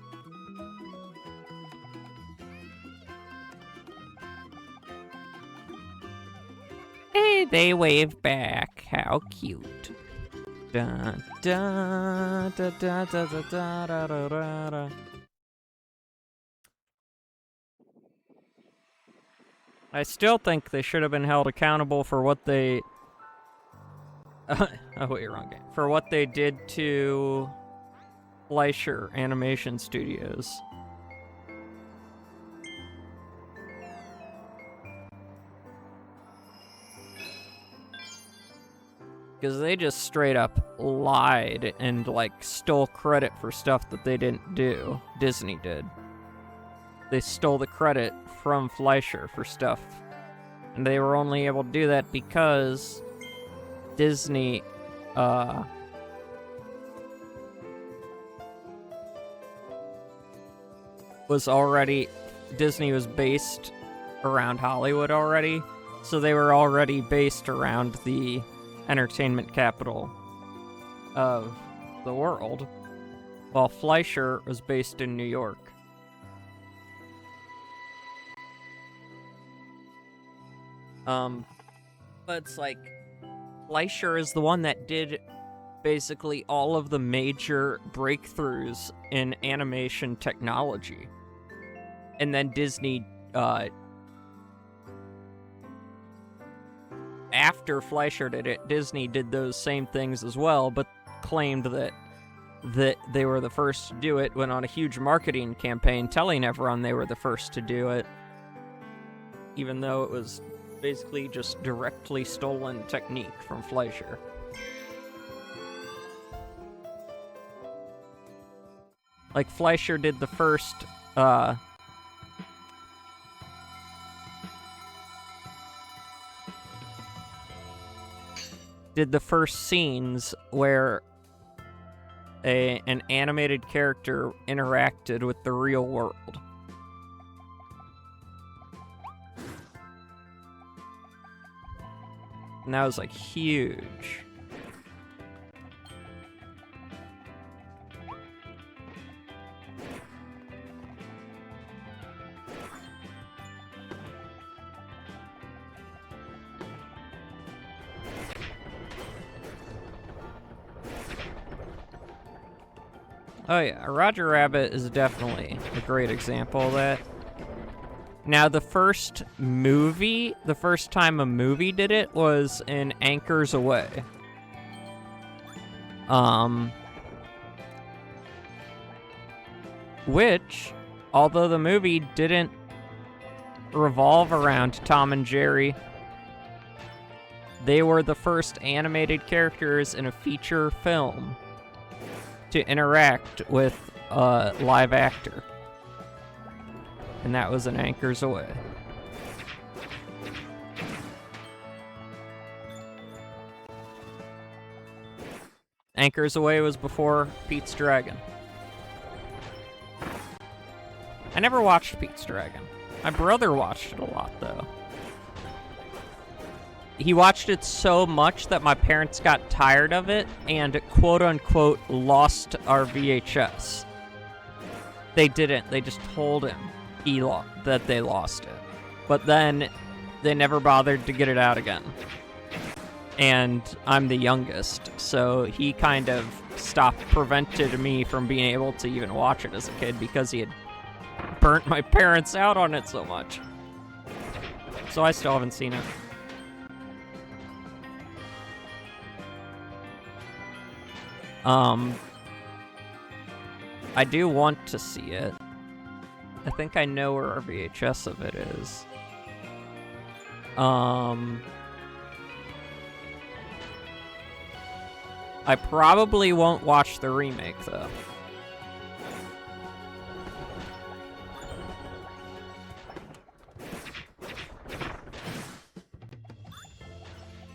Hey, they wave back. How cute. Da da da da da da da da da da. I still think they should have been held accountable for what they... oh wait, wrong game. For what they did to Fleischer Animation Studios. Because they just straight up lied and, like, stole credit for stuff that they didn't do. Disney did. They stole the credit from Fleischer for stuff. And they were only able to do that because Disney, Disney was based around Hollywood already. So they were already based around the entertainment capital of the world, while Fleischer was based in New York. But it's like, Fleischer is the one that did basically all of the major breakthroughs in animation technology. And then Disney, after Fleischer did it, Disney did those same things as well, but claimed that they were the first to do it, went on a huge marketing campaign telling everyone they were the first to do it, even though it was basically just directly stolen technique from Fleischer. Like, Fleischer did the first, scenes where an animated character interacted with the real world. And that was, like, huge. Oh yeah, Roger Rabbit is definitely a great example of that. Now, the first time a movie did it was in Anchors Away. Which, although the movie didn't revolve around Tom and Jerry, they were the first animated characters in a feature film to interact with a live actor. And that was in Anchors Away. Anchors Away was before Pete's Dragon. I never watched Pete's Dragon. My brother watched it a lot, though. He watched it so much that my parents got tired of it and quote-unquote lost our VHS. They didn't. They just told him that they lost it. But then they never bothered to get it out again. And I'm the youngest, so he kind of prevented me from being able to even watch it as a kid because he had burnt my parents out on it so much. So I still haven't seen it. I do want to see it. I think I know where our VHS of it is. I probably won't watch the remake, though.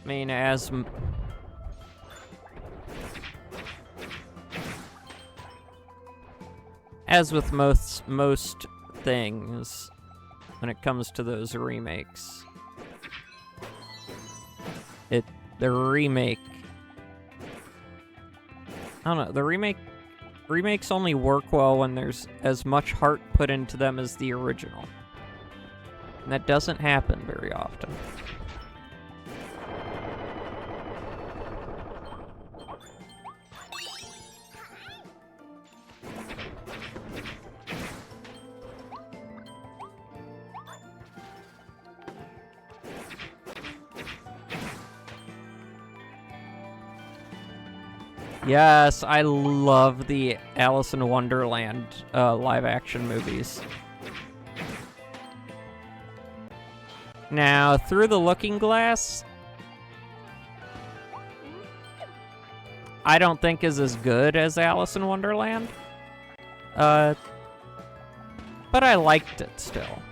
I mean, as with most things, when it comes to those remakes, the remake, I don't know, the remakes only work well when there's as much heart put into them as the original. And that doesn't happen very often. Yes, I love the Alice in Wonderland live-action movies. Now, Through the Looking Glass, I don't think is as good as Alice in Wonderland. But I liked it still.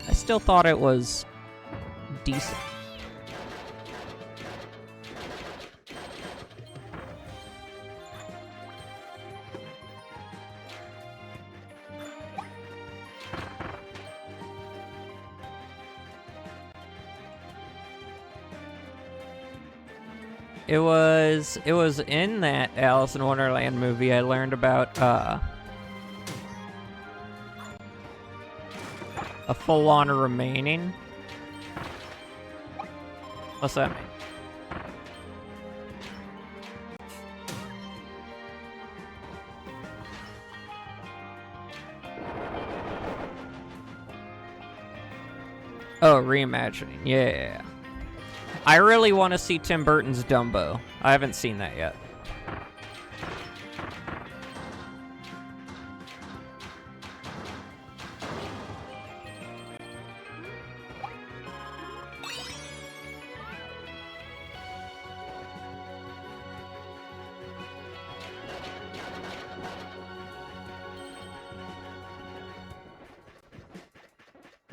I still thought it was decent. It was in that Alice in Wonderland movie I learned about a full-on remaining. What's that mean? Oh, reimagining. Yeah. I really want to see Tim Burton's Dumbo. I haven't seen that yet.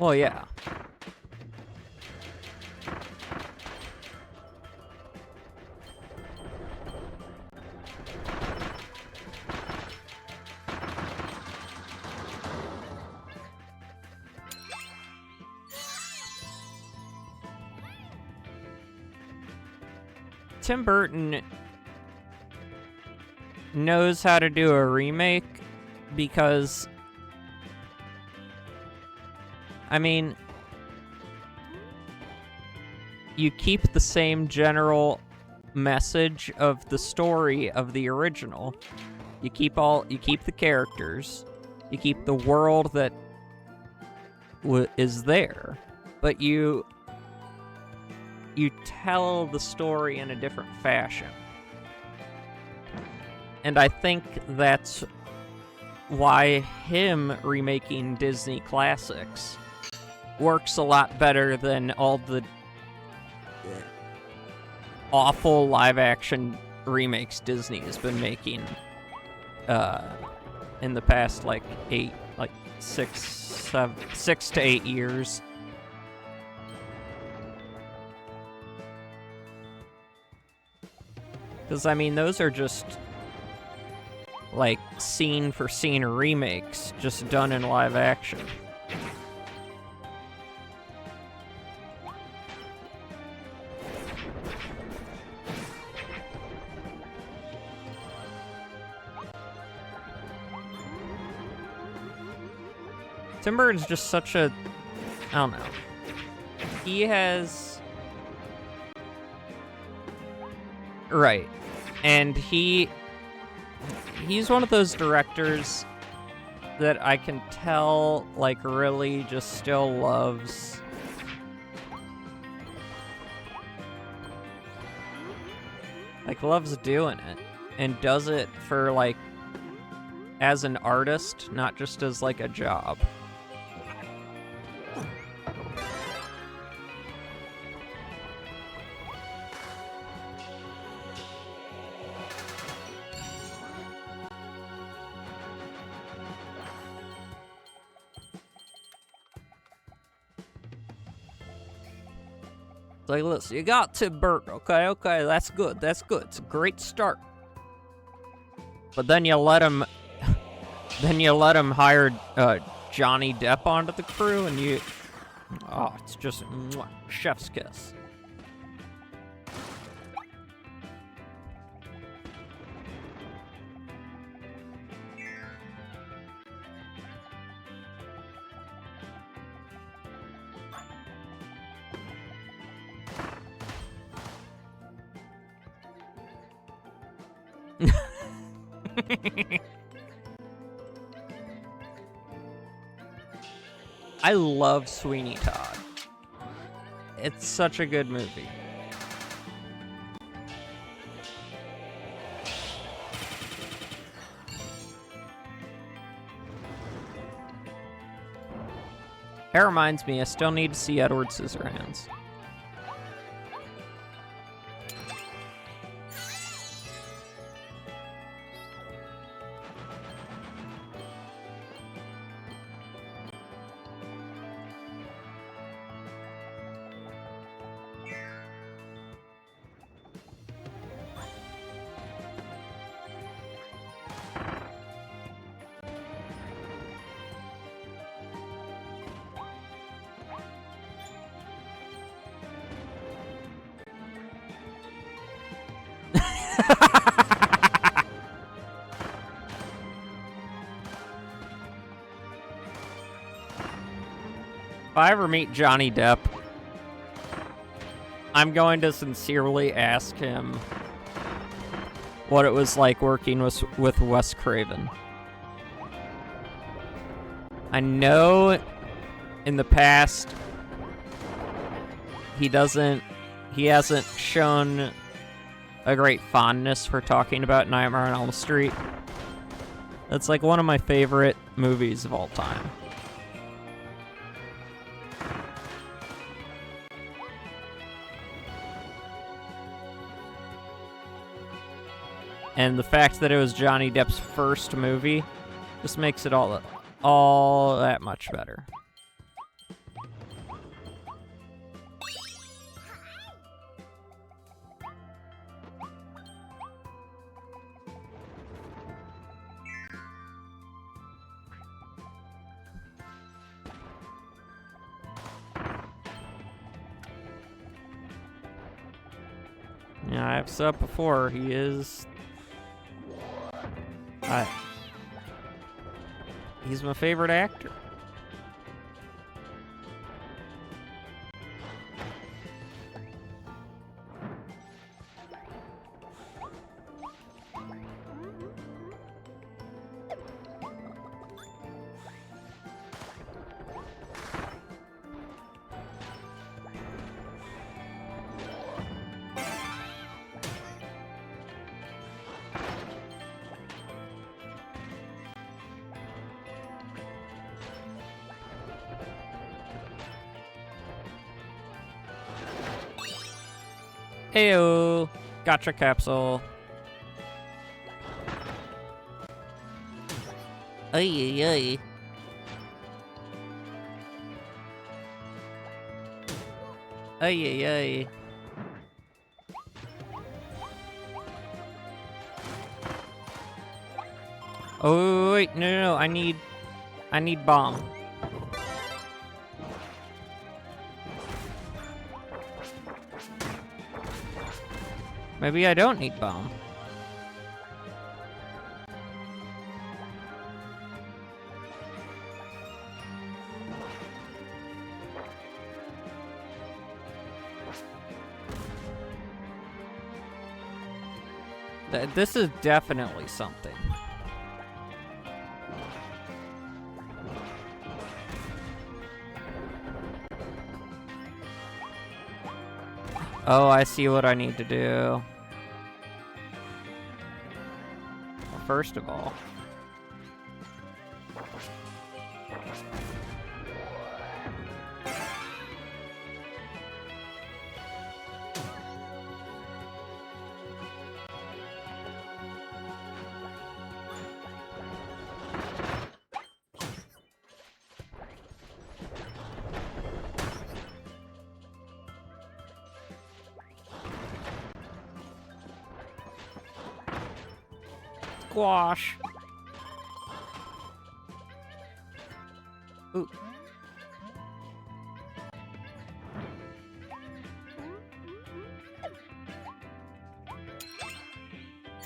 Well, yeah. Tim Burton knows how to do a remake because, I mean, you keep the same general message of the story of the original. You keep the characters, you keep the world that is there, but you tell the story in a different fashion. And I think that's why him remaking Disney classics works a lot better than all the awful live-action remakes Disney has been making in the past, like, 6 to 8 years. Because, I mean, those are just, like, scene-for-scene remakes, just done in live action. Tim Burton's just such a... I don't know. He has... Right. And he's one of those directors that I can tell, like, really just still loves doing it and does it for, like, as an artist, not just as, like, a job. Like, listen, you got Tim Burton, okay, that's good, it's a great start. But then you let him hire Johnny Depp onto the crew, and it's just chef's kiss. I love Sweeney Todd. It's such a good movie. That reminds me, I still need to see Edward Scissorhands. If I ever meet Johnny Depp, I'm going to sincerely ask him what it was like working with Wes Craven. I know in the past he hasn't shown a great fondness for talking about Nightmare on Elm Street. That's like one of my favorite movies of all time. And the fact that it was Johnny Depp's first movie just makes it all that much better. Yeah, I've said before, he is... he's my favorite actor. Heyo, gotcha capsule. Ay, ay, ay. Ay, ay, ay. Oh, wait, no, I need bomb. Maybe I don't need bomb. This is definitely something. Oh, I see what I need to do. Well, first of all, squash. Ooh.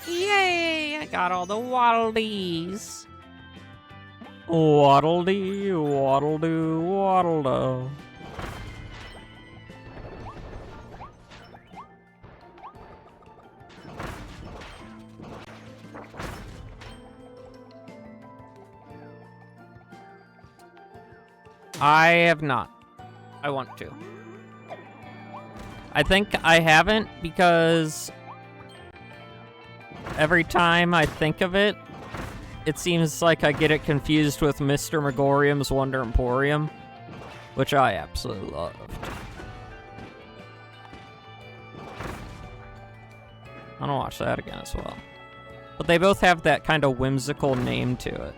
Yay! I got all the waddle-dees. Waddle-dee, waddle-doo, waddle-doo. I have not. I want to. I think I haven't because every time I think of it, it seems like I get it confused with Mr. Megorium's Wonder Emporium, which I absolutely loved. I want to watch that again as well. But they both have that kind of whimsical name to it.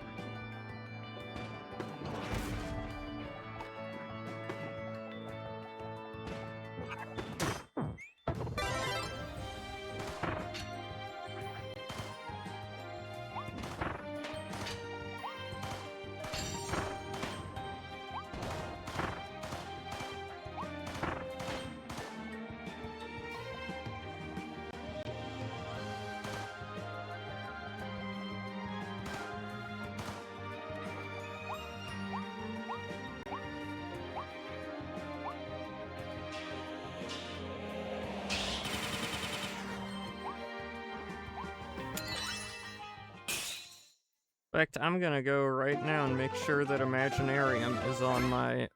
In fact, I'm gonna go right now and make sure that Imaginarium is on my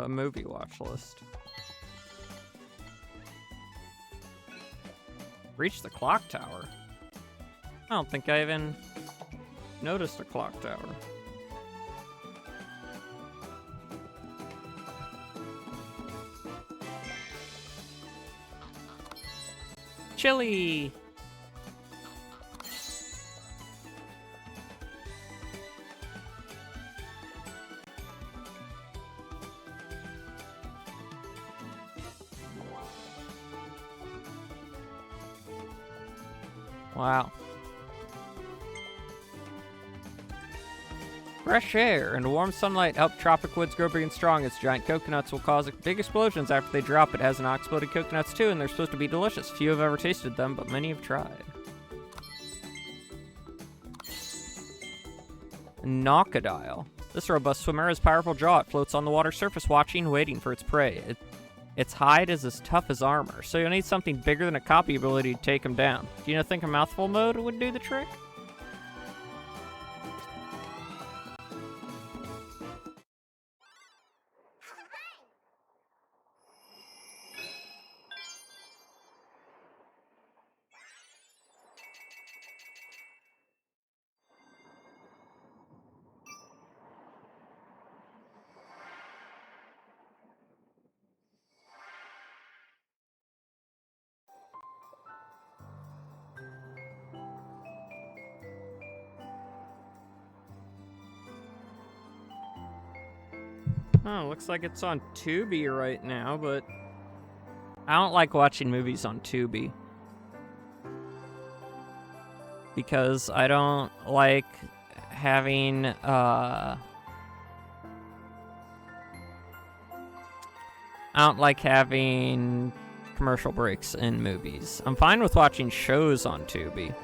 movie watch list. Reach the clock tower. I don't think I even noticed a clock tower. Chili! Wow. Fresh air and warm sunlight help tropic woods grow big and strong. Its giant coconuts will cause big explosions after they drop. It has exploded coconuts too, and they're supposed to be delicious. Few have ever tasted them, but many have tried. Knockodile. This robust swimmer has a powerful jaw. It floats on the water's surface, watching, waiting for its prey. Its hide is as tough as armor, so you'll need something bigger than a copy ability to take him down. Do you think a mouthful mode would do the trick? Oh, looks like it's on Tubi right now, but I don't like watching movies on Tubi. Because I don't like having, I don't like having commercial breaks in movies. I'm fine with watching shows on Tubi.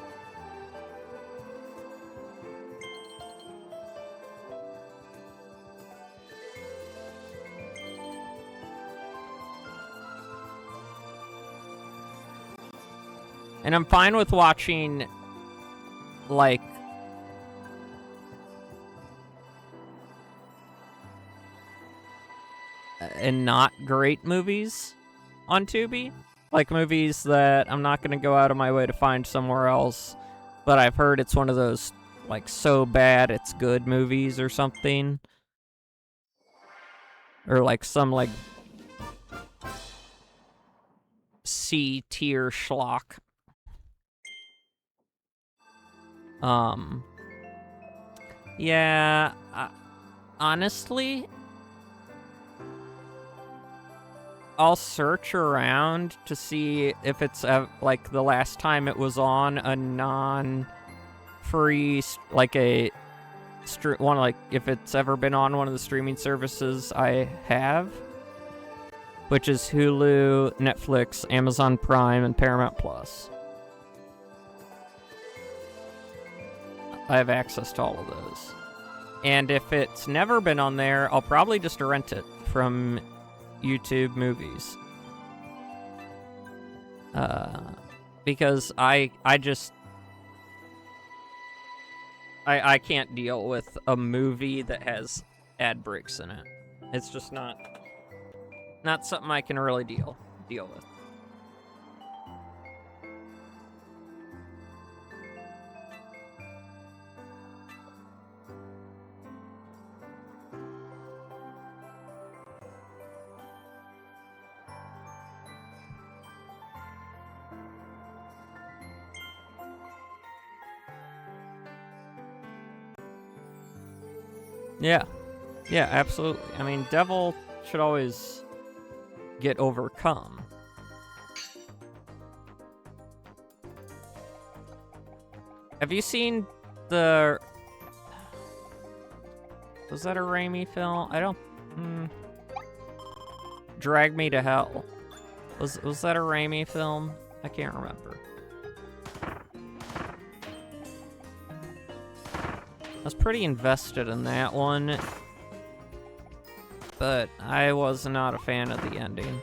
And I'm fine with watching, like, and not great movies on Tubi. Like movies that I'm not going to go out of my way to find somewhere else, but I've heard it's one of those, like, so bad it's good movies or something. Or, like, some, like, C-tier schlock. Yeah, honestly, I'll search around to see if it's, like, the last time it was on a non-free, like, one, like, if it's ever been on one of the streaming services I have, which is Hulu, Netflix, Amazon Prime, and Paramount Plus. I have access to all of those. And if it's never been on there, I'll probably just rent it from YouTube Movies. Because I can't deal with a movie that has ad breaks in it. It's just not something I can really deal with. Yeah. Yeah, absolutely. I mean, devil should always get overcome. Have you seen the... Was that a Raimi film? I don't... Drag Me to Hell. Was that a Raimi film? I can't remember. I was pretty invested in that one, but I was not a fan of the ending.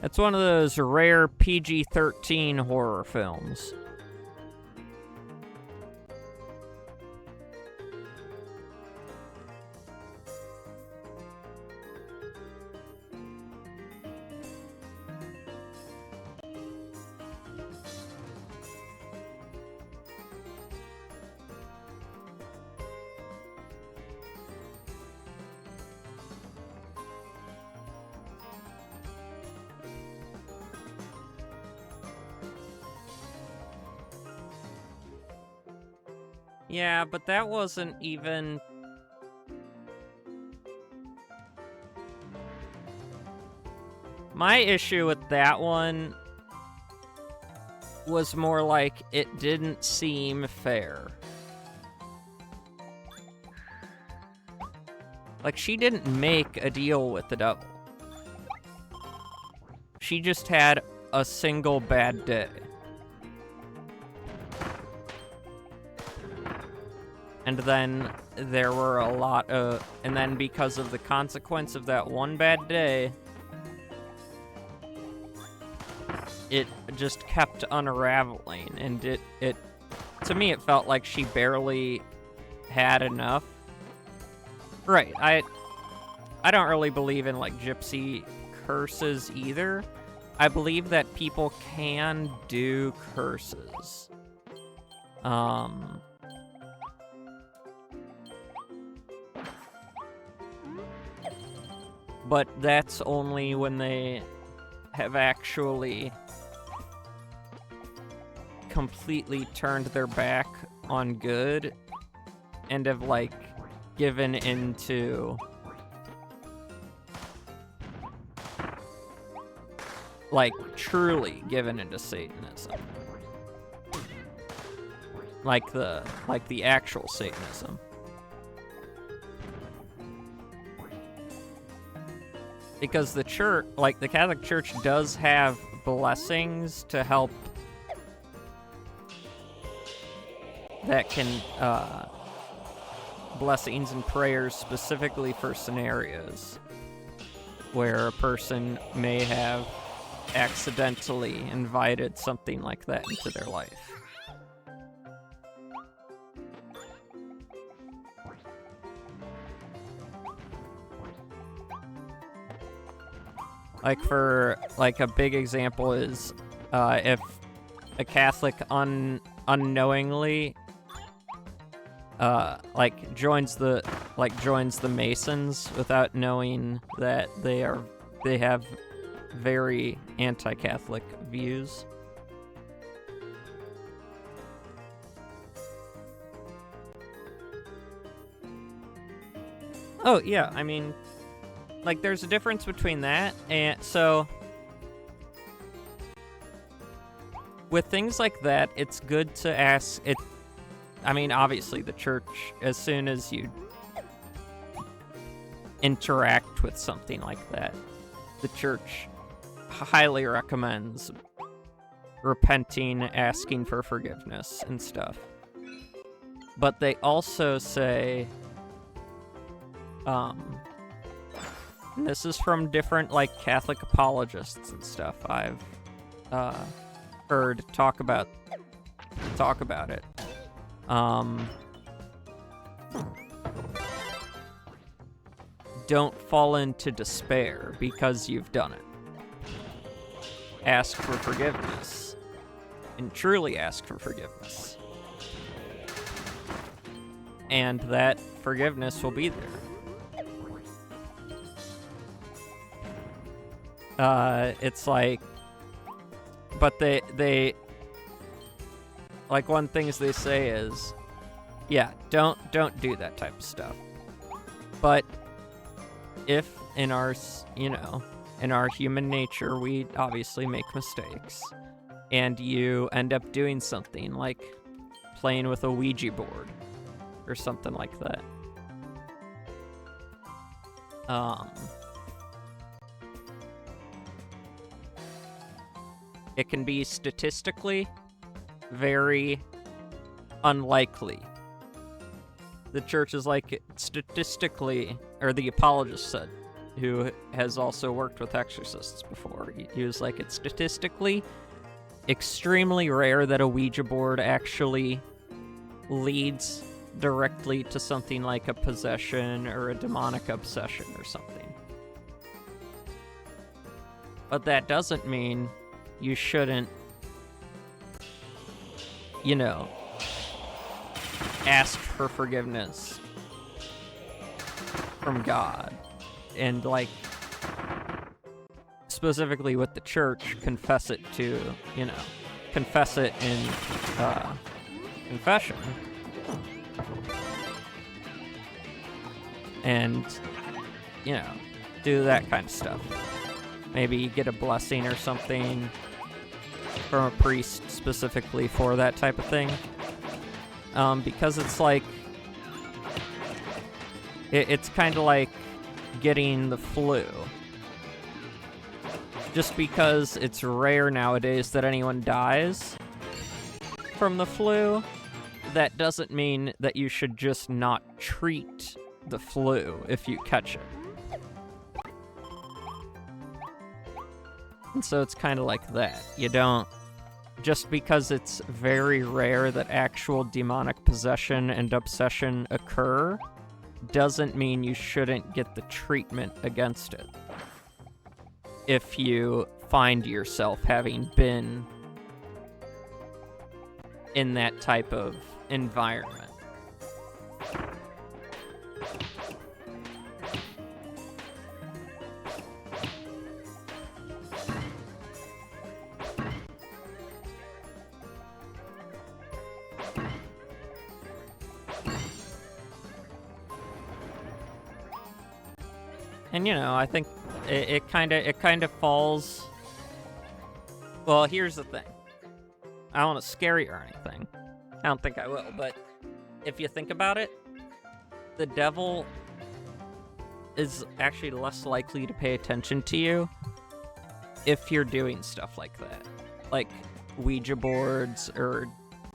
It's one of those rare PG-13 horror films. Yeah, but that wasn't even... My issue with that one was more like it didn't seem fair. Like, she didn't make a deal with the devil. She just had a single bad day. And then there were a lot of... And then because of the consequence of that one bad day, it just kept unraveling. And it to me, it felt like she barely had enough. Right, I don't really believe in, like, gypsy curses either. I believe that people can do curses. But that's only when they have actually completely turned their back on good and have, like, given into, like, truly given into Satanism. Like the actual Satanism. Because the church, like, the Catholic Church does have blessings to help that can, blessings and prayers specifically for scenarios where a person may have accidentally invited something like that into their life. Like, for, like, a big example is, if a Catholic unknowingly, like, joins the Masons without knowing that they have very anti-Catholic views. Oh, yeah, I mean... Like, there's a difference between that, and so... With things like that, it's good to ask... I mean, obviously, the church, as soon as you interact with something like that, the church highly recommends repenting, asking for forgiveness, and stuff. But they also say... And this is from different, like, Catholic apologists and stuff I've heard talk about it. Don't fall into despair because you've done it. Ask for forgiveness. And truly ask for forgiveness. And that forgiveness will be there. It's like, but they like, one thing they say is, yeah, don't do that type of stuff. But if in our, in our human nature, we obviously make mistakes, and you end up doing something like playing with a Ouija board or something like that. It can be statistically very unlikely. The church is like, statistically, or the apologist said, who has also worked with exorcists before. He was like, it's statistically extremely rare that a Ouija board actually leads directly to something like a possession or a demonic obsession or something. But that doesn't mean you shouldn't, you know, ask for forgiveness from God. And, like, specifically with the church, confess it to, you know, confess it in confession. And, you know, do that kind of stuff. Maybe get a blessing or something from a priest specifically for that type of thing. Because it's like, it's kind of like getting the flu. Just because it's rare nowadays that anyone dies from the flu, that doesn't mean that you should just not treat the flu if you catch it. And so it's kind of like that. You don't, just because it's very rare that actual demonic possession and obsession occur, doesn't mean you shouldn't get the treatment against it. If you find yourself having been in that type of environment. And you know, I think it kind of falls. Well, here's the thing. I don't want to scare you or anything. I don't think I will, but if you think about it, the devil is actually less likely to pay attention to you if you're doing stuff like that. Like Ouija boards or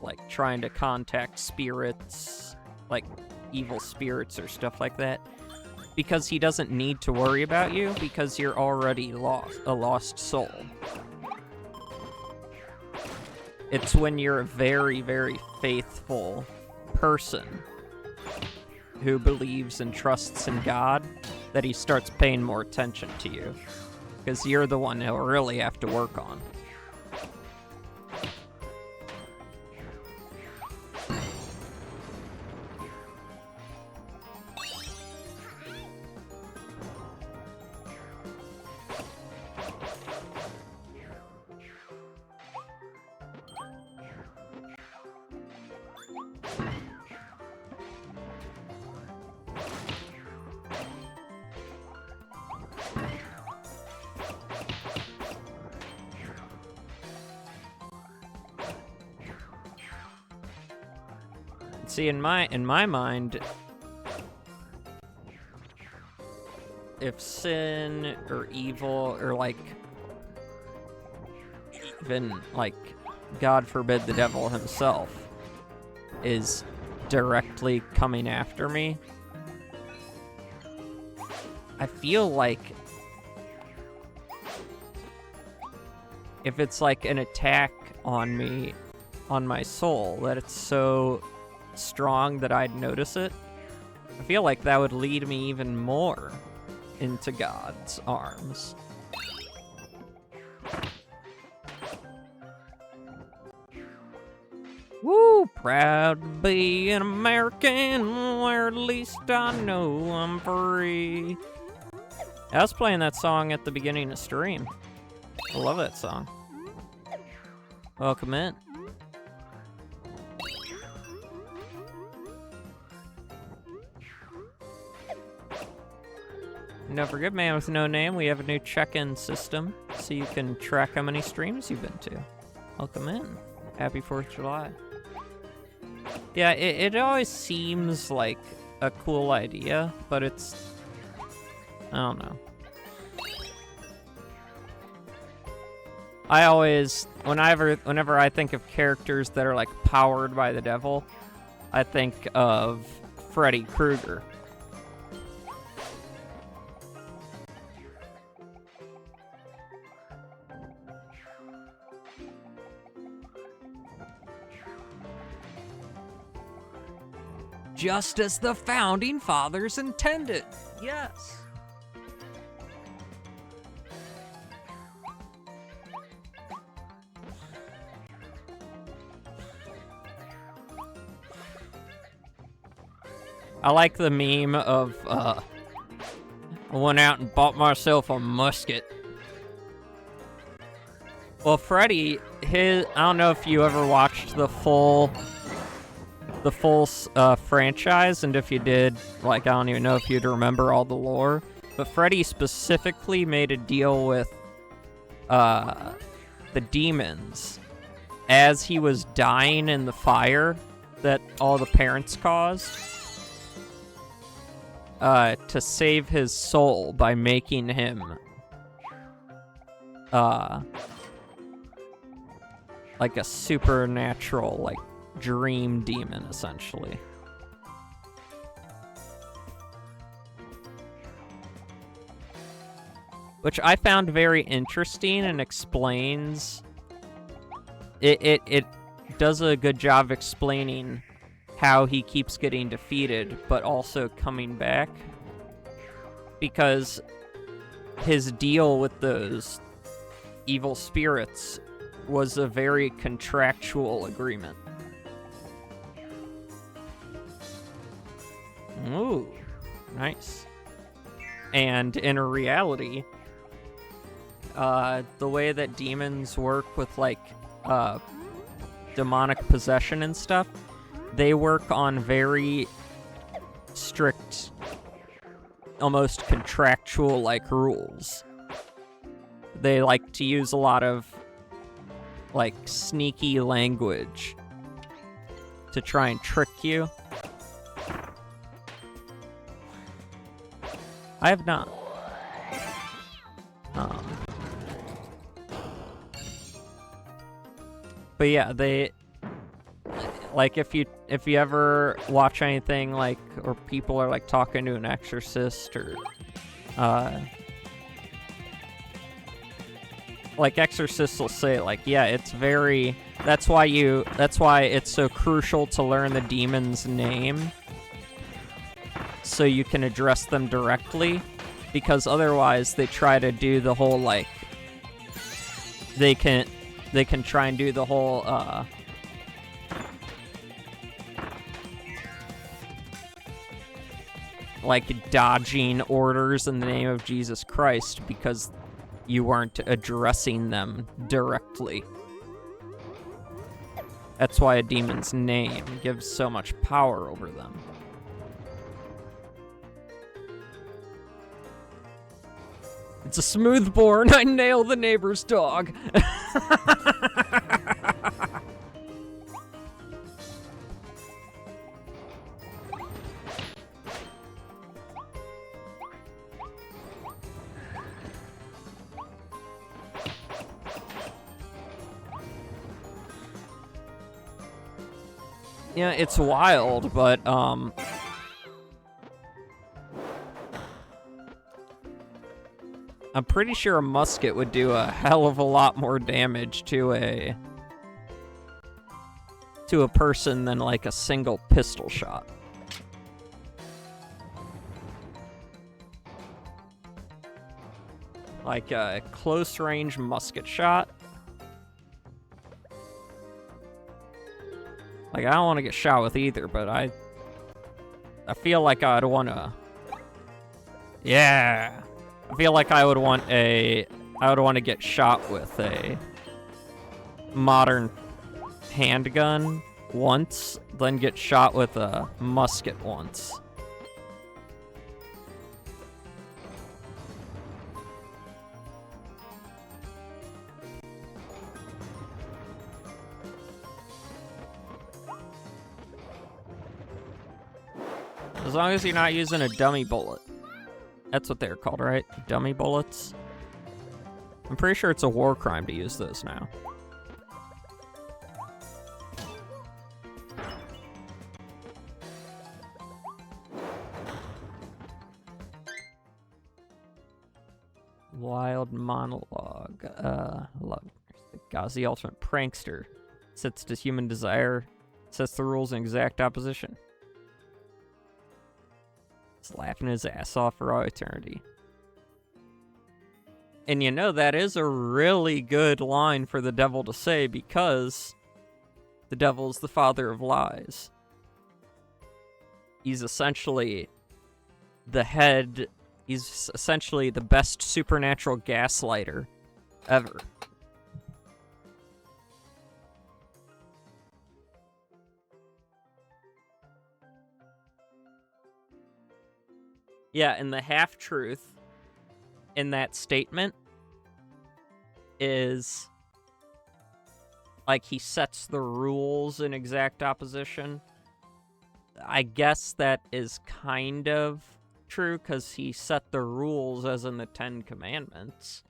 like trying to contact spirits, like evil spirits or stuff like that. Because he doesn't need to worry about you because you're already a lost soul. It's when you're a very, very faithful person who believes and trusts in God that he starts paying more attention to you. Because you're the one he'll really have to work on. See, in my mind, if sin or evil or like even like God forbid the devil himself is directly coming after me, I feel like if it's like an attack on me, on my soul, that it's so strong that I'd notice it, I feel like that would lead me even more into God's arms. Woo! Proud to be an American, where at least I know I'm free. I was playing that song at the beginning of stream. I love that song. Welcome in. And don't forget, man with no name, we have a new check-in system, so you can track how many streams you've been to. Welcome in. Happy 4th of July. Yeah, it always seems like a cool idea, but it's... I don't know. I always, whenever I think of characters that are like powered by the devil, I think of Freddy Krueger. Just as the founding fathers intended. Yes. I like the meme of, I went out and bought myself a musket. Well, Freddy, I don't know if you ever watched the full franchise, and if you did, like, I don't even know if you'd remember all the lore, but Freddy specifically made a deal with, the demons as he was dying in the fire that all the parents caused. To save his soul by making him, like a supernatural, like, dream demon, essentially. Which I found very interesting and explains... It does a good job explaining how he keeps getting defeated, but also coming back. Because his deal with those evil spirits was a very contractual agreement. Ooh, nice. And in reality, the way that demons work with, like, demonic possession and stuff, they work on very strict, almost contractual, like, rules. They like to use a lot of, like, sneaky language to try and trick you. I have not. But yeah, they... Like, if you ever watch anything, like, or people are, like, talking to an exorcist, or, like, exorcists will say, like, yeah, it's very, that's why it's so crucial to learn the demon's name, so you can address them directly, because otherwise they try to do the whole, like, they can try and do the whole, like, dodging orders in the name of Jesus Christ because you weren't addressing them directly. That's why a demon's name gives so much power over them. It's a smoothbore, and I nail the neighbor's dog. Yeah, it's wild, but, I'm pretty sure a musket would do a hell of a lot more damage to a person than, like, a single pistol shot. Like a close-range musket shot. Like, I don't want to get shot with either, but I feel like I'd want to... Yeah! I feel like I would want to get shot with a modern handgun once, then get shot with a musket once. As long as you're not using a dummy bullet. That's what they're called, right? Dummy bullets? I'm pretty sure it's a war crime to use those now. Wild monologue. Love. God's the ultimate prankster. Sets to human desire. Sets the rules in exact opposition. He's laughing his ass off for all eternity. And you know, that is a really good line for the devil to say, because the devil is the father of lies. He's essentially the head, he's essentially the best supernatural gaslighter ever. Yeah, and the half-truth in that statement is, like, he sets the rules in exact opposition. I guess that is kind of true, because he set the rules as in the Ten Commandments.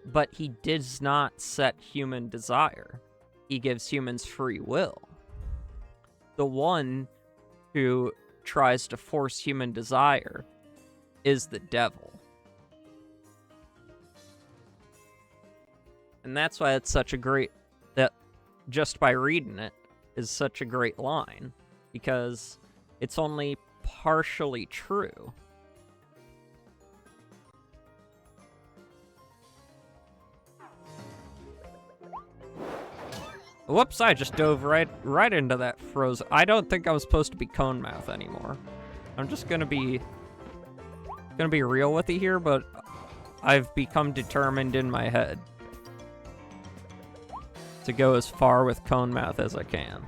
But he does not set human desire. He gives humans free will. The one who tries to force human desire is the devil. And that's why it's such a great, that just by reading it is such a great line, because it's only partially true. Whoops, I just dove right into that frozen. I don't think I was supposed to be cone mouth anymore. I'm just gonna be real with you here, but I've become determined in my head to go as far with cone mouth as I can.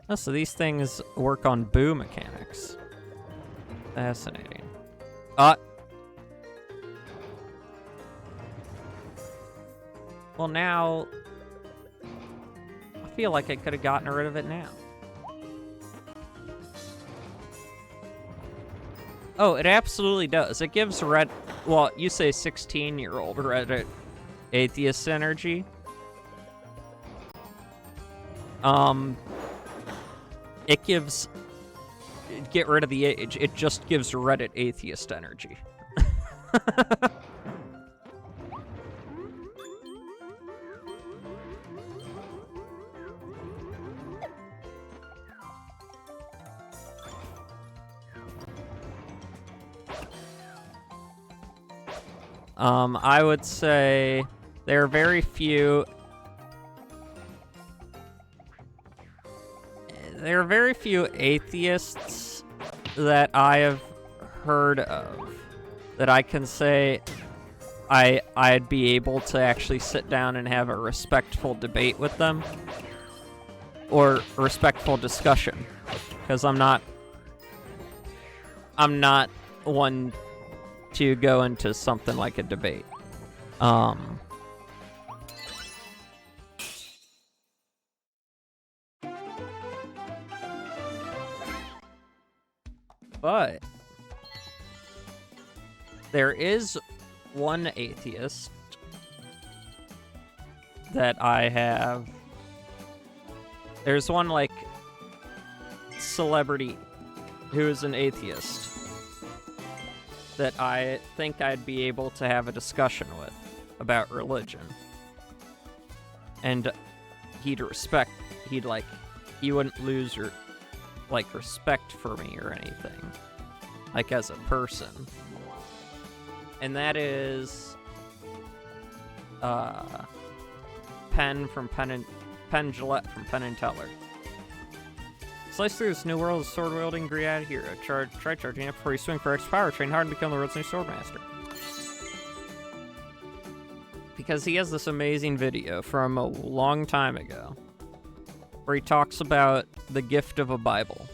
Oh, so these things work on boo mechanics. Fascinating. Well, now I feel like I could have gotten rid of it now. Oh, it absolutely does. It gives well, you say 16-year-old Reddit atheist energy. It gives, get rid of the age, it just gives Reddit atheist energy. I would say there are very few atheists that I have heard of that I can say I'd be able to actually sit down and have a respectful debate with them, or respectful discussion, because I'm not one to go into something like a debate. But there is one atheist that I have. There's one, like, celebrity who is an atheist that I think I'd be able to have a discussion with about religion. And he wouldn't lose respect for me or anything, like, as a person. And that is Penn Jillette from Penn and Teller. Slice through this new world of sword-wielding Griad hero. Try charging up before you swing for extra power. Train hard and become the world's new swordmaster. Because he has this amazing video from a long time ago where he talks about the gift of a Bible.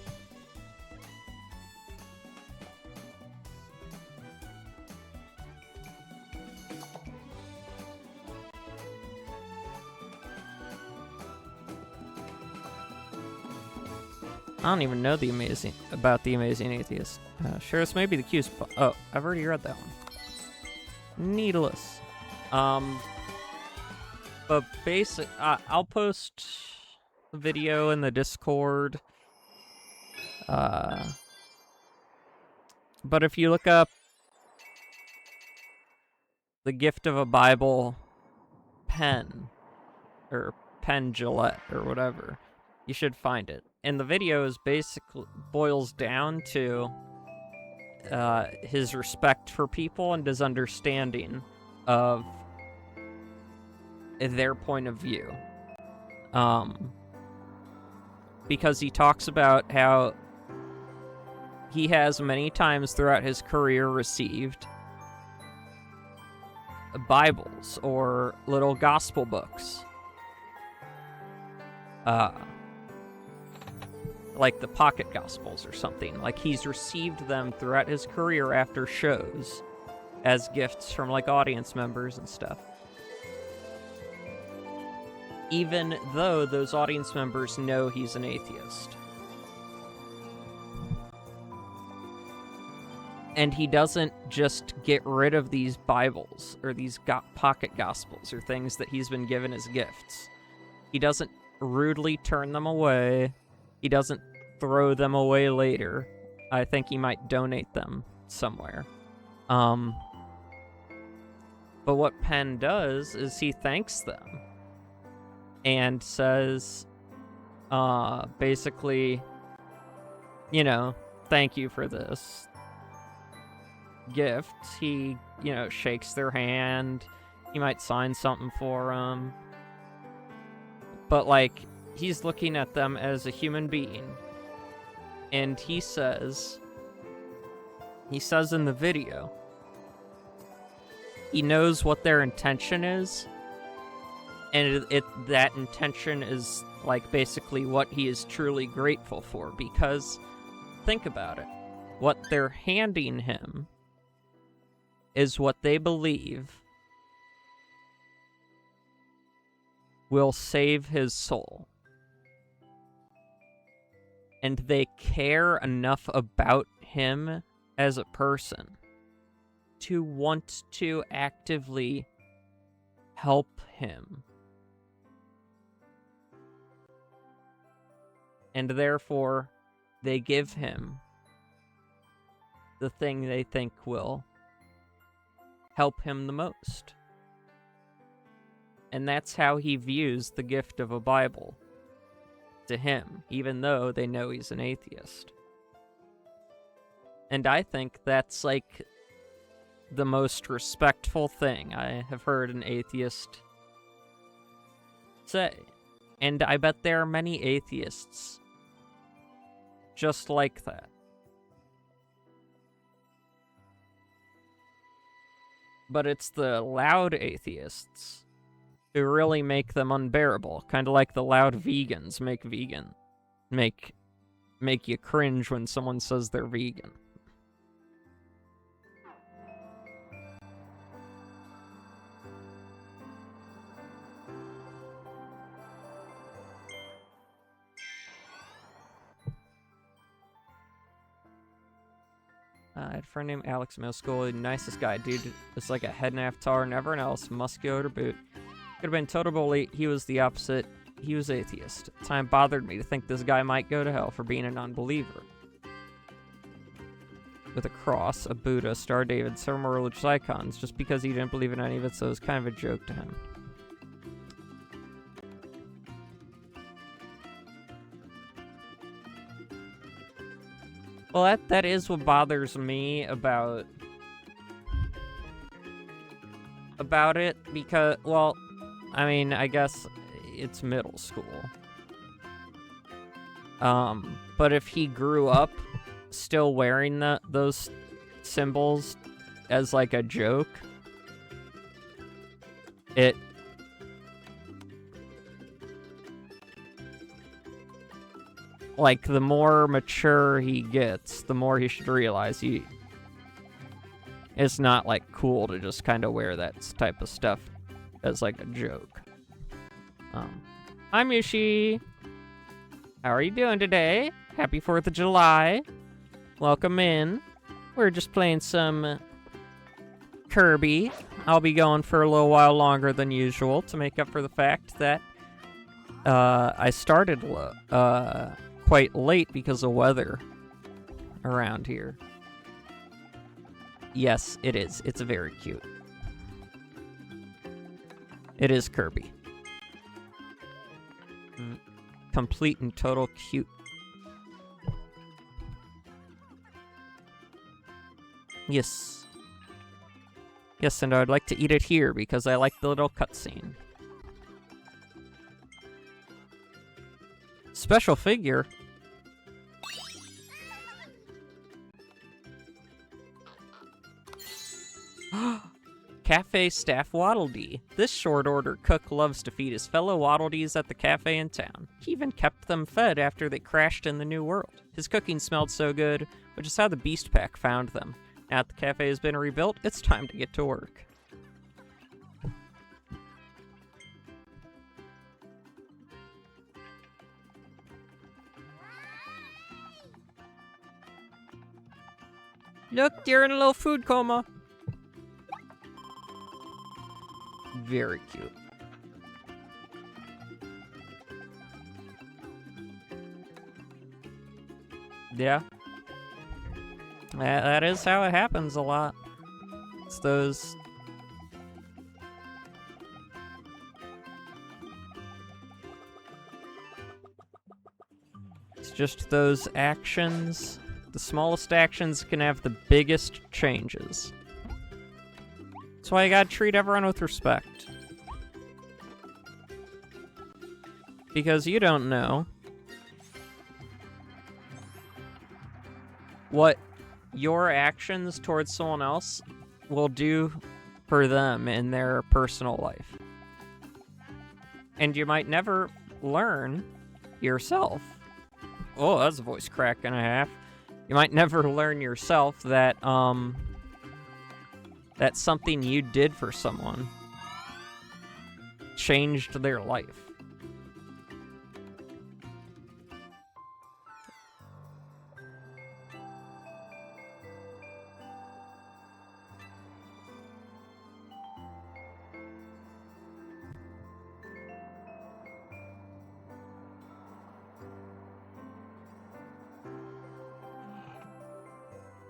I don't even know about the Amazing Atheist. Sure, this may be the cutest. Oh, I've already read that one. Needless. But I'll post the video in the Discord. But if you look up the gift of a Bible, Penn Penn Jillette or whatever. You should find it. And the video is basically boils down to his respect for people and his understanding of their point of view. Because he talks about how he has many times throughout his career received Bibles or little gospel books. Like the pocket gospels or something. Like, he's received them throughout his career after shows as gifts from, like, audience members and stuff. Even though those audience members know he's an atheist. And he doesn't just get rid of these Bibles or these pocket gospels or things that he's been given as gifts. He doesn't rudely turn them away. He doesn't throw them away later. I think he might donate them somewhere. But what Penn does is he thanks them and says, basically, you know, thank you for this gift. He, you know, shakes their hand. He might sign something for them. But, like, he's looking at them as a human being. And he says in the video, he knows what their intention is. And that intention is, like, basically what he is truly grateful for. Because, think about it. What they're handing him is what they believe will save his soul. And they care enough about him as a person to want to actively help him. And therefore, they give him the thing they think will help him the most. And that's how he views the gift of a Bible to him, even though they know he's an atheist. And I think that's, like, the most respectful thing I have heard an atheist say. And I bet there are many atheists just like that. But it's the loud atheists who really make them unbearable. Kind of like the loud vegans make you cringe when someone says they're vegan. I had a friend named Alex in middle school, the nicest guy, dude. It's like a head and a half taller than everyone else, muscular to boot. Could have been total bully. He was the opposite. He was atheist. At the time bothered me to think this guy might go to hell for being a non-believer. With a cross, a Buddha, Star David, several more religious icons, just because he didn't believe in any of it, so it was kind of a joke to him. Well, that is what bothers me about it, because, well, I mean, I guess it's middle school. But if he grew up still wearing those symbols as, like, a joke, like, the more mature he gets, the more he should realize it's not, like, cool to just kind of wear that type of stuff as, like, a joke. Hi, Mushi. How are you doing today? Happy 4th of July. Welcome in. We're just playing some Kirby. I'll be going for a little while longer than usual to make up for the fact that I started quite late because of weather around here. Yes, it is. It's very cute. It is Kirby. complete and total cute. Yes. Yes, and I'd like to eat it here because I like the little cutscene. Special figure? Cafe staff Waddle Dee. This short-order cook loves to feed his fellow Waddle Dees at the cafe in town. He even kept them fed after they crashed in the New World. His cooking smelled so good, which is how the Beast Pack found them. Now that the cafe has been rebuilt, it's time to get to work. Look, you're in a little food coma. Very cute. Yeah. That is how it happens a lot. It's those... It's just those actions. The smallest actions can have the biggest changes. That's why you gotta treat everyone with respect. Because you don't know what your actions towards someone else will do for them in their personal life. And you might never learn yourself. Oh, that's a voice crack and a half. You might never learn yourself that, that something you did for someone changed their life.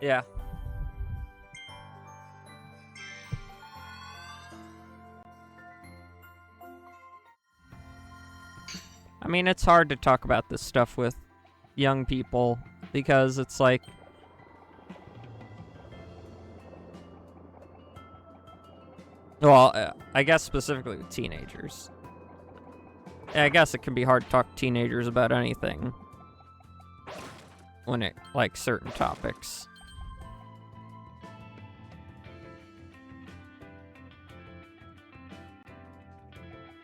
Yeah. I mean, it's hard to talk about this stuff with young people because it's like... Well, I guess specifically with teenagers. Yeah, I guess it can be hard to talk to teenagers about anything when it, like, certain topics.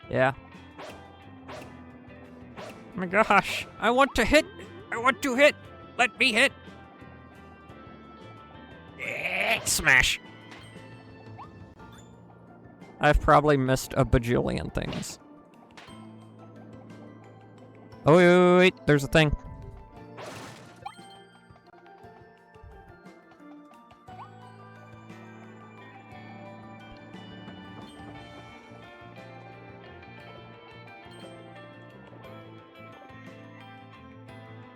Yeah. Oh my gosh, I want to hit! I want to hit! Let me hit! Smash! I've probably missed a bajillion things. Oh, wait, there's a thing.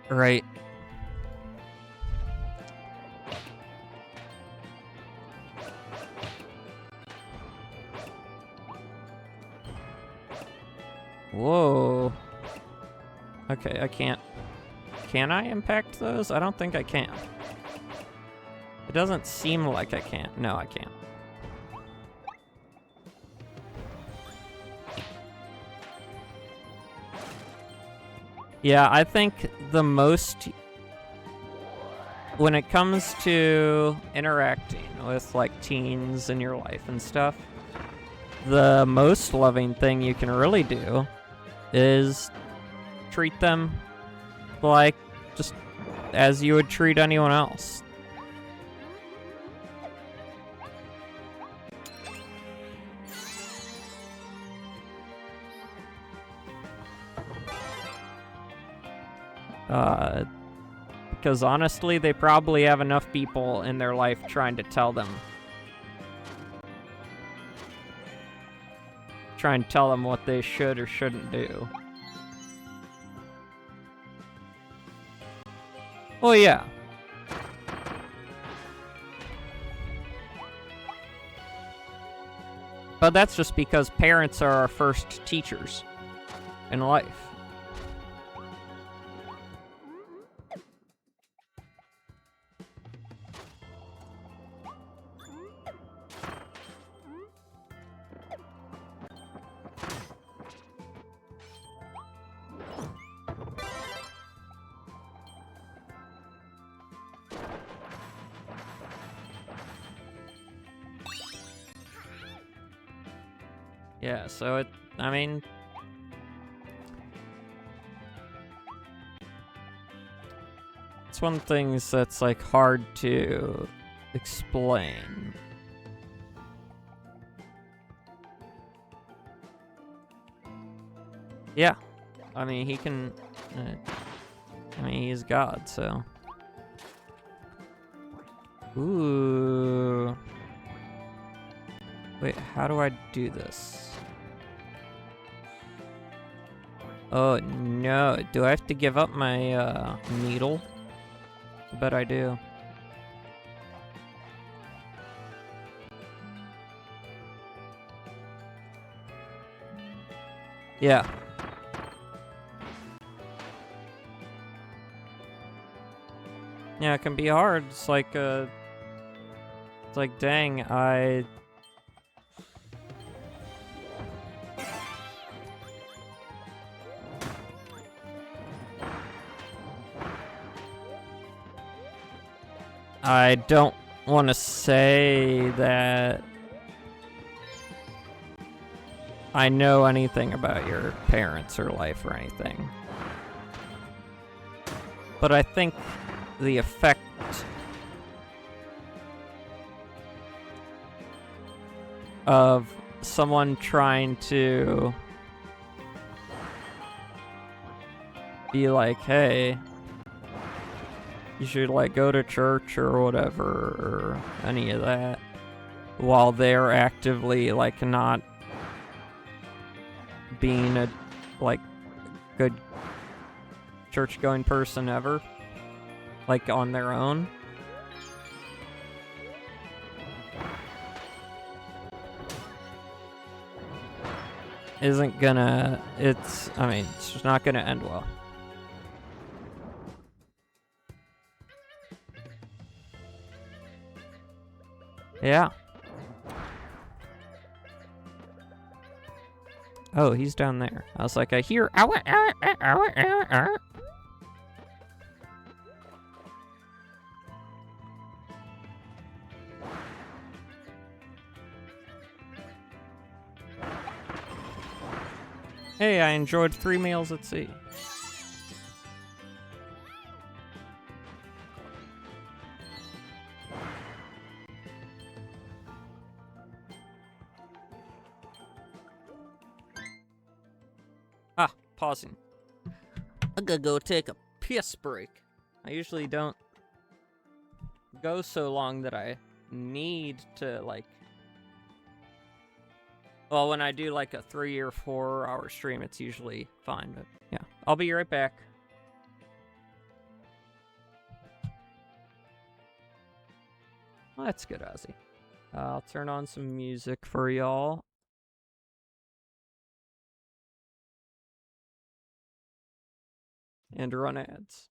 Right. Whoa. Okay, I can't. Can I impact those? I don't think I can. It doesn't seem like I can. No, I can't. Yeah, I think the most... When it comes to interacting with, like, teens in your life and stuff, the most loving thing you can really do is treat them like just as you would treat anyone else. Because honestly, they probably have enough people in their life trying to tell them. Try and tell them what they should or shouldn't do. Oh yeah. But that's just because parents are our first teachers in life. Yeah, so I mean, it's one of the things that's like hard to explain. Yeah, I mean, he can, I mean, he's God, so. Ooh. Wait, how do I do this? Oh, no. Do I have to give up my, needle? I bet I do. Yeah. Yeah, it can be hard. It's like, dang, I don't want to say that I know anything about your parents or life or anything. But I think the effect of someone trying to be like, hey, you should like go to church or whatever, or any of that, while they're actively like not being a like good church going person ever, like on their own. Isn't gonna, I mean, it's just not gonna end well. Yeah. Oh, he's down there. I was like, I hear. Hey, I enjoyed 3 meals at sea. Ah, pausing. I'm gonna go take a piss break. I usually don't go so long that I need to, like... Well, when I do, like, a 3 or 4 hour stream, it's usually fine, but yeah. I'll be right back. Well, that's good, Ozzy. I'll turn on some music for y'all. And run ads.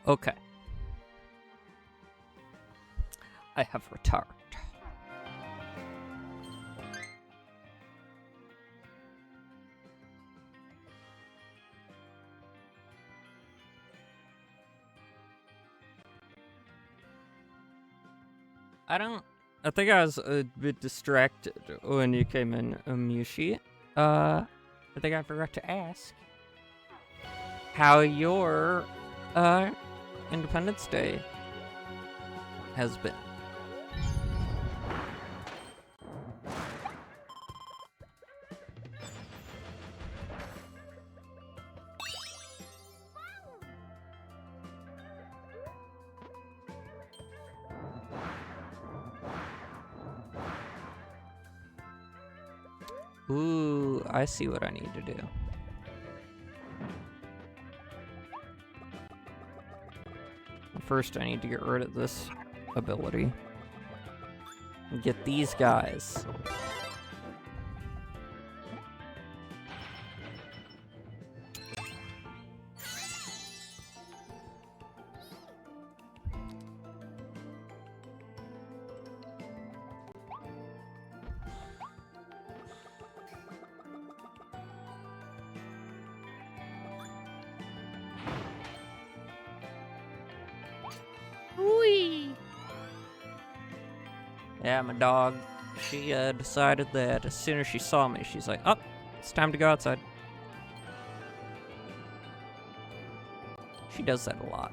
Okay. I have returned. I think I was a bit distracted when you came in, Mushi. I think I forgot to ask how your, Independence Day has been. Ooh, I see what I need to do. First, I need to get rid of this ability. And get these guys. Whee! Yeah, my dog, she decided that as soon as she saw me, she's like, oh, it's time to go outside. She does that a lot.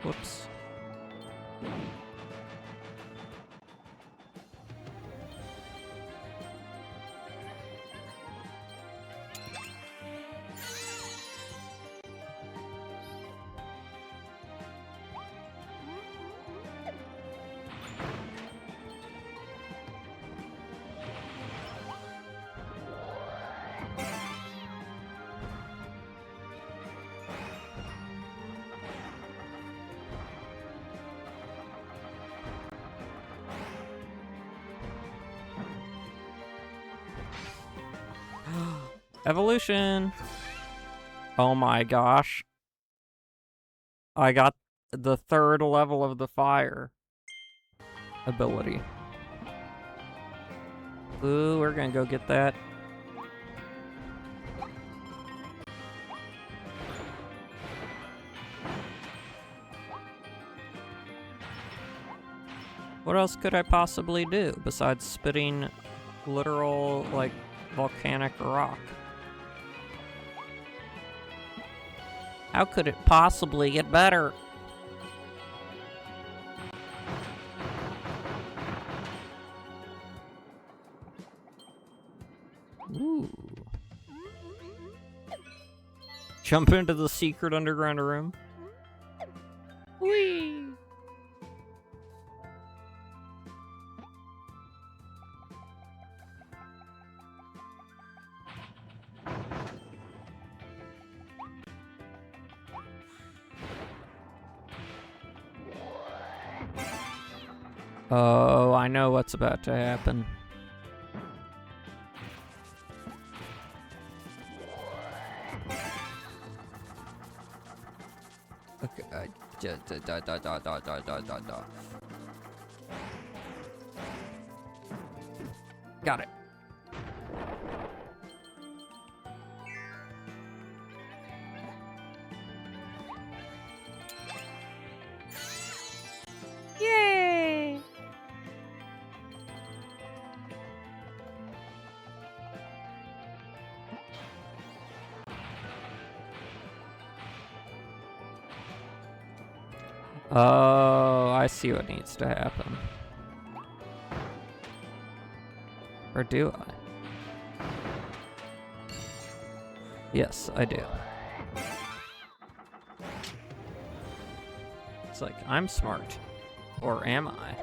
Whoops. Evolution! Oh my gosh. I got the 3rd level of the fire ability. Ooh, we're gonna go get that. What else could I possibly do besides spitting literal, like, volcanic rock? How could it possibly get better? Ooh. Jump into the secret underground room. Whee! Oh, I know what's about to happen. Okay, got it. Yay! Oh, I see what needs to happen. Or do I? Yes, I do. It's like, I'm smart. Or am I?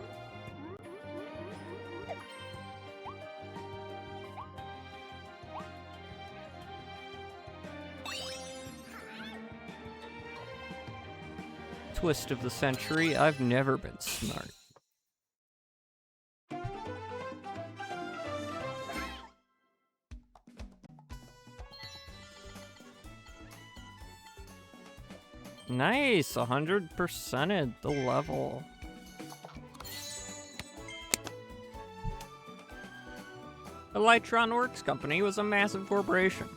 Twist of the century, I've never been smart. Nice, 100%ed the level. The Lightron Works Company was a massive corporation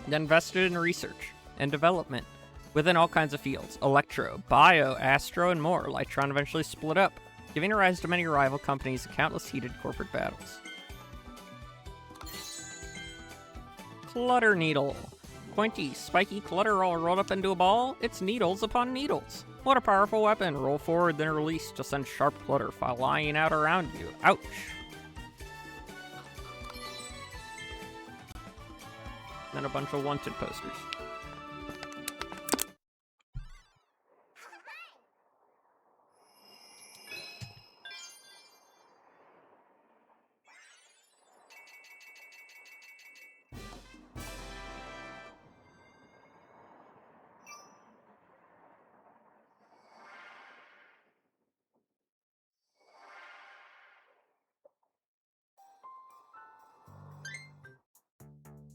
that invested in research and development within all kinds of fields: electro, bio, astro, and more. Lightron eventually split up, giving rise to many rival companies and countless heated corporate battles. Clutter Needle. Pointy, spiky clutter all rolled up into a ball. It's needles upon needles. What a powerful weapon. Roll forward, then release to send sharp clutter flying out around you. Ouch. Then a bunch of wanted posters.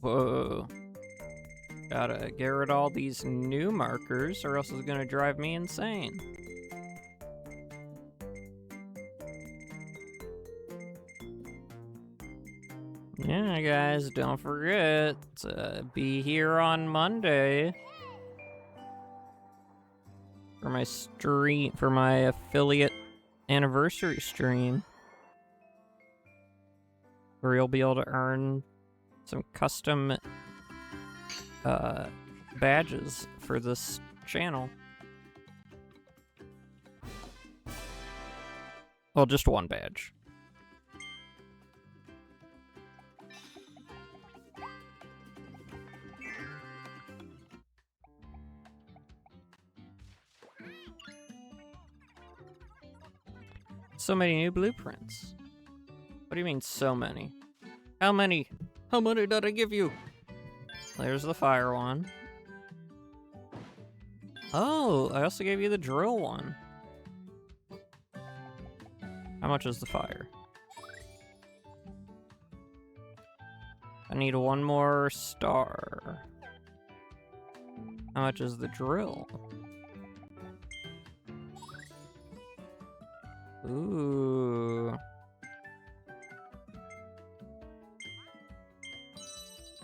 Whoa. Gotta get rid of all these new markers or else it's gonna drive me insane. Yeah, guys, don't forget to be here on Monday for my stream, for my affiliate anniversary stream, where you'll be able to earn some custom badges for this channel. Well, just one badge. So many new blueprints. What do you mean, so many? How many? How many did I give you? There's the fire one. Oh, I also gave you the drill one. How much is the fire? I need one more star. How much is the drill? Ooh.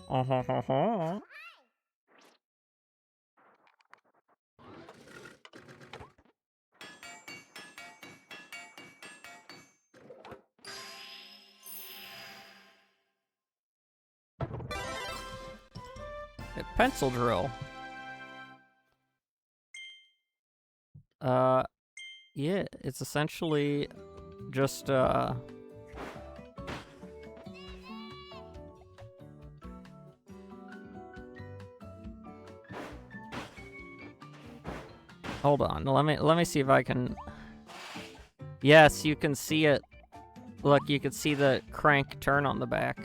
A pencil drill. Yeah, it's essentially just, hold on, let me see if I can... Yes, you can see it. Look, you can see the crank turn on the back.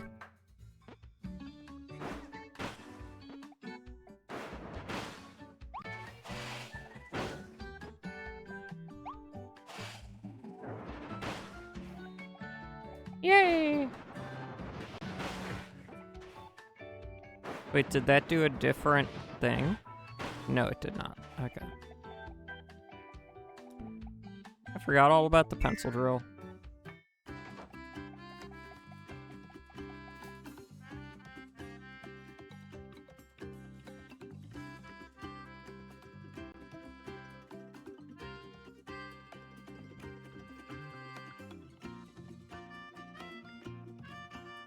Yay! Wait, did that do a different thing? No, it did not. Okay. I forgot all about the pencil drill.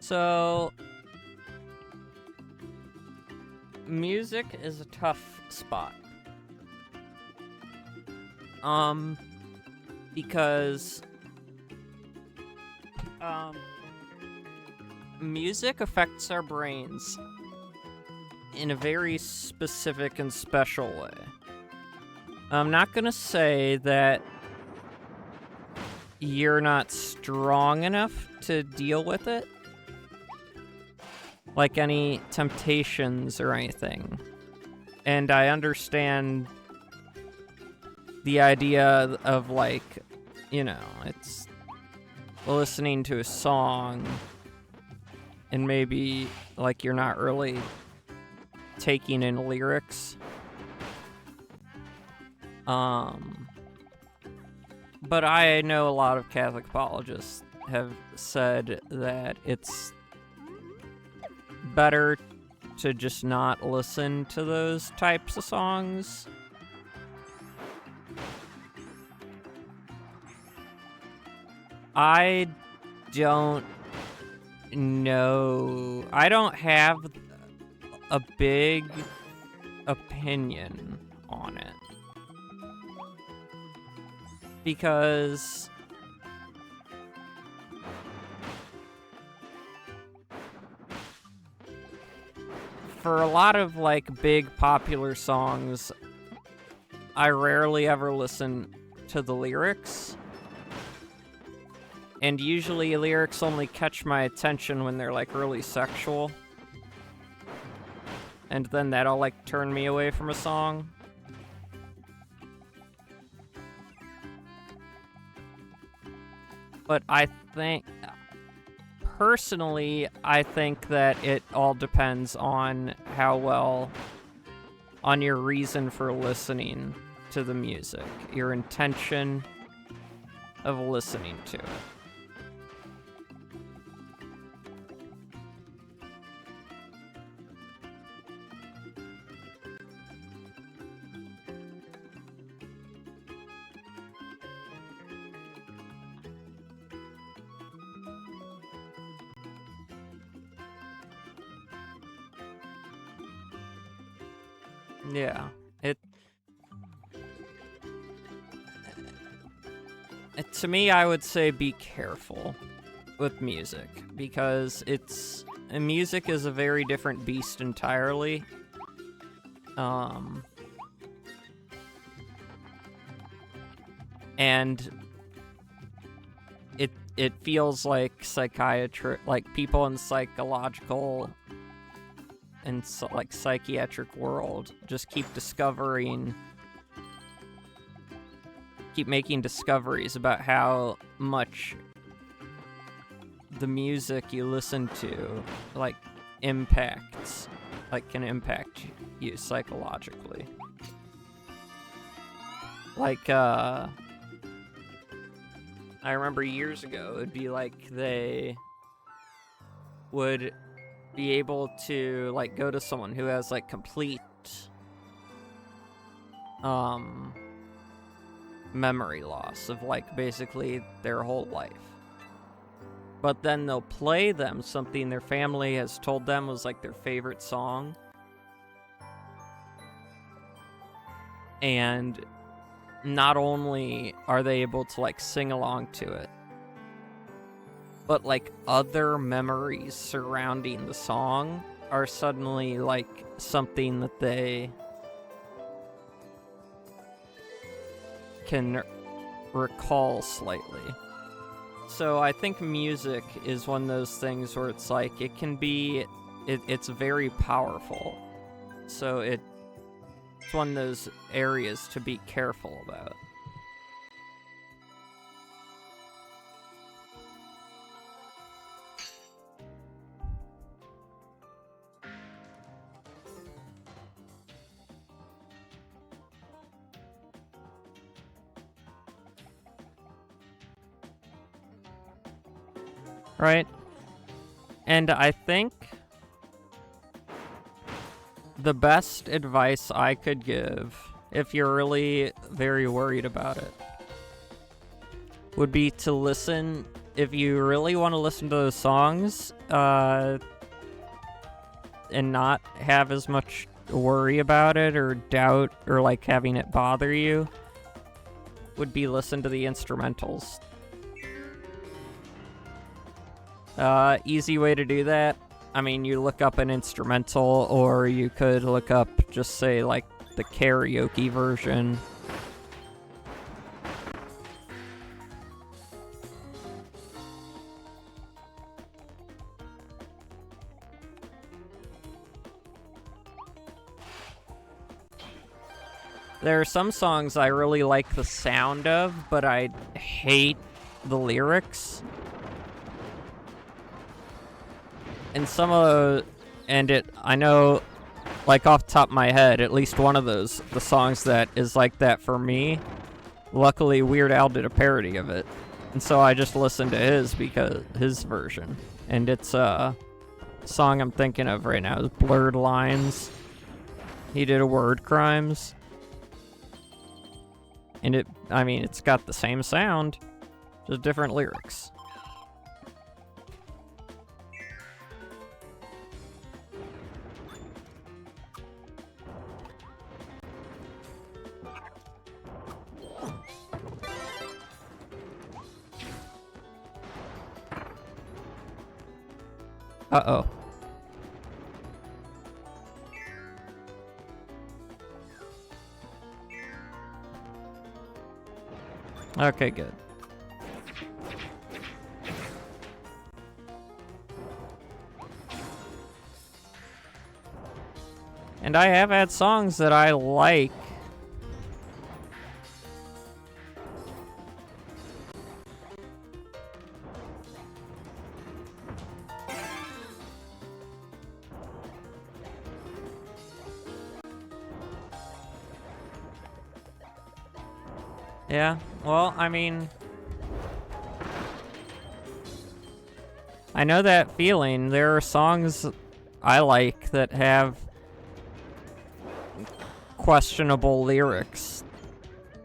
So, music is a tough spot. Because music affects our brains in a very specific and special way. I'm not gonna say that you're not strong enough to deal with it, like any temptations or anything. And I understand the idea of, like, you know, it's listening to a song and maybe, like, you're not really taking in lyrics. But I know a lot of Catholic apologists have said that it's better to just not listen to those types of songs. I don't know. I don't have a big opinion on it. Because for a lot of like big popular songs, I rarely ever listen to the lyrics. And usually lyrics only catch my attention when they're like really sexual. And then that'll like turn me away from a song. But I think, personally, I think that it all depends on how well, on your reason for listening to the music, your intention of listening to it. Yeah, to me, I would say be careful with music, because music is a very different beast entirely. And it feels like like people in psychological and like psychiatric world just keep making discoveries about how much the music you listen to like can impact you psychologically. Like I remember years ago, it'd be like they would be able to like go to someone who has like complete memory loss of like basically their whole life, but then they'll play them something their family has told them was like their favorite song, and not only are they able to like sing along to it, but like other memories surrounding the song are suddenly like something that they can recall slightly. So I think music is one of those things where it's like it's very powerful. So it's one of those areas to be careful about. Right? And I think the best advice I could give, if you're really very worried about it, would be to listen, if you really want to listen to those songs, and not have as much worry about it or doubt or like having it bother you, would be listen to the instrumentals. Easy way to do that, I mean, you look up an instrumental, or you could look up, just say, like, the karaoke version. There are some songs I really like the sound of, but I hate the lyrics. And some of, I know like off the top of my head, at least one of the songs that is like that for me. Luckily, Weird Al did a parody of it, and so I just listened to his version, and it's song I'm thinking of right now is Blurred Lines. He did a Word Crimes, and it's got the same sound, just different lyrics. Uh-oh. Okay, good. And I have had songs that I like. Yeah, well, I mean, I know that feeling. There are songs I like that have questionable lyrics,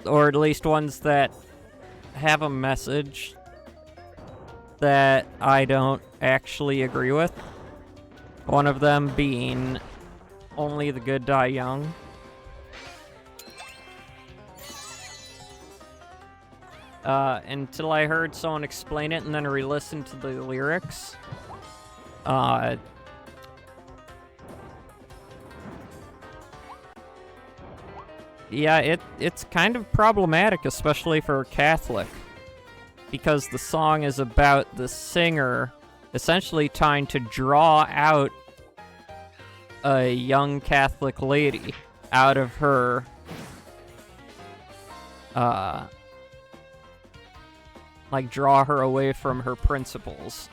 or at least ones that have a message that I don't actually agree with. One of them being Only the Good Die Young. Until I heard someone explain it and then re-listened to the lyrics. Yeah, it's kind of problematic, especially for a Catholic, because the song is about the singer essentially trying to draw out a young Catholic lady out of her, like, draw her away from her principles.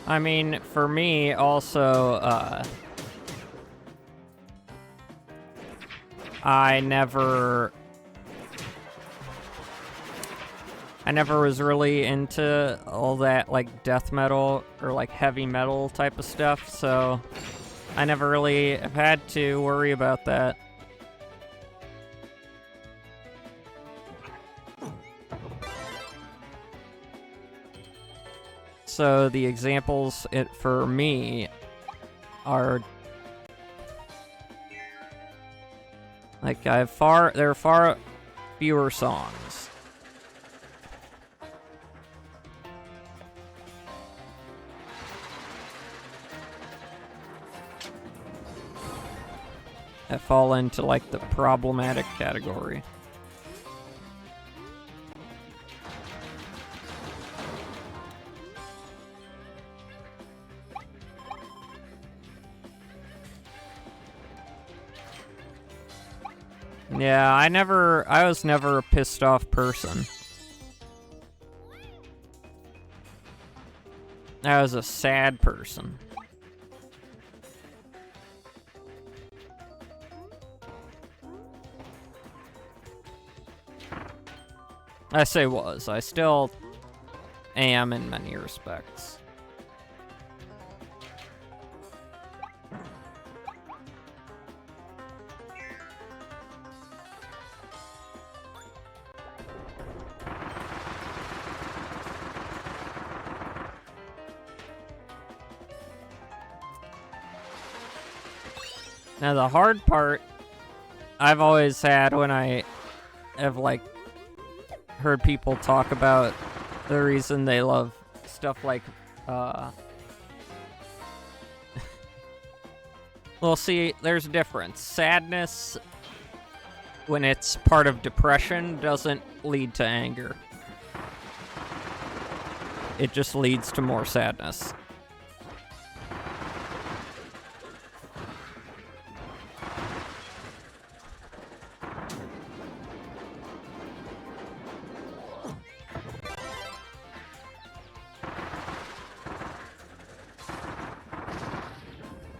I mean, for me, also, I never was really into all that, like, death metal or, like, heavy metal type of stuff, so I never really have had to worry about that. So the examples for me are like there are far fewer songs. That fall into like the problematic category. Yeah, I was never a pissed off person. I was a sad person. I say was. I still am in many respects. Now, the hard part I've always had when I have, like, heard people talk about the reason they love stuff like, Well, see, there's a difference. Sadness, when it's part of depression, doesn't lead to anger. It just leads to more sadness.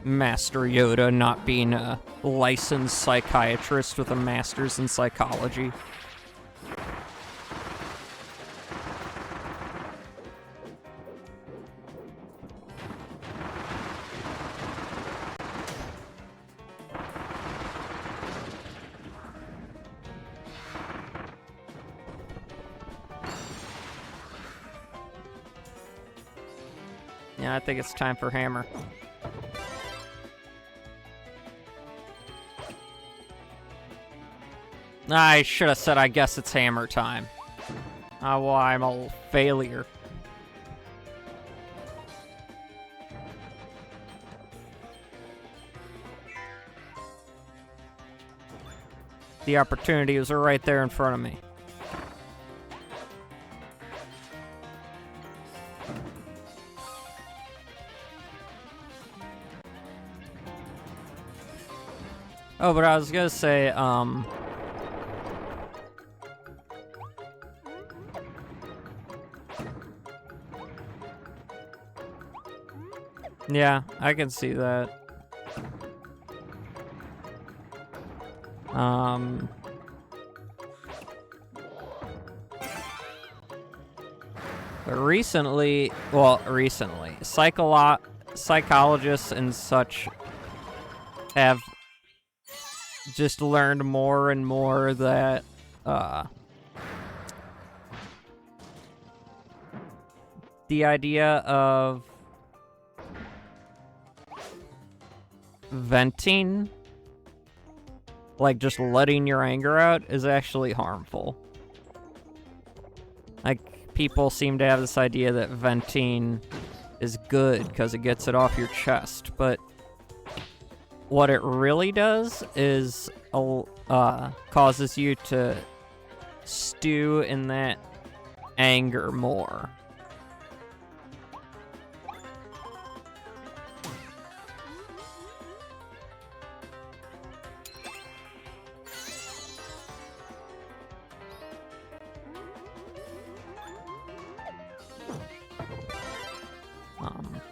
Master Yoda not being a licensed psychiatrist with a master's in psychology. Yeah, I think it's time for Hammer. I should have said, I guess it's Hammer time. Oh, well, I'm a failure. The opportunities are right there in front of me. Oh, but I was gonna say, yeah, I can see that. But recently, psychologists and such have just learned more and more that, the idea of venting, like just letting your anger out, is actually harmful. Like, people seem to have this idea that venting is good because it gets it off your chest, but what it really does is causes you to stew in that anger more.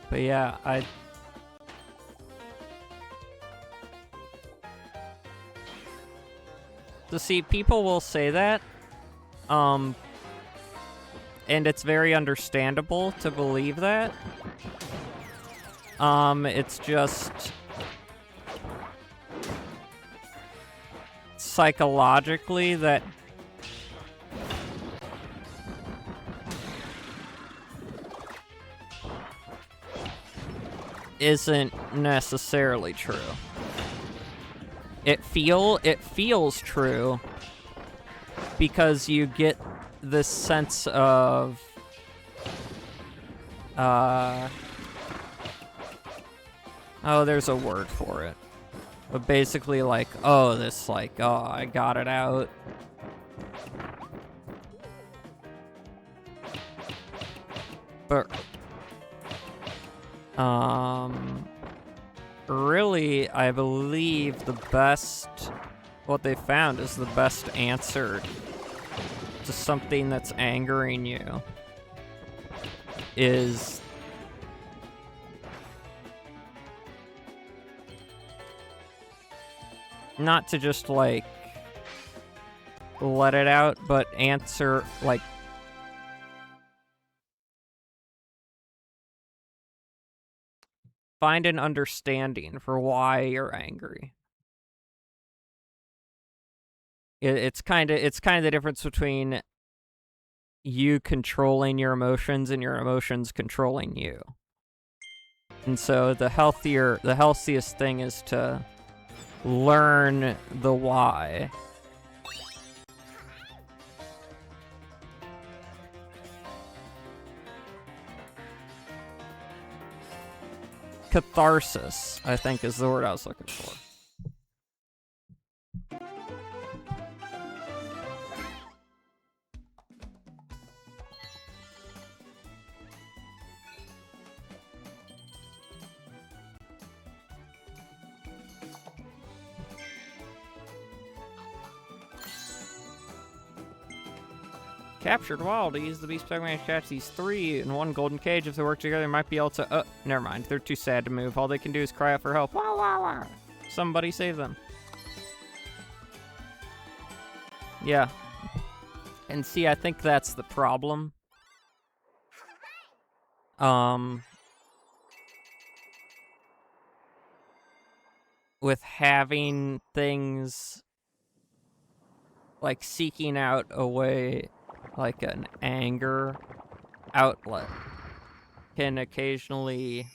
But yeah, to see, people will say that, and it's very understandable to believe that. It's just psychologically that isn't necessarily true. It feels true because you get this sense of oh, there's a word for it. But basically, like, oh, this, like, oh, I got it out. But really, I believe what they found is the best answer to something that's angering you is not to just, like, let it out, but answer, like, find an understanding for why you're angry. It's kind of the difference between you controlling your emotions and your emotions controlling you. And so the healthiest thing is to learn the why. catharsis, I think, is the word I was looking for. Captured wild to use the beast Pokemon to catch these 3 in one golden cage. If they work together, they might be able to. Never mind. They're too sad to move. All they can do is cry out for help. Wah, wah, wah. Somebody save them. Yeah. And see, I think that's the problem. With having things like seeking out a way, like an anger outlet, can occasionally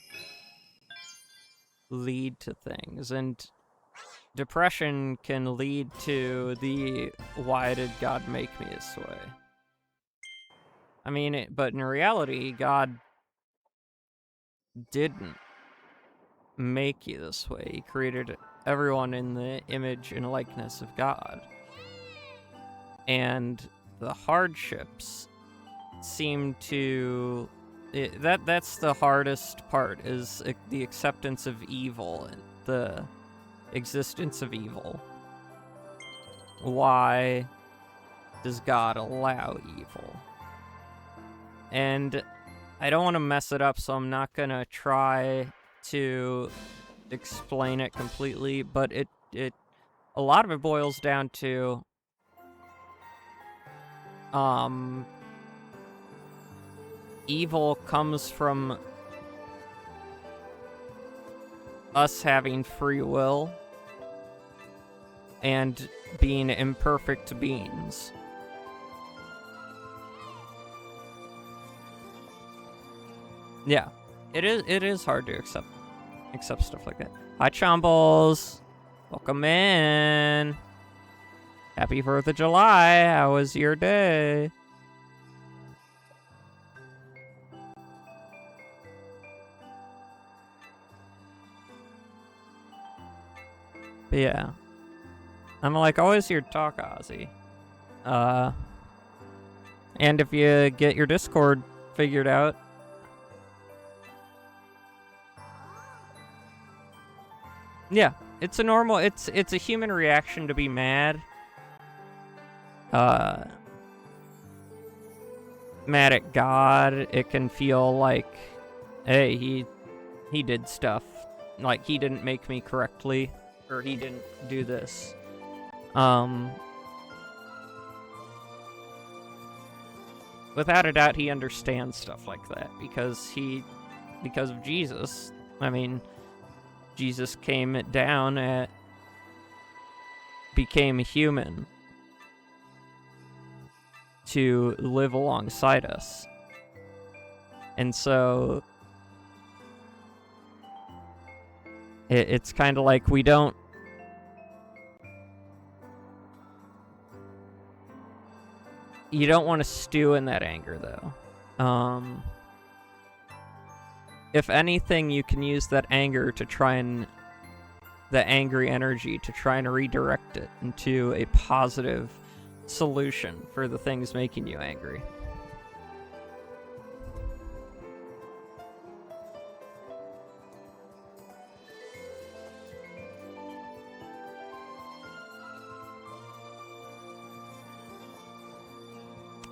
lead to things, and depression can lead to the why did God make me this way? I mean, but in reality, God didn't make you this way. He created everyone in the image and likeness of God. And the hardships seem to... that's the hardest part, is the acceptance of evil, the existence of evil. Why does God allow evil? And I don't want to mess it up, so I'm not going to try to explain it completely, but a lot of it boils down to evil comes from us having free will and being imperfect beings. Yeah, it is hard to accept stuff like that. Hi, Chombles. Welcome in. Happy 4th of July. How was your day? But yeah. I'm like always here to talk, Ozzy. And if you get your Discord figured out, yeah, it's a normal, it's a human reaction to be mad. Mad at God. It can feel like, hey, he did stuff, like he didn't make me correctly, or he didn't do this. Without a doubt, he understands stuff like that because of Jesus. I mean, Jesus came down became human to live alongside us. And so it's kind of like you don't want to stew in that anger, though. If anything, you can use that anger to try and... the angry energy to try and redirect it into a positive solution for the things making you angry.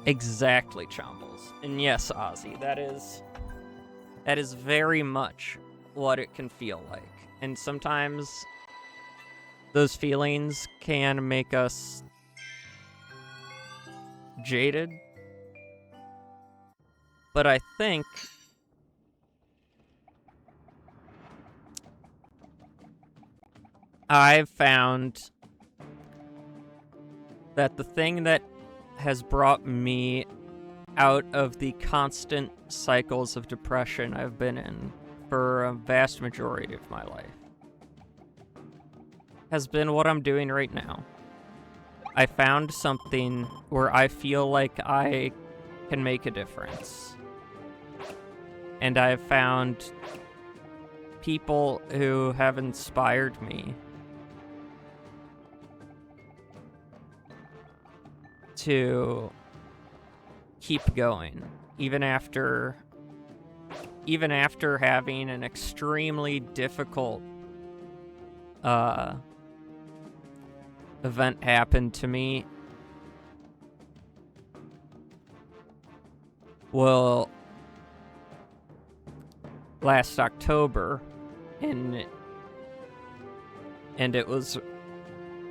Exactly, Chombles. And yes, Ozzy, that is very much what it can feel like. And sometimes those feelings can make us jaded. But I think I've found that the thing that has brought me out of the constant cycles of depression I've been in for a vast majority of my life has been what I'm doing right now. I found something where I feel like I can make a difference. And I've found people who have inspired me to keep going, even after having an extremely difficult event happen to me. Well, last October, and it was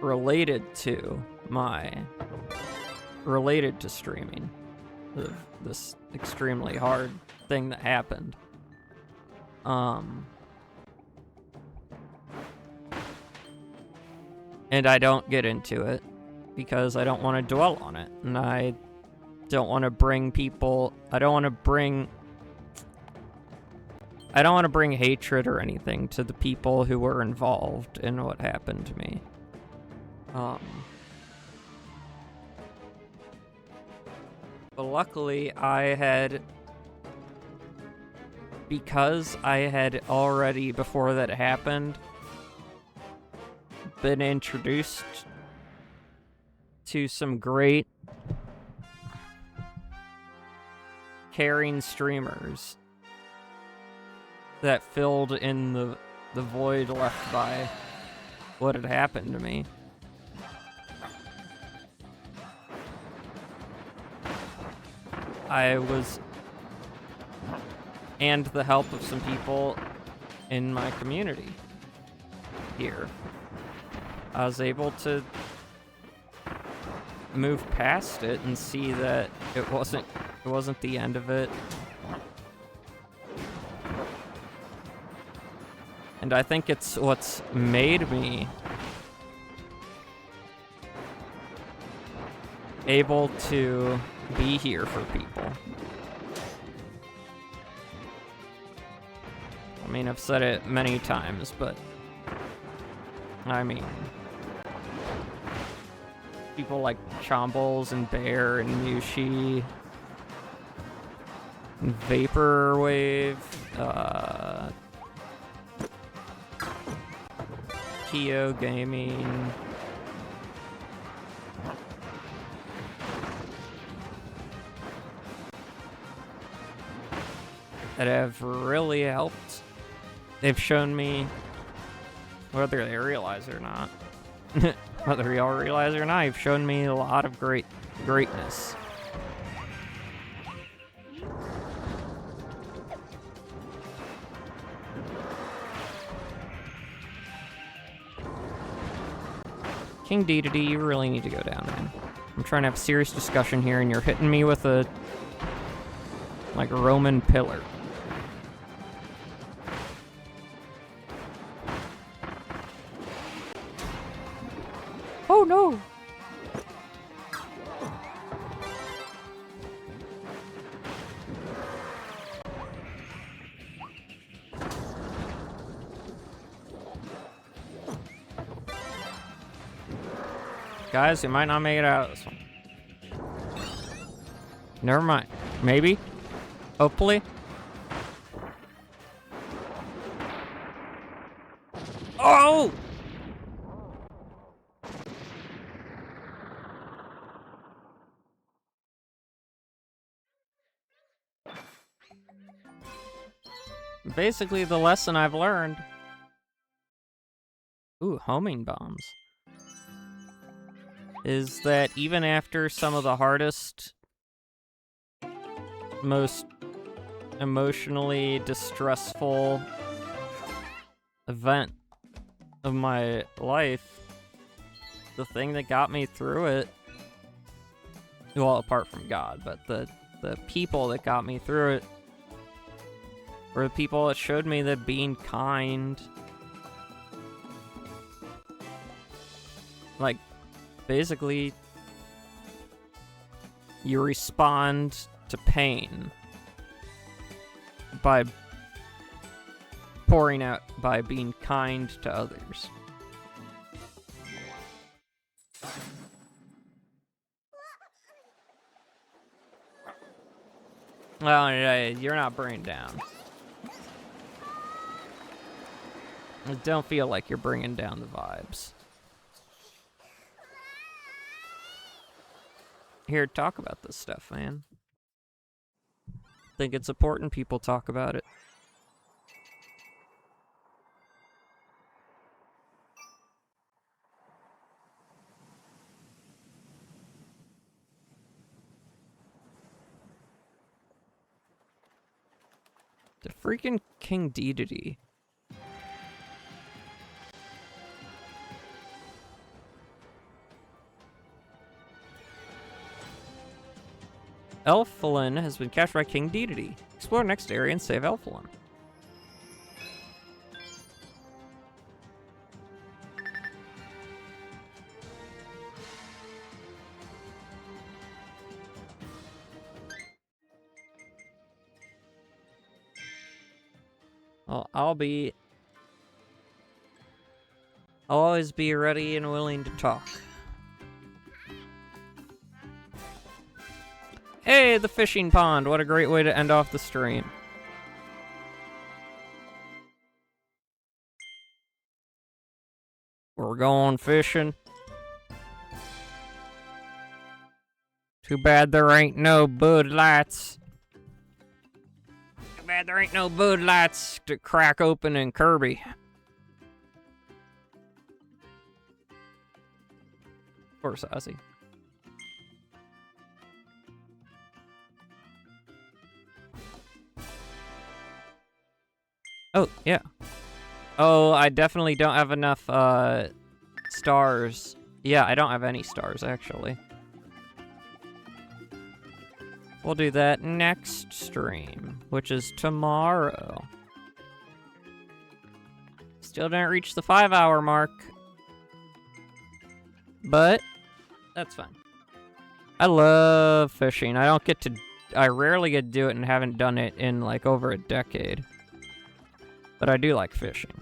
related to streaming, this extremely hard thing that happened. And I don't get into it because I don't want to dwell on it, and I don't want to bring people. I don't want to bring hatred or anything to the people who were involved in what happened to me. But luckily, because I had already, before that happened, been introduced to some great caring streamers that filled in the void left by what had happened to me. And the help of some people in my community here, I was able to move past it and see that it wasn't the end of it. And I think it's what's made me able to be here for people. I mean, I've said it many times, but I mean, people like Chombles and Bear and Yushi and Vaporwave, Kyo Gaming, that have really helped. They've shown me, whether they realize it or not, whether y'all realize it or not, they've shown me a lot of greatness. King Dedede, you really need to go down, man. I'm trying to have a serious discussion here, and you're hitting me with a, like, Roman pillar. Oh no! Guys, you might not make it out of this one. Never mind. Maybe. Hopefully. Oh! Basically, the lesson I've learned. Ooh, homing bombs. Is that even after some of the hardest, most emotionally distressful event of my life, the thing that got me through it, well, apart from God, but the people that got me through it were the people that showed me that being kind, like, basically, you respond to pain by pouring out, by being kind to others. Well, you're not brain down. I don't feel like you're bringing down the vibes. Here, talk about this stuff, man. Think it's important people talk about it. The freaking King Dedede. Elflin has been captured by King Dedede. Explore next area and save Elflin. Well, I'll always be ready and willing to talk. Hey, the fishing pond. What a great way to end off the stream. We're going fishing. Too bad there ain't no Bud Lights. Too bad there ain't no Bud Lights to crack open in Kirby. Of course, Ozzy. Oh, yeah. Oh, I definitely don't have enough, stars. Yeah, I don't have any stars, actually. We'll do that next stream, which is tomorrow. Still didn't reach the 5-hour mark. But, that's fine. I love fishing. I rarely get to do it and haven't done it in, like, over a decade. But I do like fishing.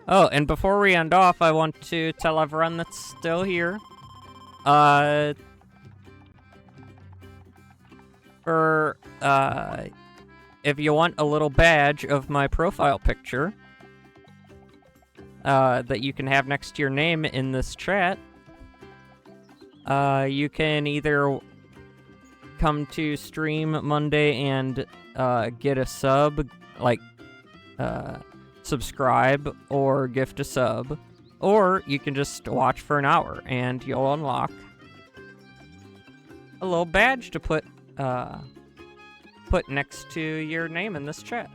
Oh, and before we end off, I want to tell everyone that's still here, if you want a little badge of my profile picture, that you can have next to your name in this chat, you can either come to stream Monday and, get a sub, like, subscribe or gift a sub, or you can just watch for an hour and you'll unlock a little badge to put next to your name in this chat.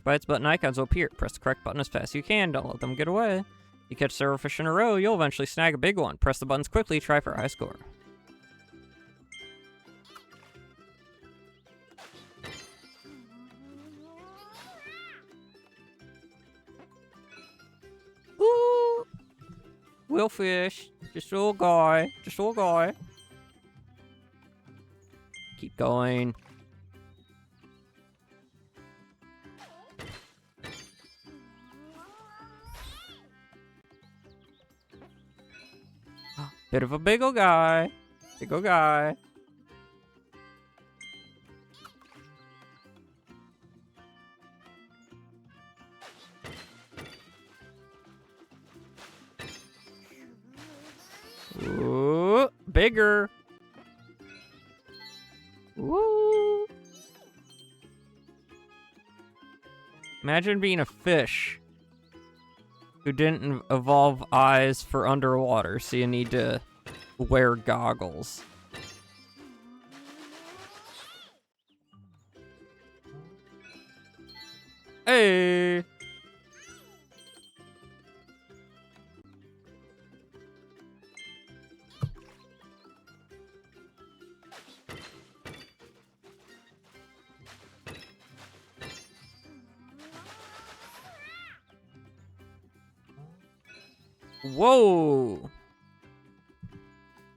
Bites button icons will appear. Press the correct button as fast as you can. Don't let them get away. You catch several fish in a row, you'll eventually snag a big one. Press the buttons quickly, try for a high score. Ooh! Will fish. Just a little guy. Just a little guy. Keep going. Bit of a big ol' guy. Big ol' guy. Ooh, bigger. Woo. Imagine being a fish who didn't evolve eyes for underwater, so you need to wear goggles. Hey! Whoa!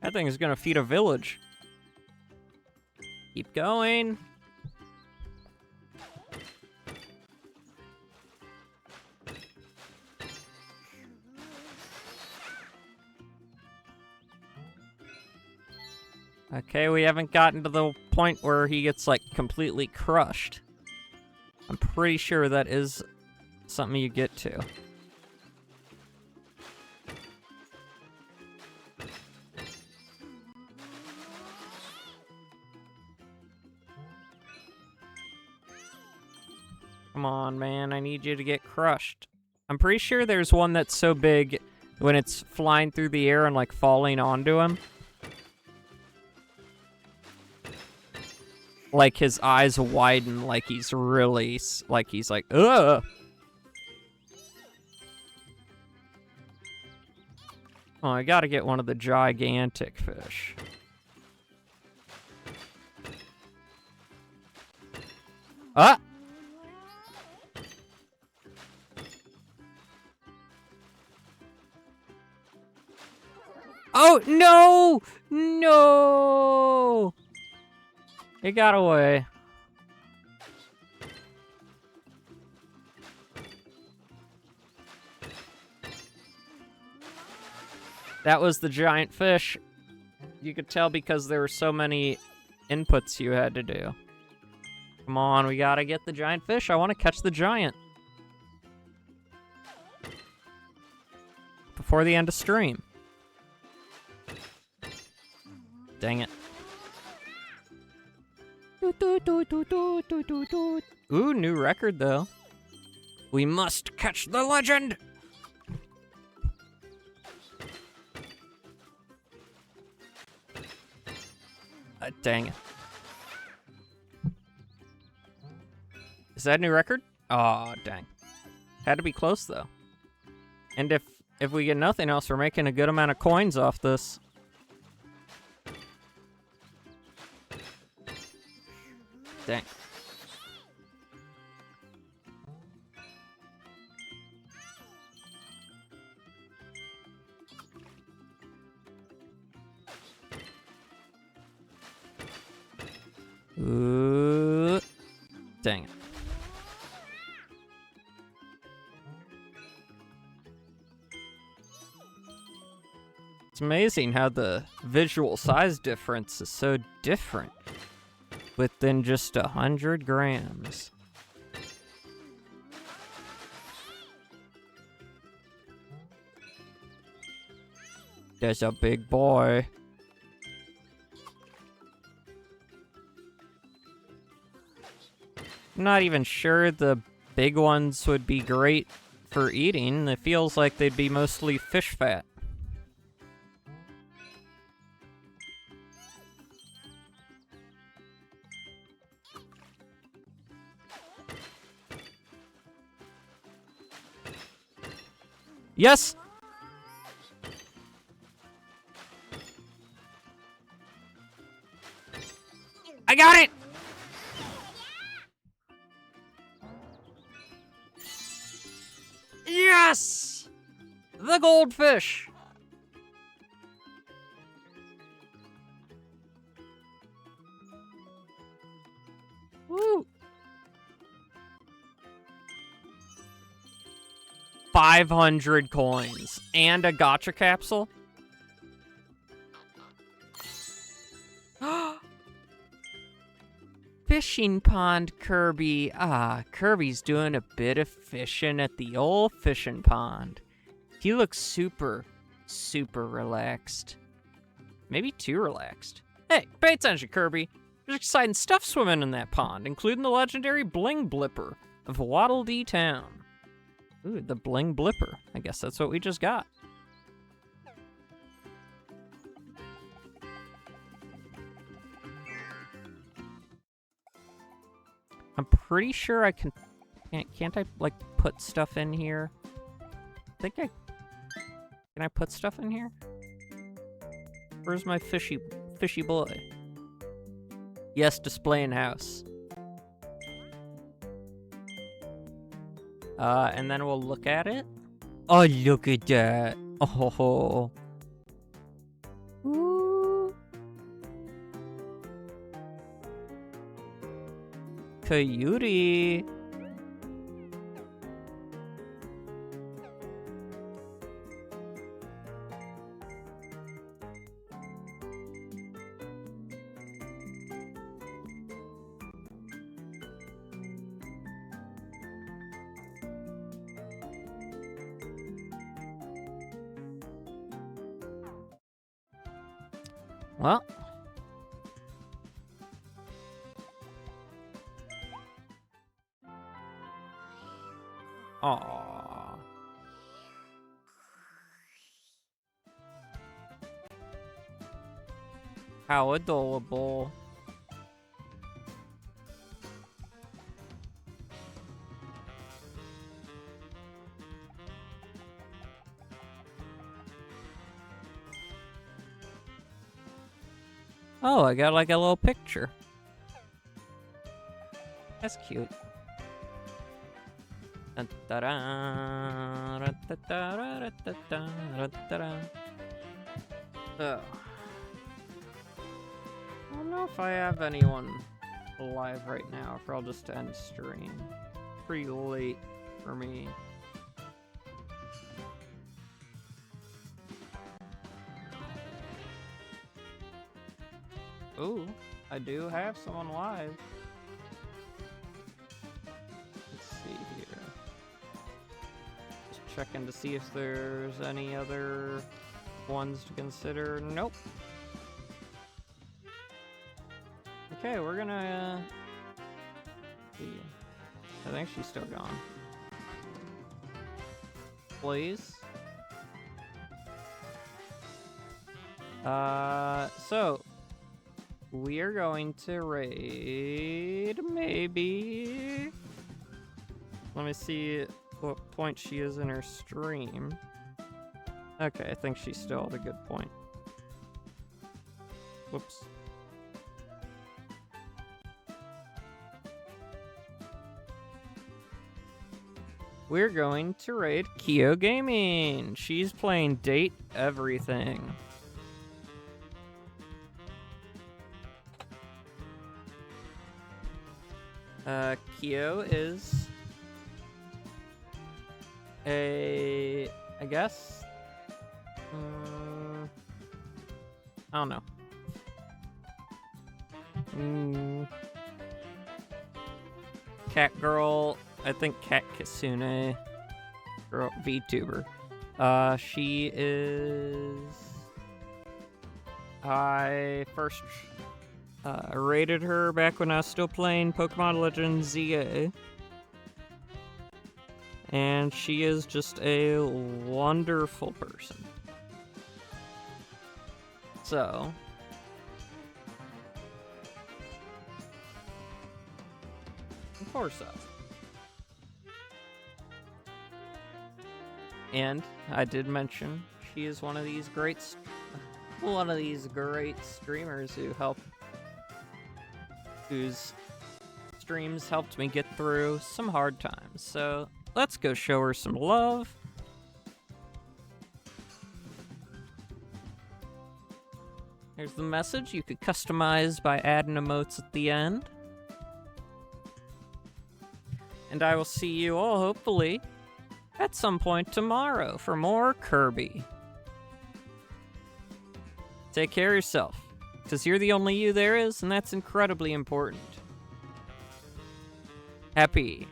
That thing is gonna feed a village. Keep going. Okay, we haven't gotten to the point where he gets, like, completely crushed. I'm pretty sure that is something you get to. Come on, man, I need you to get crushed. I'm pretty sure there's one that's so big when it's flying through the air and, like, falling onto him. Like, his eyes widen like he's really, like, he's like, ugh! Oh, I gotta get one of the gigantic fish. Ah! Oh, no! No! It got away. That was the giant fish. You could tell because there were so many inputs you had to do. Come on, we gotta get the giant fish. I want to catch the giant. Before the end of stream. Dang it. Ooh, new record though. We must catch the legend! Dang it. Is that a new record? Aw, dang. Had to be close though. And if we get nothing else, we're making a good amount of coins off this. Dang. Ooh. Dang it. It's amazing how the visual size difference is so different within just 100 grams. There's a big boy. I'm not even sure the big ones would be great for eating. It feels like they'd be mostly fish fat. Yes! I got it! Yes! The goldfish! Woo! 500 coins and a gacha capsule. Fishing pond, Kirby. Ah, Kirby's doing a bit of fishing at the old fishing pond. He looks super, super relaxed. Maybe too relaxed. Hey, pay attention, Kirby. There's exciting stuff swimming in that pond, including the legendary Bling Blipper of Waddle Dee Town. Ooh, the Bling Blipper. I guess that's what we just got. I'm pretty sure I can... Can't I, like, put stuff in here? I think I... Can I put stuff in here? Where's my fishy boy? Yes, display in house. And then we'll look at it. Oh, look at that. Oh. Ooh. Coyote. Well. Aww. How adorable. Oh, I got like a little picture. That's cute. Ugh. I don't know if I have anyone alive right now, or I'll just end stream. Pretty late for me. Ooh, I do have someone live. Let's see here. Just checking to see if there's any other ones to consider. Nope. Okay, we're gonna see. I think she's still gone. Please. So we are going to raid maybe. Let me see what point she is in her stream. Okay, I think she's still at a good point. Whoops. We're going to raid Kyo Gaming. She's playing Date Everything. Kyo is a, I guess, I don't know. Cat girl, I think Cat Kisune, girl, VTuber. She is. I first rated her back when I was still playing Pokemon Legends ZA. And she is just a wonderful person. So. Of course so. And I did mention she is one of these great streamers whose streams helped me get through some hard times. So let's go show her some love. Here's the message you could customize by adding emotes at the end. And I will see you all, hopefully, at some point tomorrow for more Kirby. Take care of yourself, because you're the only you there is, and that's incredibly important. Happy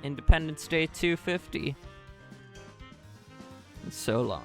Independence Day 250. And so long.